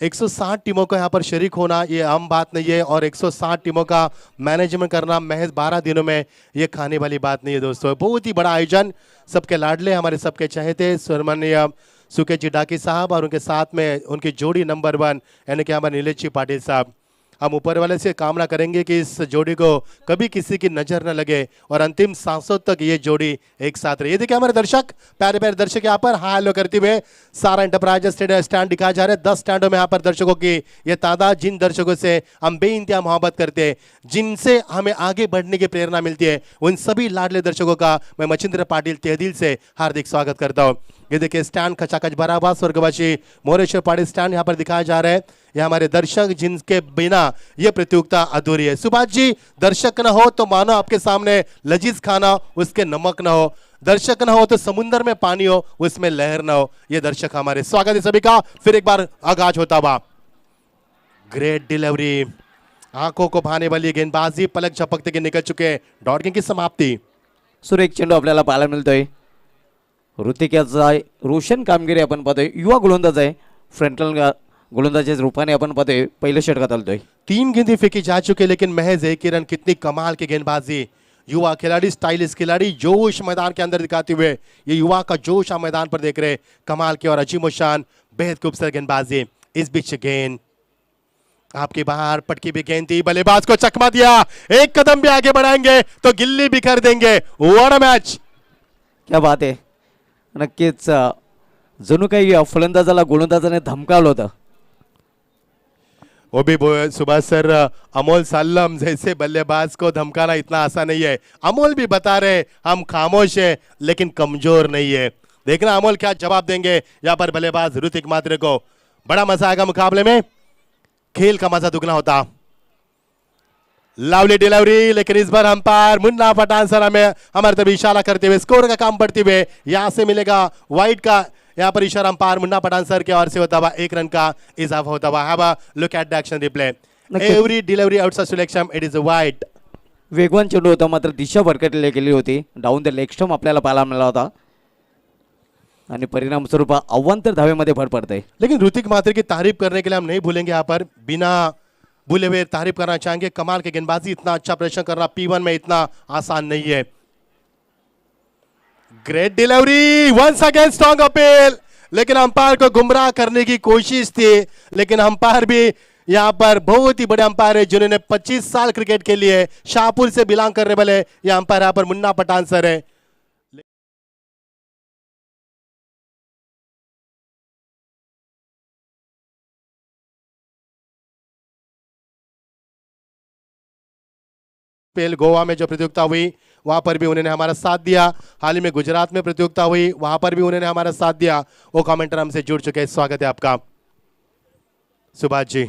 160 टीमों का यहाँ पर शरीक होना ये आम बात नहीं है, और 160 टीमों का मैनेजमेंट करना महज 12 दिनों में ये खाने वाली बात नहीं है दोस्तों. बहुत ही बड़ा आयोजन, सबके लाडले, हमारे सबके चहेते सम्माननीय सुकेश जी डाकी साहब और उनके साथ में उनकी जोड़ी नंबर 1 यानी कि हमारे नीलेश जी पाटिल साहब. हम ऊपर वाले से कामना करेंगे कि इस जोड़ी को कभी किसी की नज़र न लगे और अंतिम सांसों तक ये जोड़ी एक साथ रही. ये देखिए हमारे दर्शक, प्यारे प्यारे दर्शक यहाँ पर हाय हेलो करते हुए सारा इंटरप्राइजेस स्टैंड दिखाया जा रहा है. 10 स्टैंडों में यहाँ पर दर्शकों की ये तादाद, जिन दर्शकों से हम बेइंतहा मोहब्बत करते हैं, जिनसे हमें आगे बढ़ने की प्रेरणा मिलती है, उन सभी लाडले दर्शकों का मैं मच्छिंद्र पाटिल तहदिल से हार्दिक स्वागत करता हूँ. ये देखिए स्टैंड खचाखच भरा हुआ स्वर्गवासी मोरेश्वर पाटिल स्टैंड यहाँ पर दिखाया जा रहा है. ये हमारे दर्शक जिनके बिना ये प्रतियोगिता अधूरी है. सुभाष जी, दर्शक न हो तो मानो आपके सामने लजीज खाना, उसके नमक न हो. दर्शक न हो तो समुद्र में पानी हो, उसमें लहर न हो. ये दर्शक हमारे. स्वागत है सभी का. फिर एक बार आगाज होता हुआ. ग्रेट डिलीवरी, आंखों को भाने वाली गेंदबाजी, पलक झपकते के निकल चुके. डॉट गेम की समाप्ति. सुरेख चेंडू आपल्याला पाहायला मिळतोय. ऋतिकाचा रोशन कामगिरी आपण पाहतोय. युवा गोलंदाज आहे, फ्रंटल गोलंदाजी रूपाने आपण पाहतोय. पहिल्या षटकात आलतोय. 3 गेंदें फेंकी जा चुके, लेकिन महज 1 ही रन. कितनी कमाल की गेंदबाजी. युवा खिलाड़ी, स्टाइलिश खिलाड़ी, जोश मैदान के अंदर दिखाते हुए ये युवा का जोश आप मैदान पर देख रहे. कमाल की और अजीम शान बेहद खूबसूरत गेंदबाजी. इस बीच गेंद आपकी बाहर, पटकी भी गेंद थी, बल्लेबाज को चकमा दिया. एक कदम भी आगे बढ़ाएंगे तो गिल्ली बिखर देंगे. What a match. क्या बात आहे. नक्कीच जणू काही फलंदाजाला गोलंदाजाने धमकावलं होतं. वो भी सुभाष सर, अमोल साल्लम जैसे बल्लेबाज को धमकाना इतना आसान नहीं है. अमोल भी बता रहे हम खामोश है लेकिन कमजोर नहीं है. देखना अमोल क्या जवाब देंगे यहाँ पर बल्लेबाज ऋतिक मात्रे को. बड़ा मजा आएगा मुकाबले में, खेल का मजा दुगना होता. लवली डिलीवरी, लेकिन इस बार अंपायर मुन्ना पठान सर हमें हमारे तरफ इशारा करते हुए स्कोर का काम बढ़ते हुए यहाँ से मिलेगा वाइड का. यहाँ पर इशारा अंपायर मुन्ना पठान सर के ओर से होता हुआ 1 रन का इजाफा होता हुआ. Have a look at the action replay. Every delivery outside selection it is a wide. वेगवान चेंडू होता, मात्र दिशा भरकटली गेली होती. डाऊन द लेग स्टंप आपल्याला पाहायला मिळाला होता आणि परिणाम स्वरूप अवांतर धावेमध्ये भर पडते. लेकिन ऋतिक मात्रे की तारीफ करने के लिए हम नहीं भूलेंगे. यहाँ पर बिना भूले हुए तारीफ करना चाहेंगे. कमाल की गेंदबाजी, इतना अच्छा प्रदर्शन करना P1 में इतना आसान नहीं है. ग्रेट डिलीवरी, वंस अगेन स्ट्रॉन्ग अपील, लेकिन अंपायर को गुमराह करने की कोशिश थी. लेकिन अंपायर भी यहाँ पर बहुत ही बड़े अंपायर है जिन्होंने 25 साल क्रिकेट के लिए शाहपुर से बिलोंग करने वाले ये अंपायर यहाँ पर मुन्ना पठान सर है. गोवा में जो प्रतियोगिता हुई वहां पर भी उन्होंने हमारा साथ दिया. हाल ही में गुजरात में प्रतियोगिता हुई, वहां पर भी उन्होंने हमारा साथ दिया. वो कमेंटर हमसे जुड़ चुके हैं. स्वागत है आपका सुभाष जी.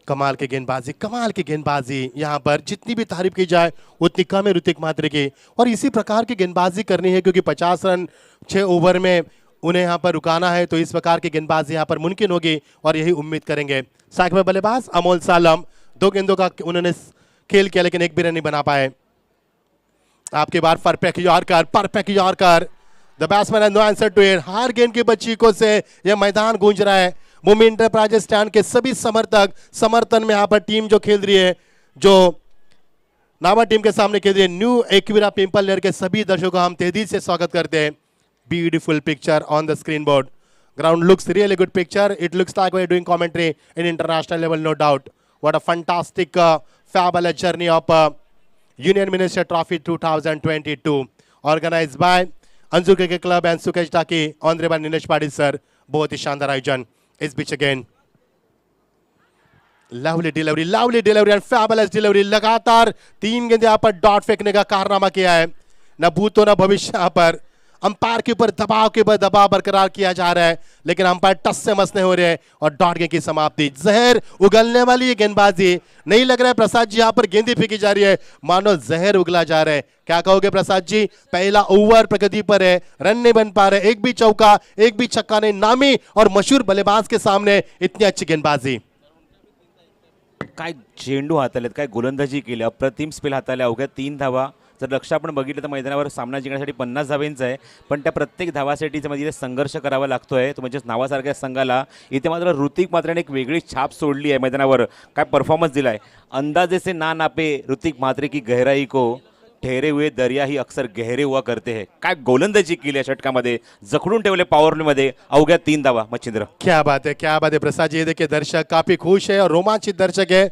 कमाल की गेंदबाजी, कमाल की गेंदबाजी. यहाँ पर जितनी भी तारीफ की जाए उतनी कम है ऋतिक मात्रे की. और इसी प्रकार की गेंदबाजी करनी है क्योंकि 50 रन 6 ओवर में उन्हें यहाँ पर रुकाना है. तो इस प्रकार की गेंदबाजी यहाँ पर मुमकिन होगी और यही उम्मीद करेंगे. साइड में बल्लेबाज अमोल सालम, 2 गेंदों का उन्होंने खेल किया लेकिन एक भी रन नहीं बना पाए. आपके बार perfect yorker the batsman has no answer to it. हार गेंद की बच्चीकों से यह मैदान गूंज रहा है। भूमि इंटरप्राइजेस स्टैंड के सभी समर्थक समर्थन में यहाँ पर टीम जो खेल रही है, जो नावा टीम के सामने खेल रही है, न्यू एक्विरा पिंपल लेयर के सभी दर्शकों का हम तेजी से स्वागत करते हैं। Beautiful picture on the screen board. Ground looks really good picture. It looks like we're doing commentary in international level, no doubt. What a fantastic, fabulous journey of Union Minister Trophy 2022, organized by Anzur Cricket Club and Sukesh Taki, Honorable Nilesh Patil sir. बहुत ही शानदार आयोजन इस बीच again lovely delivery and fabulous delivery. लगातार 3 गेंद यहाँ पर डॉट फेंकने का कारनामा किया है। न भूत न भविष्य यहाँ पर अंपायर के ऊपर दबाव बरकरार किया जा रहा है, लेकिन अंपायर टस से मस नहीं हो रहे हैं और डॉट गेंद की समाप्ति। जहर उगलने वाली ये गेंदबाजी नहीं लग रहा है प्रसाद जी, यहाँ पर गेंदी फेंकी जा रही है मानो जहर उगला जा रहा है। क्या कहोगे प्रसाद जी? पहला ओवर प्रगति पर है, रन नहीं बन पा रहे, एक भी चौका एक भी छक्का नहीं। नामी और मशहूर बल्लेबाज के सामने इतनी अच्छी गेंदबाजी। काय चेंडू हाताळलेत, काय गोलंदाजी केली, अप्रतिम स्पेल हाताळल्या, अवघ्या 3 धावा। जर लक्ष आपण बघितलं तर मैदानावर सामना जिंकण्यासाठी 50 धावांचा आहे, पण त्या प्रत्येक धावासाठी मध्ये संघर्ष करावा लागतोय। तो म्हणजे नावासारख्या संघाला इथे मात्र ऋतिक म्हात्रेने एक वेगळी छाप सोडली आहे मैदानावर। काय परफॉर्मन्स दिलाय, अंदाजे से ना नापे ऋतिक म्हात्रे की गहराई को, ठहरे हुए दरिया ही अक्सर गहरे हुआ करते हैं। काय गोलंदाजी केली आहे षटकामध्ये, जखडून ठेवले पॉवरप्लेमध्ये, अवघ्या 3 धावा। मच्छिंद्र क्या बात है प्रसाद जी। देखिए दर्शक काफी खुश है और रोमांचित दर्शक है।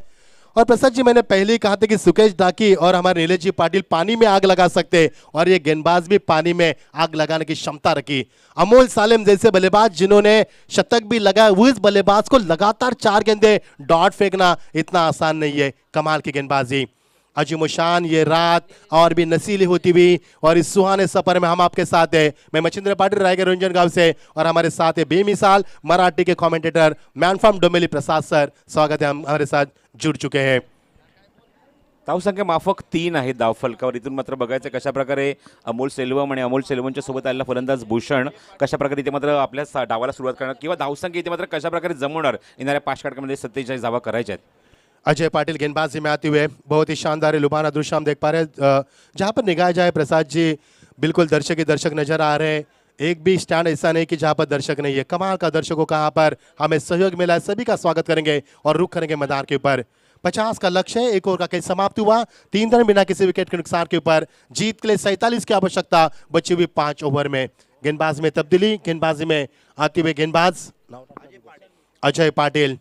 और प्रसाद जी मैंने पहले ही कहा था कि सुकेश डाकी और हमारे नीलेश जी पाटिल पानी में आग लगा सकते, और ये गेंदबाज भी पानी में आग लगाने की क्षमता रखी। अमोल सालेम जैसे बल्लेबाज जिन्होंने शतक भी लगाया, वो इस बल्लेबाज को लगातार 4 गेंदे डॉट फेंकना इतना आसान नहीं है। कमाल की गेंदबाजी। अजीमुशान ये रात और भी नसीली होती हुई और इस सुहाने सफर में हम आपके साथ हैं। मैं मच्छिंद्र पाटिल रायगढ़ रंजन गांव से, और हमारे साथ है बेमिसाल मराठी के commentator man from Dombivli Prasad sir. स्वागत है, हम हमारे साथ जुड़ चुके हैं। धावसंख्या माफक 3 आहे धावफलकावर। इथून मात्र बघायचं कशा प्रकारे अमोल सेल्वम आणि अमोल सेल्वमच्या सोबत आलेला फलंदाज भूषण कशा प्रकारे इथे मात्र आपल्या डावाला सुरुवात करणार किंवा धावसंख्या इथे मात्र कशा प्रकारे जमवणार। येणाऱ्या 5 षटकांमध्ये 47 धावा करायच्या आहेत। अजय पाटिल गेंदबाजी में आते हुए बहुत ही शानदार लुभाना दृश्य हम देख पा रहे हैं। जहाँ पर निगाह जाए प्रसाद जी, बिल्कुल दर्शक ही दर्शक नजर आ रहे हैं। एक भी स्टैंड ऐसा नहीं कि जहाँ पर दर्शक नहीं है। कमाल का दर्शकों का यहाँ पर हमें सहयोग मिला है, सभी का स्वागत करेंगे और रुख करेंगे मैदान के ऊपर। 50 का लक्ष्य है। एक ओवर का खेल समाप्त हुआ, 3 रन बिना किसी विकेट के नुकसान के ऊपर। जीत के लिए 47 की आवश्यकता बची हुई 5 ओवर में। गेंदबाज में तब्दीली, गेंदबाजी में आते हुए गेंदबाज अजय पाटिल।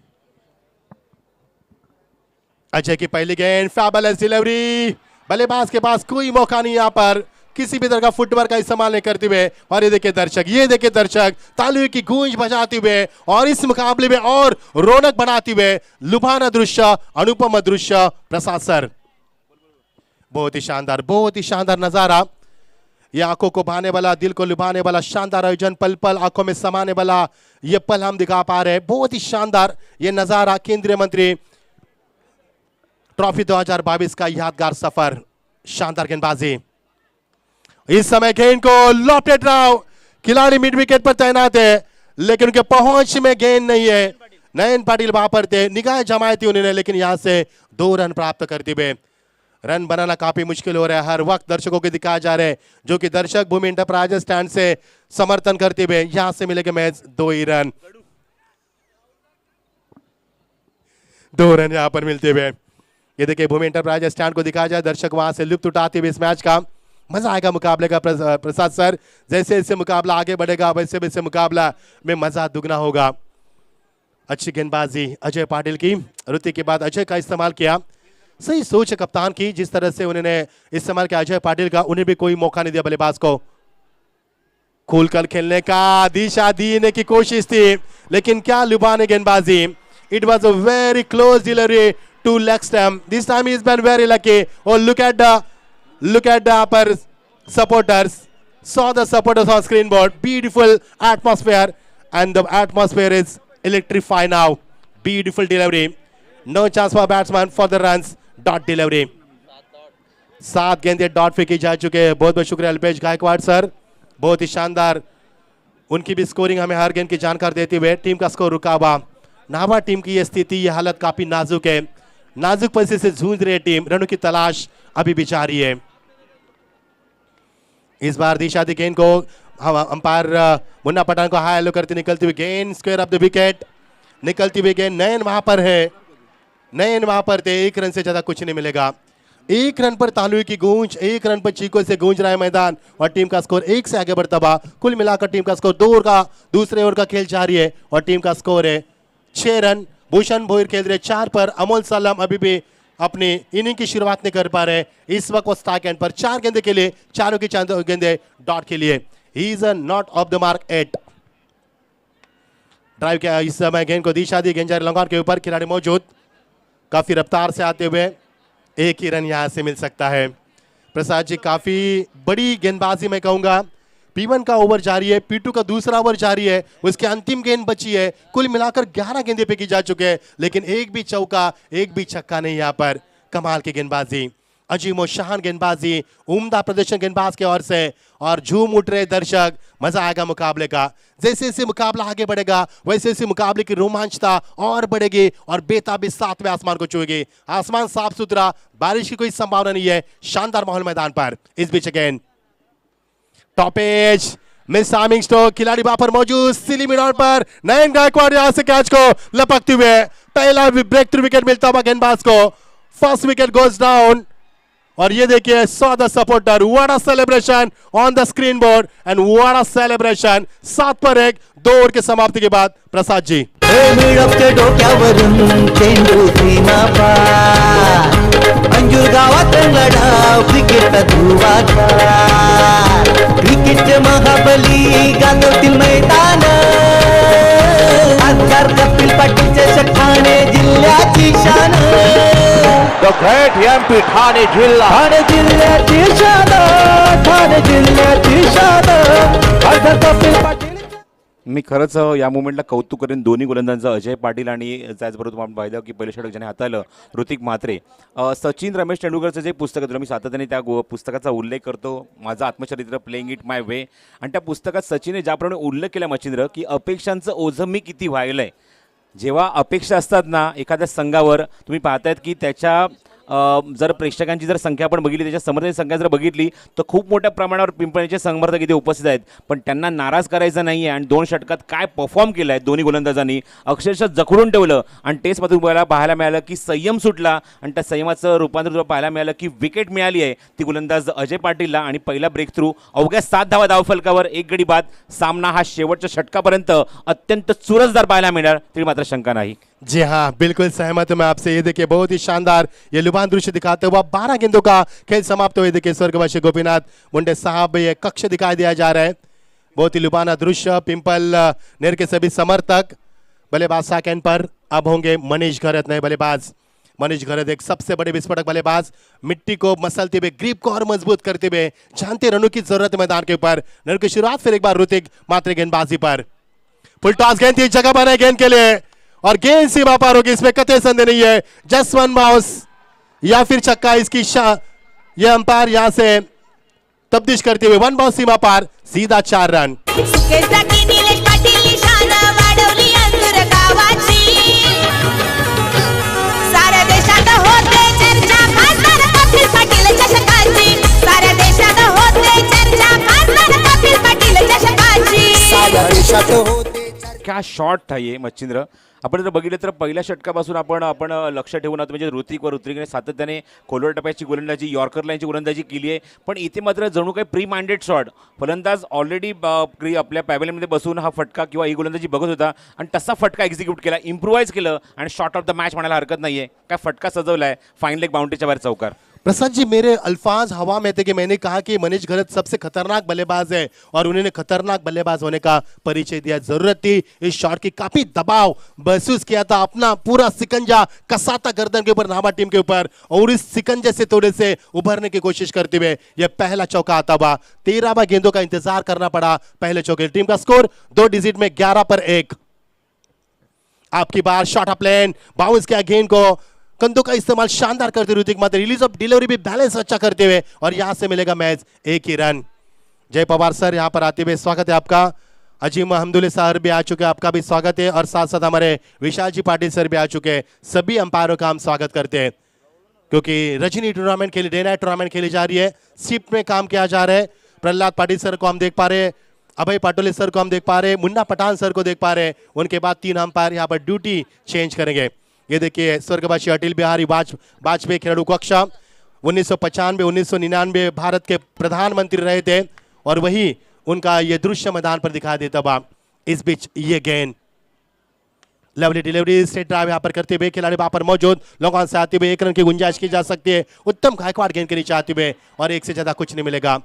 अजय की पहली गेंद, फैबुलस डिलीवरी। बल्लेबाज के पास कोई मौका नहीं यहाँ पर किसी भी तरह का फुटवर्क का इस्तेमाल नहीं करते हुए। और ये देखिए दर्शक तालियों की गूंज बजाते हुए और इस मुकाबले में और रौनक बनाते हुए लुभाना दृश्य, अनुपम दृश्य प्रसाद सर। बहुत ही शानदार नजारा। ये आंखों को भाने वाला, दिल को लुभाने वाला शानदार आयोजन, पल पल आंखों में समाने वाला ये पल हम दिखा पा रहे हैं। बहुत ही शानदार ये नजारा। केंद्रीय मंत्री ट्रॉफी 2022 का यादगार सफर। शानदार गेंदबाजी। इस समय गेंद को लॉफ्टेड राव, खिलाड़ी मिड विकेट पर तैनात है, लेकिन उनके पहुंच में गेंद नहीं है। नयन पाटिल वहां पर थे, निगाह जमाई थी उन्होंने, लेकिन यहां से 2 रन प्राप्त करते हुए रन बनाना काफी मुश्किल हो रहा है। हर वक्त दर्शकों को दिखाया जा रहे हैं, जो कि दर्शक भूमि इंटरप्राइजेस स्टैंड से समर्थन करते हुए यहां से मिलेगा मैच 2 ही रन। 2 रन यहां पर मिलते हुए। ये देखिए भूमि इंटरप्राइजेस स्टैंड को दिखाया जाए, दर्शक वहां से लुत्फ उठाते हुए इस मैच का। मजा आएगा मुकाबले का प्रसाद सर। जैसे जैसे मुकाबला आगे बढ़ेगा वैसे वैसे मुकाबला में मजा दुगना होगा। अच्छी गेंदबाजी अजय पाटिल की। ऋतिक के बाद अजय का इस्तेमाल किया। सही सोच है कप्तान की, जिस तरह से उन्होंने इस्तेमाल किया अजय पाटिल का। उन्हें भी कोई मौका नहीं दिया बल्लेबाज को खुलकर खेलने का। दिशा देने की कोशिश थी, लेकिन क्या लुभाने गेंदबाजी। It was a very close delivery to leg stump. This time he's been very lucky. Oh, look at the upper supporters. Saw the supporters on screen board. Beautiful atmosphere, and the atmosphere is electrifying now. Beautiful delivery. No chance for batsman for the runs. Dot delivery. 7 गेंदे डॉट फेंकी जा चुके हैं। बहुत बहुत शुक्रिया अल्पेश गायकवाड़ सर, बहुत ही शानदार। उनकी भी स्कोरिंग हमें हर गेंद की जानकारी देते हुए टीम का स्कोर रुका हुआ। नावा टीम की ये स्थिति, ये हालत काफी नाजुक है। नाजुक परिस्थिति से जूझ रही टीम, रनों की तलाश अभी भी जारी है। इस बार दिशा दी गेंद को अंपायर मुन्ना पठान को हाई हेलो करते निकलती हुई गेंद स्क्वायर ऑफ द विकेट, निकलती हुई गेंद। नयन वहां पर है, नयन वहां पर थे। 1 रन से ज्यादा कुछ नहीं मिलेगा। 1 रन पर तालुई की गूंज, 1 रन पर चीको से गूंज रहा है मैदान और टीम का स्कोर 1 से आगे बढ़ता हुआ। कुल मिलाकर टीम का स्कोर 2 ओवर का दूसरे ओवर का खेल जारी है और टीम का स्कोर है 6 रन। भूषण भोईर खेल रहे 4 पर, अमोल सलाम अभी भी अपनी इनिंग की शुरुआत नहीं कर पा रहे। इस वक्त वो स्ट्राइक एंड पर 4 गेंदे के लिए, चारों की गेंदे डॉट के लिए। He is not off the mark 8। Drive किया इस समय गेंद को दिशा दी, गेंद जा रही लंगोर के ऊपर, खिलाड़ी मौजूद काफी रफ्तार से आते हुए 1 ही रन यहां से मिल सकता है। प्रसाद जी काफी बड़ी गेंदबाजी मैं कहूंगा। P1 का ओवर जारी है, P2 का दूसरा ओवर जारी है, उसके अंतिम गेंद बची है। कुल मिलाकर 11 गेंदे फेंकी जा चुके हैं, लेकिन एक भी चौका, एक भी छक्का नहीं। यहाँ पर कमाल की गेंदबाजी, अजीम शान गेंदबाजी, उम्दा प्रदर्शन गेंदबाज के ओर से और झूम उठ रहे दर्शक। मजा आएगा मुकाबले का। जैसे जैसे मुकाबला आगे बढ़ेगा वैसे वैसे मुकाबले की रोमांचता और बढ़ेगी और बेताबी 7वें आसमान को छुएगी। आसमान साफ सुथरा, बारिश की कोई संभावना नहीं है। शानदार माहौल मैदान पर। इस बीच again top edge miss arming stroke, खिलाड़ी वहां पर मौजूद, सिली मिडॉन पर नयन गायकवाड़ यहां से कैच को लपकते हुए पहला ब्रेक थ्रू विकेट मिलता हुआ गेंदबाज को। फर्स्ट विकेट गोज डाउन और ये देखिए saw the supporter, what a celebration on the screen board and what a celebration. 7 पर 1, 2 ओवर के समाप्ति के बाद। प्रसाद जी मिळवते डोक्यावरून चेंडू सीमा पार, अंजूर गावात रंगडा क्रिकेट धुवाचा, क्रिकेटचे महाबली गाजवतील मैदान, आजकार कपिल पाटीलचे ठाणे जिल्ह्याची शान, द ग्रेट MP ठाणे जिल्ह्याची शान, ठाणे जिल्ह्याची शान, आजकार कपिल पाटील। मी खरंच या मुवमेंटला कौतुक करेन दोन्ही गोलंदाजांचं, अजय पाटील आणि त्याचबरोबर आपण पाहिलं की पहिलं षटक ज्याने हाताळलं ऋतिक म्हात्रे। सचिन रमेश तेंडुलकरचं जे पुस्तक आहे, मी सातत्याने त्या पुस्तकाचा उल्लेख करतो, माझं आत्मचरित्र प्लेइंग इट माय वे। आणि त्या पुस्तकात सचिनने ज्याप्रमाणे उल्लेख केला मच्छिंद्र, की अपेक्षांचं ओझं मी किती वाहिलंय। जेव्हा अपेक्षा असतात ना एखाद्या संघावर, तुम्ही पाहतायत की त्याच्या जर प्रेक्षकांची जर संख्या आपण बघितली, त्याच्या समर्थकांची संख्या जर बघितली तर खूप मोठ्या प्रमाणावर पिंपळेचे समर्थक इथे उपस्थित आहेत, पण त्यांना नाराज करायचं नाही आहे। आणि 2 षटकात काय परफॉर्म केलं आहे दोन्ही गोलंदाजांनी, अक्षरशः जखडून ठेवलं। आणि टेस्टमध्ये तुम्हाला पाहायला मिळालं की संयम सुटला आणि त्या संयमाचं रूपांतर पाहायला मिळालं की विकेट मिळाली आहे ती गोलंदाज अजय पाटीलला आणि पहिला ब्रेक थ्रू अवघ्या 7 धावा धावफलकावर 1 गडी बाद। सामना हा शेवटच्या षटकापर्यंत अत्यंत चुरसदार पाहायला मिळणार तरी मात्र शंका नाही। जी हाँ, बिल्कुल सहमत हूं मैं आपसे। ये देखिए बहुत ही शानदार ये लुभान दृश्य दिखाते हुआ 12 गेंदों का खेल समाप्त हुए। देखिए स्वर्गवासी गोपीनाथ मुंडे साहब ये कक्ष दिखाई दिया जा रहा है, बहुत ही लुभाना दृश्य। पिंपल नेर के सभी समर्थक। बल्लेबाज सेकंड पर अब होंगे मनीष घरत, नए बल्लेबाज मनीष घरत, एक सबसे बड़े विस्फोटक बल्लेबाज, मिट्टी को मसलते हुए, ग्रिप को और मजबूत करते हुए, जानते रनों की जरूरत मैदान के ऊपर। नर की शुरुआत फिर एक बार ऋतिक म्हात्रे गेंदबाजी पर, फुल टॉस गेंद थी, जगह बने गेंद के लिए और गेंद सीमा पार होगी, इसमें कतई संदेह नहीं है। जस्ट 1 बाउंस या फिर छक्का, इसकी ये अंपायर यहां से तब्दीश करते हुए 1 बाउंस सीमा पार, सीधा 4 रन। सुकेसाठी निलेश पाटील निशाण वाढवली अंजूर गावाची, साऱ्या देशात होते चर्चा खासदार कपिल पाटील चषकाची, साऱ्या देशात होते चर्चा खासदार कपिल पाटील चषकाची, साऱ्या देशात होते। क्या शॉट आहे मच्छिंद्र। आपण जर बघितलं तर पहिल्या षटकापासून आपण लक्ष ठेवून आहोत, म्हणजे ऋतिकने सातत्याने खोलवर टप्प्याची गोलंदाजी, यॉर्कर लाईनची गोलंदाजी केली आहे, पण इथे मात्र जणू काही प्री माइंडेड शॉट। फलंदाज ऑलरेडी आपल्या पॅव्हेलियनमध्ये बसून हा फटका किंवा ही गोलंदाजी बघत होता आणि तसा फटका एक्झिक्यूट केला, इम्प्रूव्हाइज केलं आणि शॉट ऑफ द मॅच म्हणायला हरकत नाहीये। काय फटका सजवलाय, फाईन लेग बाउंड्रीच्या बाहेर चौकार। प्रसाद जी मेरे अल्फाज हवा में थे कि मैंने कहा कि मनीष घरत सबसे खतरनाक बल्लेबाज है और उन्होंने खतरनाक बल्लेबाज होने का परिचय दिया। जरूरत थी इस शॉट की, काफी दबाव महसूस किया था, अपना पूरा सिकंजा कसा था गर्दन के ऊपर नामा टीम के ऊपर और इस सिकंजे से थोड़े से उभरने की कोशिश करते हुए यह पहला चौका आता हुआ। 13 गेंदों का इंतजार करना पड़ा पहले चौके। टीम का स्कोर 2 डिजिट में 11 पर 1। आपकी बार शॉट अप लेन, बाउंस किया गेंद को, कंधों का इस्तेमाल शानदार करते Hrithik Mhatre, release of delivery भी बैलेंस अच्छा करते हुए और यहां से मिलेगा मैच 1 ही रन। जय पवार सर यहां पर आते हुए स्वागत है आपका। अजीम अहमदुल्ला सर भी आ चुके हैं, आपका भी स्वागत है और साथ साथ हमारे विशाल जी पाटिल सर भी आ चुके हैं। सभी अंपायरों का हम स्वागत करते हैं क्योंकि रजनी टूर्नामेंट खेली, डे नाइट टूर्नामेंट खेली जा रही है, शिफ्ट में काम किया जा रहा है। प्रहलाद पाटिल सर को हम देख पा रहे हैं, अभय पाटोले सर को हम देख पा रहे हैं, मुन्ना पठान सर को देख पा रहे हैं। उनके बाद 3 अंपायर यहाँ पर ड्यूटी चेंज करेंगे। ये देखिए स्वर्गवासी अटल बिहारी वाजपेयी खेलाड़ू कक्ष 1995-1999 भारत के प्रधानमंत्री रहे थे और वही उनका ये दृश्य मैदान पर दिखाई देता हुआ। इस बीच ये गेंद लवली डिलीवरी स्ट्रेट ड्राइव यहाँ पर करते हुए खिलाड़ी वहां पर मौजूद, लोगों से आते हुए 1 रन की गुंजाइश की जा सकती है। उत्तम गायकवाड़ गेंद के नीचे आते हुए और 1 से ज्यादा कुछ नहीं मिलेगा।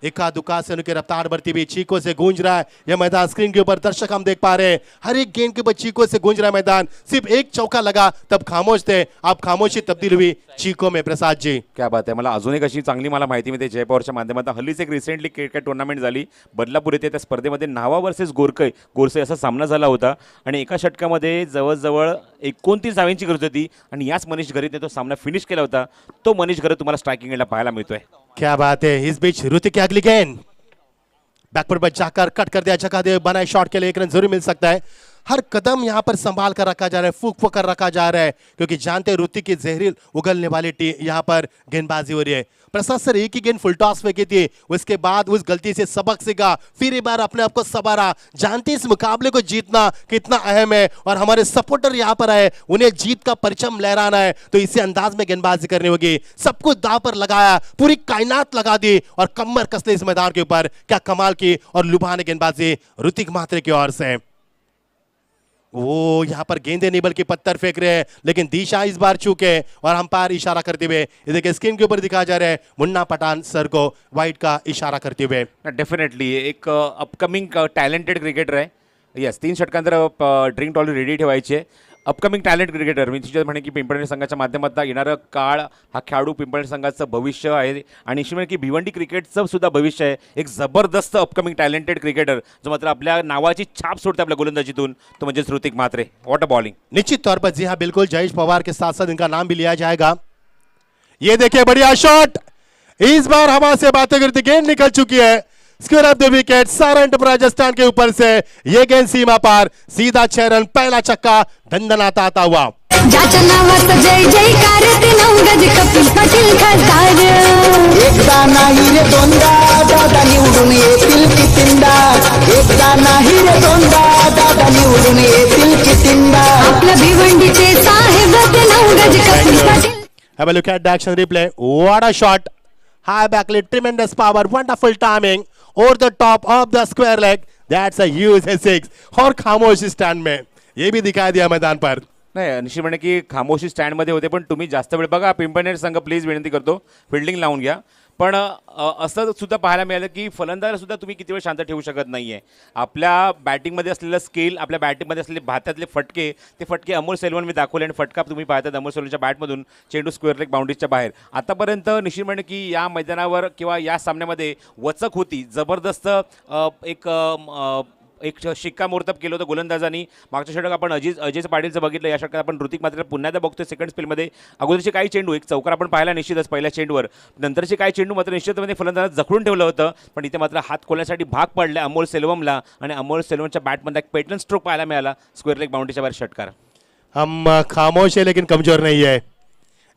इक्का दुक्का से उनकी रफ्तार बढ़ती हुई चीखों से गूंज रहा है यह मैदान। स्क्रीन के ऊपर दर्शक हम देख पा रहे हैं, हर एक गेंद के ऊपर चीखों से गूंज रहा है मैदान। सिर्फ एक चौका लगा तब खामोश थे, अब खामोशी तब्दील हुई चीखों में। प्रसाद जी क्या बात आहे. मला अजून एक अशी चांगली मला माहिती मिळते जय पवारच्या माध्यमातून. हल्लीच एक रिसेंटली क्रिकेट टुर्नामेंट झाली बदलापूर येथे. त्या स्पर्धेमध्ये नावा वर्सेस गोरसे असा सामना झाला होता आणि एका षटकामध्ये जवळजवळ 29 धावांची गरज होती आणि याच मनीष घरीने तो सामना फिनिश केला होता. तो मनीष घरी तुम्हाला स्ट्रायकिंग एंडला पाहायला मिळतोय. क्या बात है. इस बीच ऋतिक की अगली गेंद बैकवर्ड पर जाकर कट कर दिया, जगह दे बनाए, शॉट के लिए 1 रन जरूर मिल सकता है। हर कदम यहाँ पर संभाल कर रखा जा रहा है, फूक कर रखा जा रहा है क्योंकि जानते हैं ऋतिक की जहरील उगलने वाली यहाँ पर गेंदबाजी हो रही है। प्रसाद सर एक ही गेंद फुल टॉस फेंकी थी, उसके बाद उस गलती से सबक सीखा, फिर एक बार अपने आप को संवारा। जानते इस मुकाबले को जीतना कितना अहम है और हमारे सपोर्टर यहाँ पर आए, उन्हें जीत का परचम लहराना है तो इसी अंदाज में गेंदबाजी करनी होगी। सब कुछ दांव पर लगाया, पूरी कायनात लगा दी और कमर कसले इस मैदान के ऊपर। क्या कमाल की और लुभाने गेंदबाजी ऋतिक महात्रे की ओर से। वो यहाँ पर गेंदे नहीं बल्कि पत्थर फेंक रहे हैं, लेकिन दिशा इस बार चूके और अंपायर इशारा करते हुए देखिए स्क्रीन के ऊपर दिखाया जा रहा है मुन्ना पठान सर को वाइट का इशारा करते हुए। डेफिनेटली एक अपकमिंग टॅलेंटेड क्रिकेटर आहे. येस 3 षटकांतर ड्रिंक ट्रॉली रेडी ठेवायची आहे. अपकमिंग टॅलेंट क्रिकेटर मी तिच्यात म्हणे की पिंपळनेर संघाच्या माध्यमातून येणारं काळ हा खेळाडू पिंपळनेर संघाचं भविष्य आहे आणि निश्चित म्हणे की भिवंडी क्रिकेटचं सुद्धा भविष्य आहे. एक जबरदस्त अपकमिंग टॅलेंटेड क्रिकेटर जो मात्र आपल्या नावाची छाप सोडते आपल्या गोलंदाजीतून, तो म्हणजे Hrithik Mhatre. What a bowling. निश्चित तौर पर जी हाँ बिल्कुल, जयेश पवार के साथ साथ इनका नाम भी लिया जाएगा। ये देखिए बढ़िया शॉट, इस बार हवा से बातें करते गेंद निकल चुकी है। स्क्वायर ऑफ द विकेट सारंट राजस्थान के ऊपर से ये गेंद सीमा पार, सीधा 6 रन, पहला छक्का धंधनाता आता हुआ। ज्याच्या नावाचं जय जयकार ते 9 गज कपिल पाटील खासदार. एकदा नाही रे दोनदा दादा निवडून येतील कितींदा. एकदा नाही रे दोनदा दादा निवडून येतील कितींदा. आपल्या भिवंडीचे साहेब ते 9 गज Kapil Patil. Have a look at the action replay. What a shot. High backlit, tremendous power, wonderful timing. Over the top of the square leg. That's a huge 6. और खामोशी स्टैंड में ये भी दिखाई दिया मैदान पर. नाही निश्चित म्हणे की खामोशी स्टँडमध्ये होते पण तुम्ही जास्त वेळ बघा. पिंपळनेर संघ प्लीज विनंती करतो फिल्डिंग लावून घ्या. पण असं सुद्धा पाहायला मिळालं की फलंदाज सुद्धा तुम्ही किती वेळ शांत ठेवू शकत नाही आहे. आपल्या बॅटिंगमध्ये असलेलं स्किल, आपल्या बॅटिंगमध्ये असलेले भात्यातले फटके, ते फटके अमोल सेल्वन मी दाखवले आणि फटका तुम्ही पाहतात अमोल सेल्वनच्या बॅटमधून चेंडू स्क्वेअर लेग बाउंड्रीच्या बाहेर. आतापर्यंत निश्चित म्हणे की या मैदानावर किंवा या सामन्यामध्ये वचक होती, जबरदस्त एक शिक्कामोर्तब केलं होतं गोलंदाजांनी. मागच्या षटक आपण अजय पाटीलचं बघितलं, या षटकात आपण ऋतिक मात्र पुन्हा एकदा बघतोय सेकंड स्पेलमध्ये. अगोदरचे काही चेंडू एक चौकार आपण पाहिला निश्चितच पहिल्या चेंडूवर, नंतरचे काही चेंडू मात्र निश्चितपणे फलंदाजांना जखडून ठेवलं होतं. पण इथे मात्र हात खोलण्यासाठी भाग पडले अमोल सेल्वमला आणि अमोल सेल्वमच्या बॅटमध्ये एक पेटलन स्ट्रोक पाहायला मिळाला स्क्वेअर लेग बाउंड्रीच्या बाहेर षटकार. हम खामोश है लेकिन कमजोर नहीं है,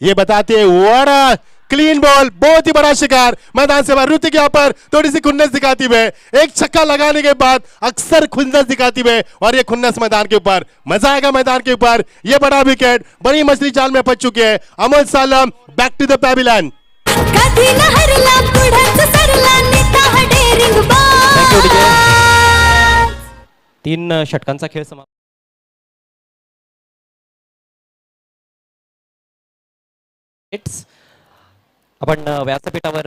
ये बताते व्हाट क्लीन बॉल, बहुत ही बड़ा शिकार मैदान से बाहर। ऋतिक यहाँ पर थोड़ी सी खुन्नस दिखाती हुए, एक छक्का लगाने के बाद अक्सर खुन्नस दिखाती हुए और ये खुन्नस मैदान के ऊपर, मजा आएगा मैदान के ऊपर। ये बड़ा विकेट बड़ी मछली जाल में फंस चुके हैं। Amol Salam back to the pavilion. कधी न हरला पुढंच सरला नेता हा डेअरिंग बाज. 3 षटकांचा खेळ समाप्त. आपण व्यासपीठावर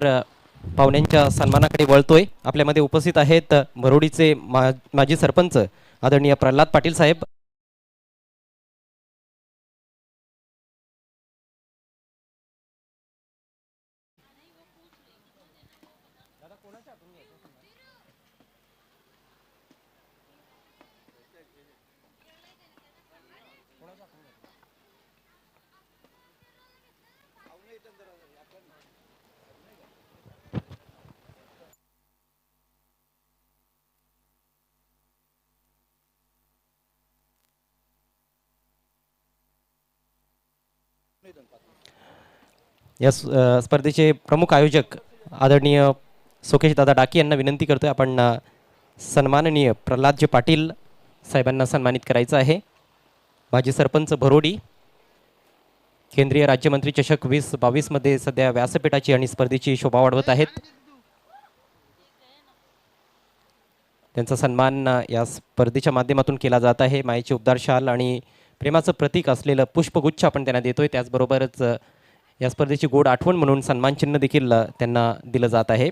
पाहुण्यांच्या सन्मानाकडे वळतोय. आपल्यामध्ये उपस्थित आहेत मरोडीचे माजी सरपंच आदरणीय प्रल्हाद पाटील साहेब. या स्पर्धेचे प्रमुख आयोजक आदरणीय सुकेश दादा डाकी यांना विनंती करतोय आपण सन्माननीय प्रल्हादजी पाटील साहेबांना सन्मानित करायचं आहे. माजी सरपंच भरोडी केंद्रीय राज्यमंत्री चषक 2022 मध्ये सध्या व्यासपीठाची आणि स्पर्धेची शोभा वाढवत आहेत. त्यांचा सन्मान या स्पर्धेच्या माध्यमातून केला जात आहे. मायेचे उबदार शाल आणि प्रेमाचं प्रतीक असलेलं पुष्पगुच्छ आपण त्यांना देतोय. त्याचबरोबरच या स्पर्धेची गोड आठवण म्हणून सन्मानचिन्ह देखील त्यांना दिलं जात आहे.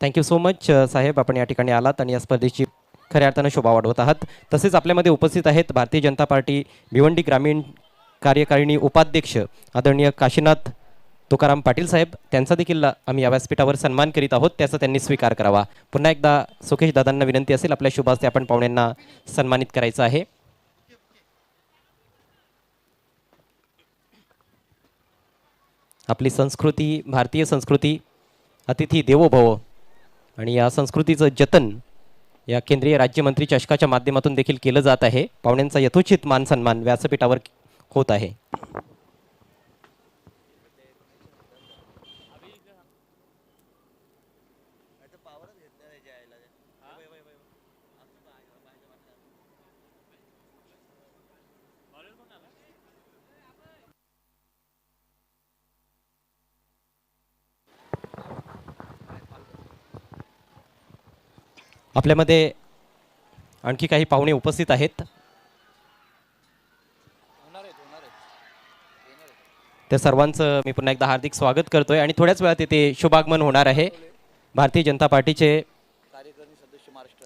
थँक्यू सो मच साहेब, आपण या ठिकाणी आलात आणि या स्पर्धेची खऱ्या अर्थानं शोभा वाढवत आहात. तसेच आपल्यामध्ये उपस्थित आहेत भारतीय जनता पार्टी भिवंडी ग्रामीण कार्यकारिणी उपाध्यक्ष आदरणीय काशीनाथ तुकाराम पाटील साहेब. त्यांचा देखील आम्ही या व्यासपीठावर सन्मान करीत आहोत, त्याचा त्यांनी स्वीकार करावा. पुन्हा एकदा सुकेश दादांना विनंती असेल आपल्या शुभ हस्ते आपण पाहुण्यांना सन्मानित करायचं आहे. आपली संस्कृती, भारतीय संस्कृती अतिथी देवो भव आणि या संस्कृतीचं जतन या केंद्रीय राज्यमंत्री चषकाच्या माध्यमातून देखील केलं जात आहे. पाहुण्यांचा यथोचित मान सन्मान व्यासपीठावर होत आहे. आपल्यामध्ये आणखी काही पाहुणे उपस्थित आहेत. त्या सर्वांचं मी पुन्हा एकदा हार्दिक स्वागत करतोय आणि थोड्याच वेळात येथे शुभागमन होणार आहे. भारतीय जनता पार्टीचे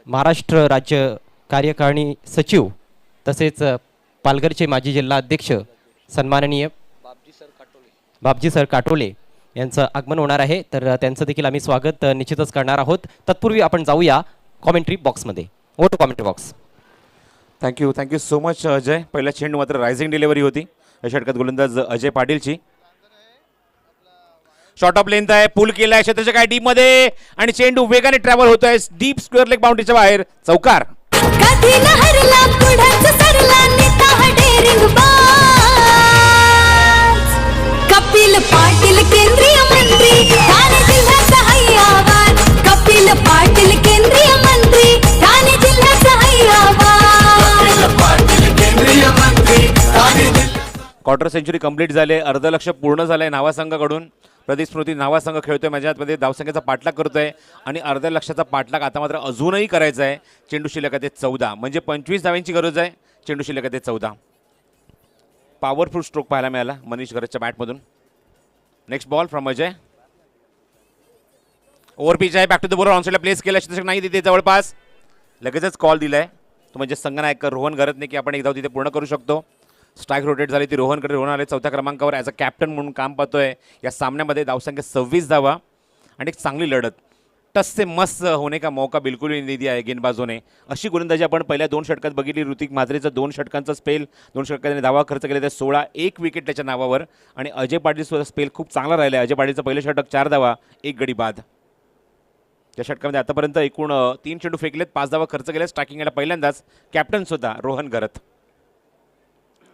महाराष्ट्र राज्य कार्यकारिणी सचिव तसेच पालघरचे माजी जिल्हा अध्यक्ष सन्माननीय बापजी सर काटोले यांचं आगमन होणार आहे. तर त्यांचं देखील आम्ही स्वागत निश्चितच करणार आहोत. तत्पूर्वी आपण जाऊया कॉमेंट्री बॉक्समध्ये. ओ to commentary box. Thank you so much Ajay. पहिला चेंडू मात्र रायझिंग डिलिव्हरी होती या षटकात गोलंदाज अजय पाटीलची. शॉर्ट ऑफ लेंथ आहे, पुल केलाय क्षेत्राच्या काय डीप मध्ये आणि चेंडू वेगाने ट्रॅव्हल होतोय डीप स्क्वेअर लेग बाउंड्रीच्या बाहेर. चौकार. कधी लहरला पुढंच सरला नेता हा डेअरिंग बाज. कपिल पाटील केंद्रीय मंत्री ठाणे जिल्ह्याचा हैयावाद. कपिल पाटील केंद्रीय मंत्री ठाणे जिल्ह्याचा हैयावाद. क्वार्टर सेंचुरी कंप्लीट झाले, अर्धलक्ष पूर्ण झालंय नावा संघाकडून. प्रदीप स्मृती नावा संघ खेळतोय माझ्या हातमध्ये, धावसंख्येचा पाठलाग करतोय आणि अर्ध्या लक्षाचा पाठलाग आता मात्र अजूनही करायचा आहे. चेंडू शिल्लक आहे 14 म्हणजे 25 धावांची गरज आहे. चेंडू शिल्लक आहे 14. पॉवरफुल स्ट्रोक पाहायला मिळाला मनीष गरजच्या बॅटमधून. Next ball from Ajay. Over pitch आहे, back to the bowler on साईडला प्लेस केला, क्षेत्ररक्षक नाही तिथे जवळपास. लगेचच कॉल दिलाय तो म्हणजे संघनायक रोहन गरजने की आपण एक धाव तिथे पूर्ण करू शकतो. स्ट्राईक रोटेट झाली ती रोहनकडे. रोहन आले चौथ्या क्रमांकावर ॲज अ कॅप्टन म्हणून काम पाहतोय या सामन्यामध्ये. धावसंख्या 26 धावा आणि एक चांगली लढत. टस से मस्त होने का मौका बिलकुल नहीं दिया है गेंदबाजों ने. अशी गोलंदाजी आपण पहिल्या 2 षटकात बघितली. ऋतिक म्हात्रेचं 2 षटकांचा स्पेल, 2 षटकात त्याने धावा खर्च केले ते 16, 1 विकेट त्याच्या नावावर. आणि अजय पाटील सुद्धा स्पेल खूप चांगला राहिला आहे. अजय पाटीलचं पहिलं षटक 4 धावा 1 गडी बाद. या षटकामध्ये आतापर्यंत एकूण 3 चेंडू फेकलेत, 5 धावा खर्च केल्या. स्ट्रायकिंग याला पहिल्यांदाच कॅप्टन सुद्धा रोहन गरत.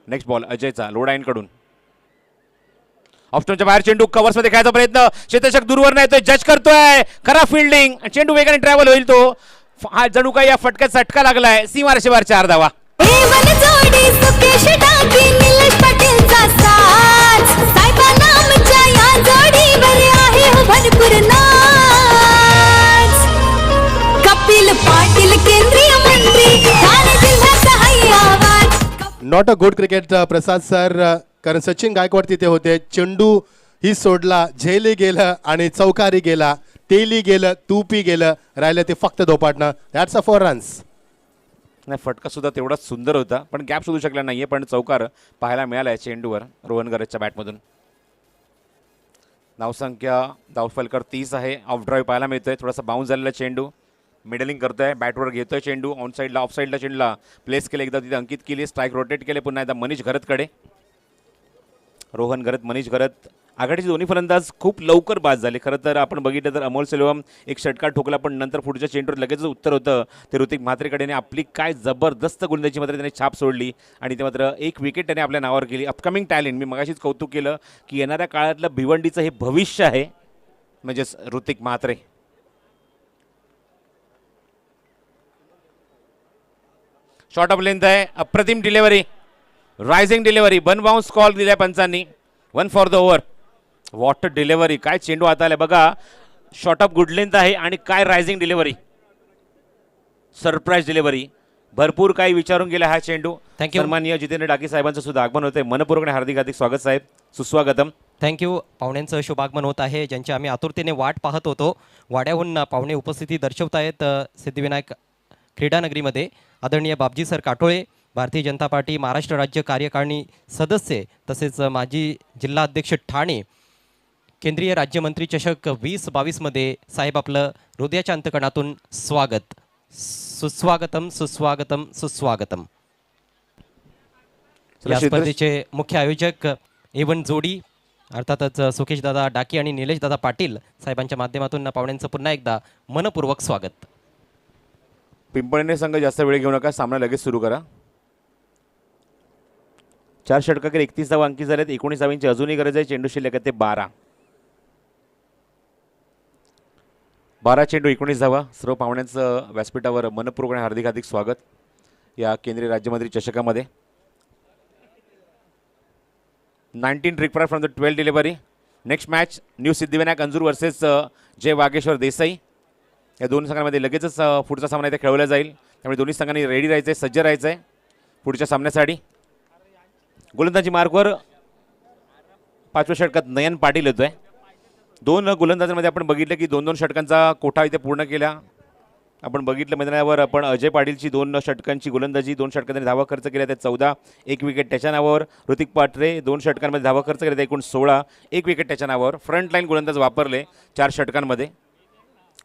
नेक्स्ट बॉल अजयचा लोड कडून. ऑफस्टोनच्या बाहेर चेंडू कव्हर्समध्ये खेळायचा प्रयत्न. क्षेत्ररक्षक दूरवर नाही येतोय, जज करतोय. खरा फिल्डिंग. चेंडू वेगाने ट्रॅव्हल होईल तो. हा जणू काही या फटक्यात चटका लागलाय. सीमारेषे बाहेर 4 धावा. कपिल पाटील केंद्रीय मंत्री ठाणे जिल्ह्याचा हैयावाद. Not a good cricket Prasad sir, कारण सचिन गायकवाड तिथे होते. चेंडू ही सोडला, झेली गेलं आणि चौकारी गेला, तेली गेलं, तूपी गेलं, राहिलं ते फक्त धोपाटणं. That's a 4 runs. नाही, फटका सुद्धा तेवढाच सुंदर होता पण गॅप शोधू शकला नाहीये. पण चौकार पाहायला मिळाला आहे चेंडूवर रोहन गरजच्या बॅटमधून. धावसंख्या धावफलकर 30 आहे. ऑफ ड्राईव्ह पाहायला मिळतोय. थोडासा बाउन्स झालेला चेंडू. मिडलिंग करतोय, बॅटवर घेतोय चेंडू. ऑन साईडला ऑफ साईडला चेंडूला प्लेस केले, एकदा तिथे अंकित केली. स्ट्राईक रोटेट केले पुन्हा एकदा मनीष घरतकडे. रोहन घरत, मनीष घरत. आघाडीचे दोन्ही फलंदाज खूप लवकर बाद झाले. खरं तर आपण बघितलं तर अमोल सेल्वम एक षटकार ठोकला पण नंतर पुढच्या चेंडूवर लगेच उत्तर होतं ते ऋतिक म्हात्रेकडे. आपली काय जबरदस्त गोलंदाजी मात्र त्याने छाप सोडली आणि ते मात्र 1 विकेट त्याने आपल्या नावावर केली. Upcoming talent. मी मगाशीच कौतुक केलं की येणाऱ्या काळातलं भिवंडीचं हे भविष्य आहे म्हणजेच Hrithik Mhatre. Short of length आहे, अप्रतिम delivery, rising delivery, 1 bounce call दिलाय पंचांनी, 1 for the over. What delivery, काय चेंडू हात आलाय बघा. शॉर्ट ऑफ गुड लेंथ आहे आणि काय रायझिंग डिलिव्हरी, सरप्राईज डिलिव्हरी. भरपूर काही विचारून गेला हा चेंडू. Thank you. सन्माननीय जितेंद्र डाके साहेबांचं सुद्धा आगमन होतंय. मनपूर्वक हार्दिक हार्दिक स्वागत साहेब, सुस्वागतम. थँक्यू. पाहुण्यांचं शुभागमन होत आहे, ज्यांची आम्ही आतुरतेने वाट पाहत होतो. वाड्याहून पाहुणे उपस्थिती दर्शवत आहेत सिद्धिविनायक क्रीडानगरीमध्ये. आदरणीय बाबजी सर काटोळे, भारतीय जनता पार्टी महाराष्ट्र राज्य कार्यकारिणी सदस्य, तसेच माजी जिल्हा अध्यक्ष ठाणे, केंद्रीय राज्यमंत्री चषक 2022 मध्ये साहेब आपलं हृदयाच्या अंतकणातून स्वागत. सुस्वागतम सुस्वागतम सुस्वागतम. या स्पर्धेचे मुख्य आयोजक एवन जोडी अर्थातच सुकेश दादा डाकी आणि निलेश दादा पाटील साहेबांच्या माध्यमातून पाहुण्यांचं पुन्हा एकदा मनपूर्वक स्वागत. पिंपळणे संघ जास्त वेळ घेऊ नका, सामना लगेच सुरू करा. 4 षटकांकडे 31 धावा अंकित झालेत. 19 धावांची अजूनही गरज आहे. चेंडू शिल्लक आहे ते 12. 12 चेंडू 19 धावा. सर्व पाहुण्यांचं व्यासपीठावर मनपूर्वक हार्दिक हार्दिक स्वागत या केंद्रीय राज्यमंत्री चषकामध्ये. 19 trick fry from the 12 delivery. Next match new Siddhivinayak Anjur versus Jay Vageshwar Desai. या दोन संघांमध्ये लगेचच पुढचा सामना इथे खेळवला जाईल. त्यामुळे दोन्ही संघांनी रेडी राहायचं आहे, सज्ज राहायचं आहे पुढच्या सामन्यासाठी. गोलंदाजी मार्कवर 5व्या षटकात नयन पाटील येतोय. 2 गोलंदाजांमध्ये आपण बघितलं की 2-2 षटकांचा कोठा इथे पूर्ण केला. आपण बघितलं मैदानावर आपण अजय पाटीलची 2 षटकांची गोलंदाजी, 2 षटकांनी धावा खर्च केल्या त्या 14, 1 विकेट त्याच्या नावावर. ऋतिक पाटरे 2 षटकांमध्ये धावा खर्च केल्या त्या एकूण 16, 1 विकेट त्याच्या नावावर. फ्रंट लाईन गोलंदाज वापरले 4 षटकांमध्ये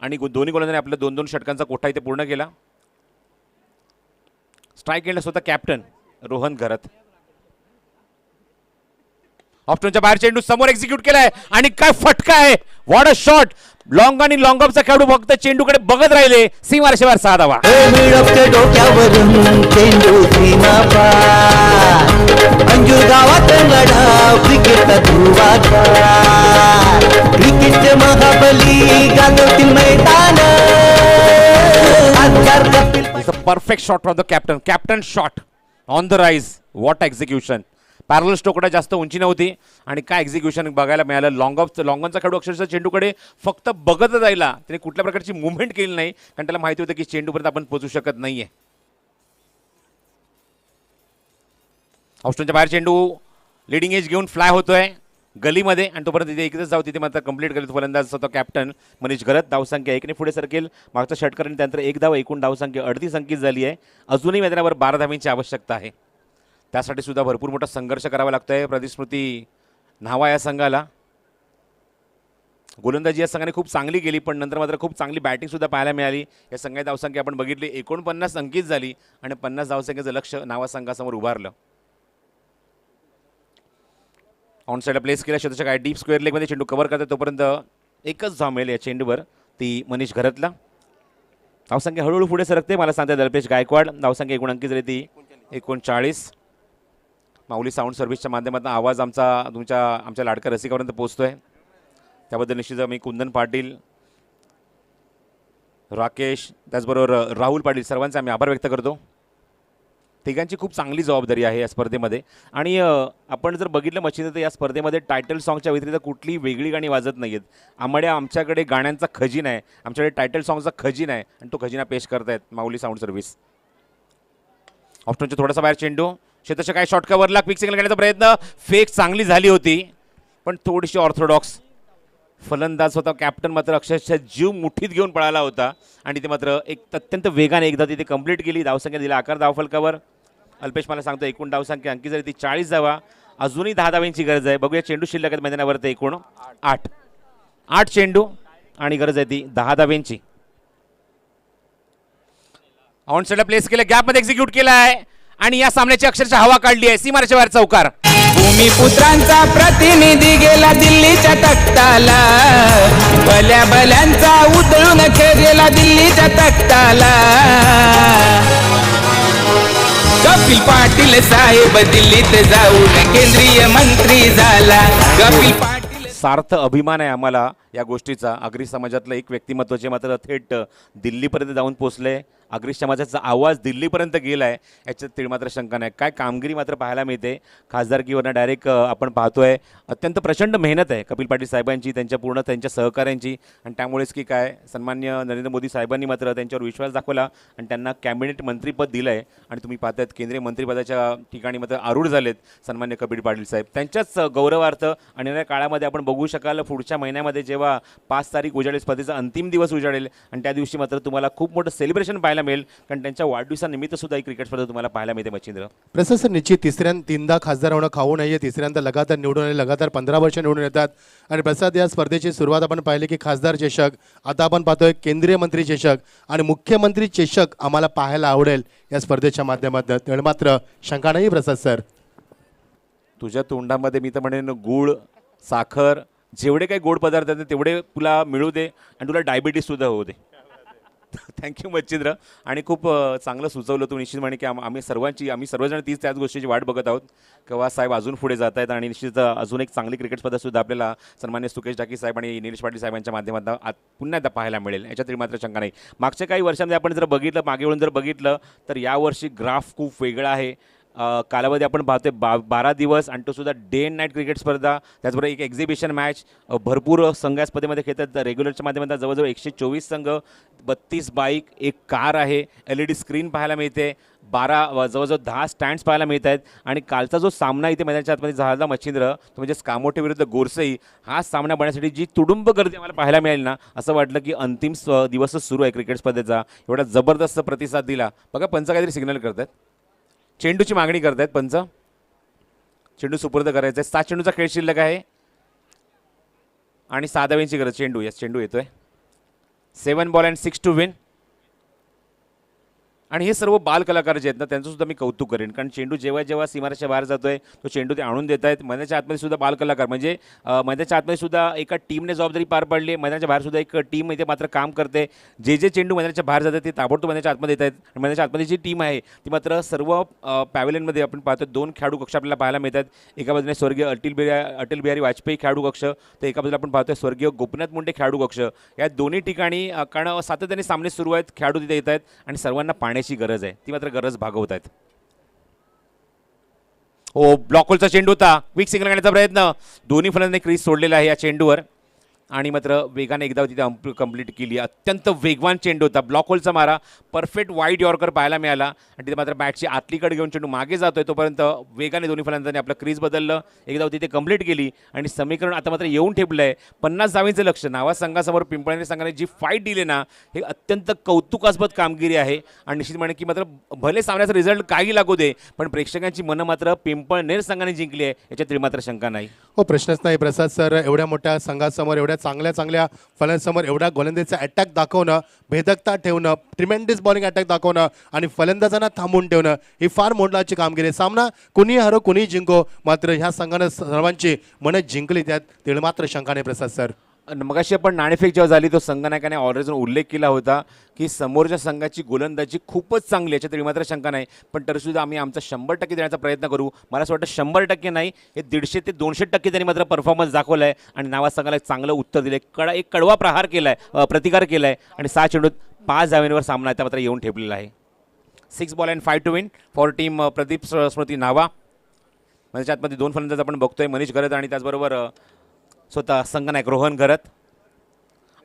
आणि दोन्ही गोलंदाजांनी आपल्या 2-2 षटकांचा कोठा इथे पूर्ण केला. स्ट्राईक केला स्वतः कॅप्टन रोहन घरत. ऑप्शनच्या बाहेर चेंडू समोर एक्झिक्यूट केलाय आणि काय फटका आहे. What a shot. लॉंग आणि लॉंग ऑफचा खेळाडू फक्त चेंडूकडे बघत राहिले. सीमारेषेवर 6 धावा. डोक्यावरून चेंडू सीमा पार, अंजूर गावात लढा क्रिकेटचा ध्रुवाचा, क्रिकेटचे महाबली गाजवतील मैदान. Perfect shot from the captain. Captain shot on the rise. What execution. पॅरल स्ट्रोकडे जास्त उंची नव्हती आणि काय एक्झिक्युशन बघायला मिळालं. लॉंगॉनचा खेळाडू अक्षरशः चेंडूकडे फक्त बघत राहिला. त्याने कुठल्या प्रकारची मुवमेंट केली नाही, कारण त्याला माहिती होतं की चेंडूपर्यंत आपण पोहोचू शकत नाहीये. ऑप्शनच्या बाहेर चेंडू लिडिंग एज घेऊन फ्लाय होतोय गलीमध्ये आणि तोपर्यंत तिथे एकच जाऊ तिथे मात्र कंप्लीट करेल फलंदाज होता कॅप्टन मनीष घरत. धावसंख्या 1ने पुढे सरकेल. मागचा षटकार आणि त्यानंतर 1 धाव. एकूण धावसंख्या 38 अंकित झाली आहे. अजूनही मैदानावर 12 धावांची आवश्यकता आहे. त्यासाठी सुद्धा भरपूर मोठा संघर्ष करावा लागतोय प्रतिस्मृती न्हावा या संघाला. गोलंदाजी या संघाने खूप चांगली केली, पण नंतर मात्र खूप चांगली बॅटिंग सुद्धा पाहायला मिळाली. या संघाची धावसंख्या आपण बघितली 49 अंकित झाली आणि 50 धावसंख्येचं लक्ष न्हावा संघासमोर उभारलं. ऑन साईडला प्लेस केला शतशक आहे. डीप स्क्वेअर लेगमध्ये चेंडू कव्हर करतात तोपर्यंत एकच धाव मिळेल या चेंडूवर, ती मनीष घरतला. धावसंख्या हळूहळू पुढे सरकते. मला सांगते दलपेश गायकवाड. धावसंख्या एकूण अंकित झाली ती 39. माऊली साऊंड सर्व्हिसच्या माध्यमातून आवाज आमच्या लाडक्या रसिकापर्यंत पोहोचतोय. त्याबद्दल निश्चित मी कुंदन पाटील, राकेश, त्याचबरोबर राहुल पाटील सर्वांचे आम्ही आभार व्यक्त करतो. तिघांची खूप चांगली जबाबदारी आहे या स्पर्धेमध्ये. आणि आपण जर बघितलं मच्छिंद्र तर या स्पर्धेमध्ये टायटल सॉंगच्या व्यतिरिक्त कुठली वेगळी गाणी वाजत नाही आहेत. आमच्याकडे गाण्यांचा खजिना आहे, आमच्याकडे टायटल सॉंगचा खजिना आहे आणि तो खजिना पेश करतायत माऊली साऊंड सर्व्हिस. ऑप्शनच्या थोडासा बाहेर चेंडू क्षेत्रशः काय शॉर्ट कव्हरला क्विक सिग्नल घेण्याचा प्रयत्न. फेक चांगली झाली होती पण थोडीशी ऑर्थोडॉक्स. फलंदाज होता कॅप्टन मात्र अक्षरशः जीव मुठीत घेऊन पळाला होता आणि ते मात्र एक अत्यंत वेगाने एकदा तिथे कंप्लीट केली. धावसंख्या दिला 11 धावफलकावर. अल्पेश मला सांगतो एकूण धावसंख्या अंकित झाली ती 40 धावा. अजूनही 10 धावांची गरज आहे. बघूया चेंडू शिल्लक आहेत मैदानावरती एकूण 8 चेंडू आणि गरज आहे ती 10 धावांची. ऑन साईडला प्लेस केलं, गॅपमध्ये एक्झिक्यूट केला आहे आणि या सामन्याची अक्षरशः हवा काढली आहे. सीमारेषेच्या बाहेर चौकार. भूमिपुत्रांचा प्रतिनिधी गेला दिल्लीच्या तख्ताला, भल्या भल्यांचा उतळून गेला दिल्लीच्या तख्ताला. कपिल पाटील साहेब दिल्लीत जाऊन केंद्रीय मंत्री झाला. कपिल पाटील सार्थ अभिमान आहे आम्हाला या गोष्टीचा. आगरी समाजातलं एक व्यक्तिमत्व जे मात्र थेट दिल्लीपर्यंत जाऊन पोहोचले. अग्निशमनाचा आवाज दिल्लीपर्यंत गेला आहे याच्यात तीळ मात्र शंका नाही. काय कामगिरी मात्र पाहायला मिळते. खासदारकीवरनं डायरेक्ट आपण पाहतोय अत्यंत प्रचंड मेहनत आहे कपिल पाटील साहेबांची, त्यांच्या सहकाऱ्यांची, आणि त्यामुळेच की काय सन्मान्य नरेंद्र मोदी साहेबांनी मात्र त्यांच्यावर विश्वास दाखवला आणि त्यांना कॅबिनेट मंत्रीपद दिलं आहे. आणि तुम्ही पाहतायत केंद्रीय मंत्रिपदाच्या ठिकाणी मात्र आरूढ झालेत सन्मान्य कपिल पाटील साहेब. त्यांच्याच गौरवार्थ आणि येणाऱ्या काळामध्ये आपण बघू शकाल पुढच्या महिन्यामध्ये जेव्हा 5 तारीख उजाडेल, स्पर्धेचा अंतिम दिवस उजाडेल आणि त्या दिवशी मात्र तुम्हाला खूप मोठं सेलिब्रेशन पाहायला मिळेल, कारण त्यांच्या वाढदिवसानिमित्त सुद्धा ही क्रिकेट स्पर्धा तुम्हाला पाहायला मिळते. मच्छिंद्र प्रसाद सर, निश्चित तीनदा खासदार होणं खाऊ नये. तिसऱ्यांदा लगातार निवडून आले, लगातार 15 वर्ष निवडून येतात. आणि प्रसाद, या स्पर्धेची सुरुवात आपण पाहिली की खासदार चषक, आता आपण पाहतोय केंद्रीय मंत्री चषक आणि मुख्यमंत्री चषक आम्हाला पाहायला आवडेल या स्पर्धेच्या माध्यमातून. त्यामुळे मात्र शंका नाही प्रसाद सर. तुझ्या तोंडामध्ये मी तर म्हणेन गूळ, साखर, जेवढे काही गोड पदार्थ आहेत तेवढे तुला मिळू दे आणि तुला डायबिटीससुद्धा होऊ दे. थँक्यू मच्छिंद्र. आणि खूप चांगलं सुचवलं तू. निश्चित म्हणे की आम्ही सर्वजण त्याच गोष्टीची वाट बघत आहोत केव्हा साहेब अजून पुढे जात आहेत. आणि निश्चित अजून एक चांगली क्रिकेट स्पर्धासुद्धा आपल्याला सन्मान्य सुकेश टाकी साहेब आणि निलेश पाटील साहेबांच्या माध्यमातून पुन्हा एकदा पाहायला मिळेल, याच्यातही मात्र शंका नाही. मागच्या काही वर्षांमध्ये आपण जर बघितलं, मागे वळून जर बघितलं तर यावर्षी ग्राफ खूप वेगळा आहे. कालावधी आपण पाहतोय 12 दिवस आणि तो सुद्धा डे अँड नाईट क्रिकेट स्पर्धा, त्याचबरोबर एक एक्झिबिशन मॅच, भरपूर संघ या स्पर्धेमध्ये खेळतात. रेग्युलरच्या माध्यमातून जवळजवळ 124 संघ, 32 बाईक, एक कार आहे, LED स्क्रीन पाहायला मिळते, जवळजवळ 10 स्टँड्स पाहायला मिळत आहेत. आणि कालचा जो सामना इथे मैदानाच्या आतमध्ये झाला मच्छिंद्र, तो म्हणजे कामोठे विरुद्ध गोरसई, हा सामना बघण्यासाठी जी तुडुंब गर्दी आम्हाला पाहायला मिळेल ना, असं वाटलं की अंतिम दिवसच सुरू आहे क्रिकेट स्पर्धेचा. एवढा जबरदस्त प्रतिसाद दिला. बघा पंच काहीतरी सिग्नल करतात, चेंडूची मागणी करतायत पंच. चेंडू सुपूर्द करायचा आहे. 7 चेंडूचा खेळ शिल्लक आहे आणि 6 धावांची गरज. चेंडू येतोय. 7 बॉल अँड 6 टू विन. आणि हे सर्व बाल कलाकार जे आहेत ना, त्यांचं सुद्धा मी कौतुक करेन, कारण चेंडू जेव्हा सीमारेषेच्या बाहेर जातोय तो चेंडू ते आणून देत आहेत. मैदानाच्या आतमध्ये सुद्धा बाल कलाकार, म्हणजे मैदानाच्या आतमध्ये सुद्धा एका टीमने जबाबदारी पार पाडली. मैदानाच्या बाहेर सुद्धा एक टीम इथे मात्र काम करते. जे चेंडू मैदानाच्या बाहेर जातात ते ताबडतोब मैदानाच्या आतमध्ये येत आहेत. आणि मैदानाच्या आतमध्ये जी टीम आहे ती मात्र सर्व पॅव्हलियनमध्ये आपण पाहतो 2 खेळाडू कक्ष आपल्याला पाहायला मिळतात. एका बाजूने स्वर्गीय अटल बिहारी वाजपेयी खेळाडू कक्ष, तर एका बाजूला आपण पाहतोय स्वर्गीय गोपीनाथ मुंडे खेळाडू कक्ष. या दोन्ही ठिकाणी कारण सातत्याने सामने सुरू आहेत, खेळाडू तिथे येत आहेत आणि सर्वांना पाण्याची गरज आहे, ती मात्र गरज भागवत आहेत. हो, ब्लॉक होलचा चेंडू होता. क्विक सिग्नल करण्याचा प्रयत्न, दोन्ही फलंदाजांनी क्रीज सोडलेला आहे या चेंडूवर आणि मात्र वेगाने एकदा तिथे कंप्लीट केली. अत्यंत वेगवान चेंडू होता. ब्लॉक होलचा मारा, परफेक्ट वाईड यॉर्कर पाहायला मिळाला आणि तिथे मात्र बॅटची आतलीकडे घेऊन चेंडू मागे जातोय तोपर्यंत वेगाने दोन्ही फलंदाजांनी आपलं क्रीज बदललं, एकदा तिथे कंप्लीट केली आणि समीकरण आता मात्र येऊन ठेपलं आहे. 50 धावांचं लक्ष. नावा संघासमोर पिंपळनेर संघाने जी फाईट दिली ना, हे अत्यंत कौतुकास्पद कामगिरी आहे. आणि निश्चित म्हणे की मात्र भले सामन्याचा रिझल्ट काही लागू दे, पण प्रेक्षकांची मनं मात्र पिंपळनेर संघाने जिंकली आहे, याच्यात मात्र शंका नाही. हो, प्रश्नच नाही प्रसाद सर. एवढ्या मोठ्या संघासमोर, एवढ्या चांगल्या फलंदाजांसमोर एवढा गोलंदाजीचा अटॅक दाखवणं, भेदकता ठेवणं, ट्रिमेंडस बॉलिंग अटॅक दाखवणं आणि फलंदाजांना थांबवून ठेवणं, ही फार मोलाची कामगिरी. सामना कुणी हरो कुणी जिंको, मात्र ह्या संघानं सर्वांची मनं जिंकली, त्यात तीळ मात्र शंका नाही प्रसाद सर. मगाशी आपण नाणेफेक जेव्हा झाली तो संघनायकाने ऑलरेडी उल्लेख केला होता की समोरच्या संघाची गोलंदाजी खूपच चांगली, याच्यात तरी मात्र शंका नाही. पण तरीसुद्धा आम्ही आमचा 100% देण्याचा प्रयत्न करू. मला असं वाटतं 100% नाही, हे 150 ते 200% त्यांनी मात्र परफॉर्मन्स दाखवला आहे आणि नावा संघाला एक चांगलं उत्तर दिलं. एक कडवा प्रहार केला आहे, प्रतिकार केला आहे आणि 6 चेंडूत 5 धावांवर सामना आता मात्र येऊन ठेपलेला आहे. 6 ball and 5 to win for team Pradeep Smruti नावा. म्हणजे आतमध्ये 2 फलंदाज आपण बघतोय, मनीष घरत आणि त्याचबरोबर स्वतः संघनायक रोहन घरत.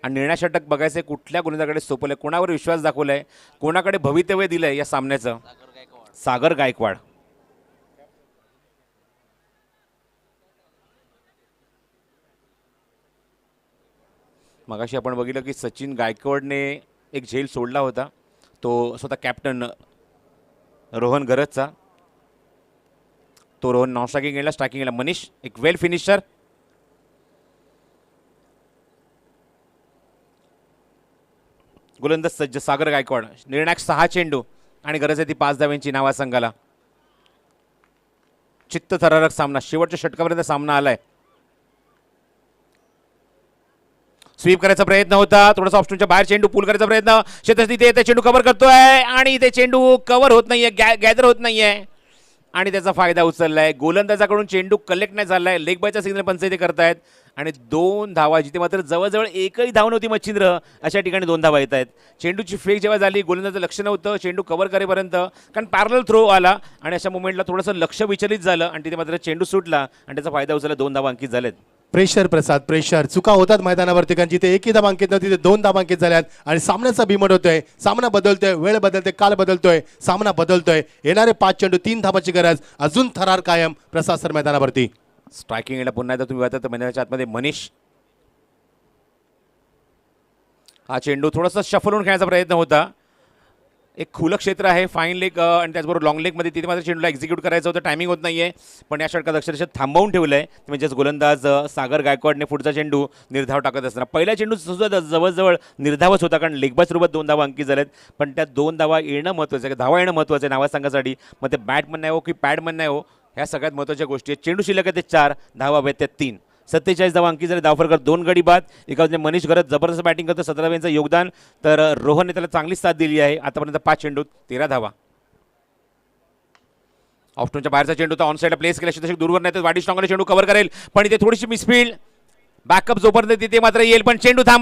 आणि निर्णय षटक बघायचं कुठल्या गोलंदाजाकडे सोपवलं आहे, कोणावर विश्वास दाखवला आहे, कोणाकडे भवितव्य दिलं आहे या सामन्याचं. सागर गायकवाड. मगाशी आपण बघितलं की सचिन गायकवाडने एक झेल सोडला होता, तो स्वतः कॅप्टन रोहन घरतचा. तो रोहन नॉन स्ट्रायकिंग गेला, स्ट्रायकिंग गेला मनीष, एक वेल फिनिशर. गोलंदाज सज्ज सागर गायकवाड. निर्णायक 6 चेंडू आणि गरज आहे ती 5 धावांची नावा संघाला. चित्तथरारक सामना, शेवटच्या षटकापर्यंत सामना आलाय. स्वीप करायचा प्रयत्न होता, थोडासा ऑप्शनच्या बाहेर चेंडू पूल करायचा प्रयत्न, शेतस तिथे चेंडू कव्हर करतोय आणि इथे चेंडू कव्हर होत नाहीये, गॅदर होत नाहीये आणि त्याचा फायदा उचललाय. गोलंदाजाकडून चेंडू कलेक्ट नाही झालाय. लेग बायचा सिग्नल पंच इथे करतायत आणि 2 धावा, जिथे मात्र जवळजवळ एकही धाव नव्हती मच्छिंद्र, अशा ठिकाणी 2 धावा येत आहेत. चेंडूची फेक जेव्हा झाली, गोलंदाजाचं लक्ष नव्हतं चेंडू कव्हर करेपर्यंत, कारण पॅरलल थ्रो आला आणि अशा मोमेंटला थोडंसं लक्ष विचलित झालं आणि तिथे मात्र चेंडू सुटला आणि त्याचा फायदा उचलला. 2 धावा अंकित झालेत. प्रेशर प्रसाद, प्रेशर, चुका होतात मैदानावरती, कारण जिथे एकही धाव अंकित नव्हती तिथे 2 धाव अंकित झाल्यात आणि सामन्याचा बिमट होतोय. सामना बदलतोय, वेळ बदलते, काल बदलतोय, सामना बदलतोय. येणारे 5 चेंडू 3 धावाची गरज, अजून थरार कायम प्रसाद सर मैदानावरती. स्ट्रायकिंग येणं पुन्हा एकदा तुम्ही पाहता तर मैदानाच्या आतमध्ये मनीष, हा चेंडू थोडासा शफल होऊन खेळण्याचा प्रयत्न होता. एक खुलं क्षेत्र आहे, फाईन लेग आणि त्याचबरोबर लॉंग लेगमध्ये, तिथे मात्र चेंडूला एक्झिक्यूट करायचं होतं, टायमिंग होत नाहीये. पण या षटकात अक्षरशः थांबवून ठेवलंय. म्हणजेच गोलंदाज सागर गायकवाडने पुढचा चेंडू निर्धाव टाकत असताना, पहिला चेंडू सुद्धा जवळजवळ निर्धावच होता, कारण लेगबाज सोबत 2 धावा अंकित झाल्यात. पण त्या 2 धावा येणं महत्त्वाचं आहे, धावा येणं महत्त्वाचं आहे नावा संघासाठी. मग ते बॅटमन नाही हो की पॅडमन नाही हो, ह्या सगळ्यात महत्त्वाच्या गोष्टी आहेत. चेंडू शिल्लक आहे ते 4, धावा हव्यात त्या 3. 47 धावा अंकित झाले. धावफरकर 2 गडी बाद. एका बाजूने मनीष घरत जबरदस्त बॅटिंग करतो, 17 धावांचं योगदान, तर रोहनने त्याला चांगली साथ दिली आहे. आतापर्यंत 5 चेंडू 13 धावा. ऑफस्टोनच्या बाहेरचा चेंडू तर ऑन साईडला प्लेस केला, दूरवर नाही तर वाडी स्ट्रॉंगने चेंडू कव्हर करेल, पण इथे थोडीशी मिसफील्ड. बॅकअप जोपर्यंत तिथे मात्र येईल, पण चेंडू थांबा.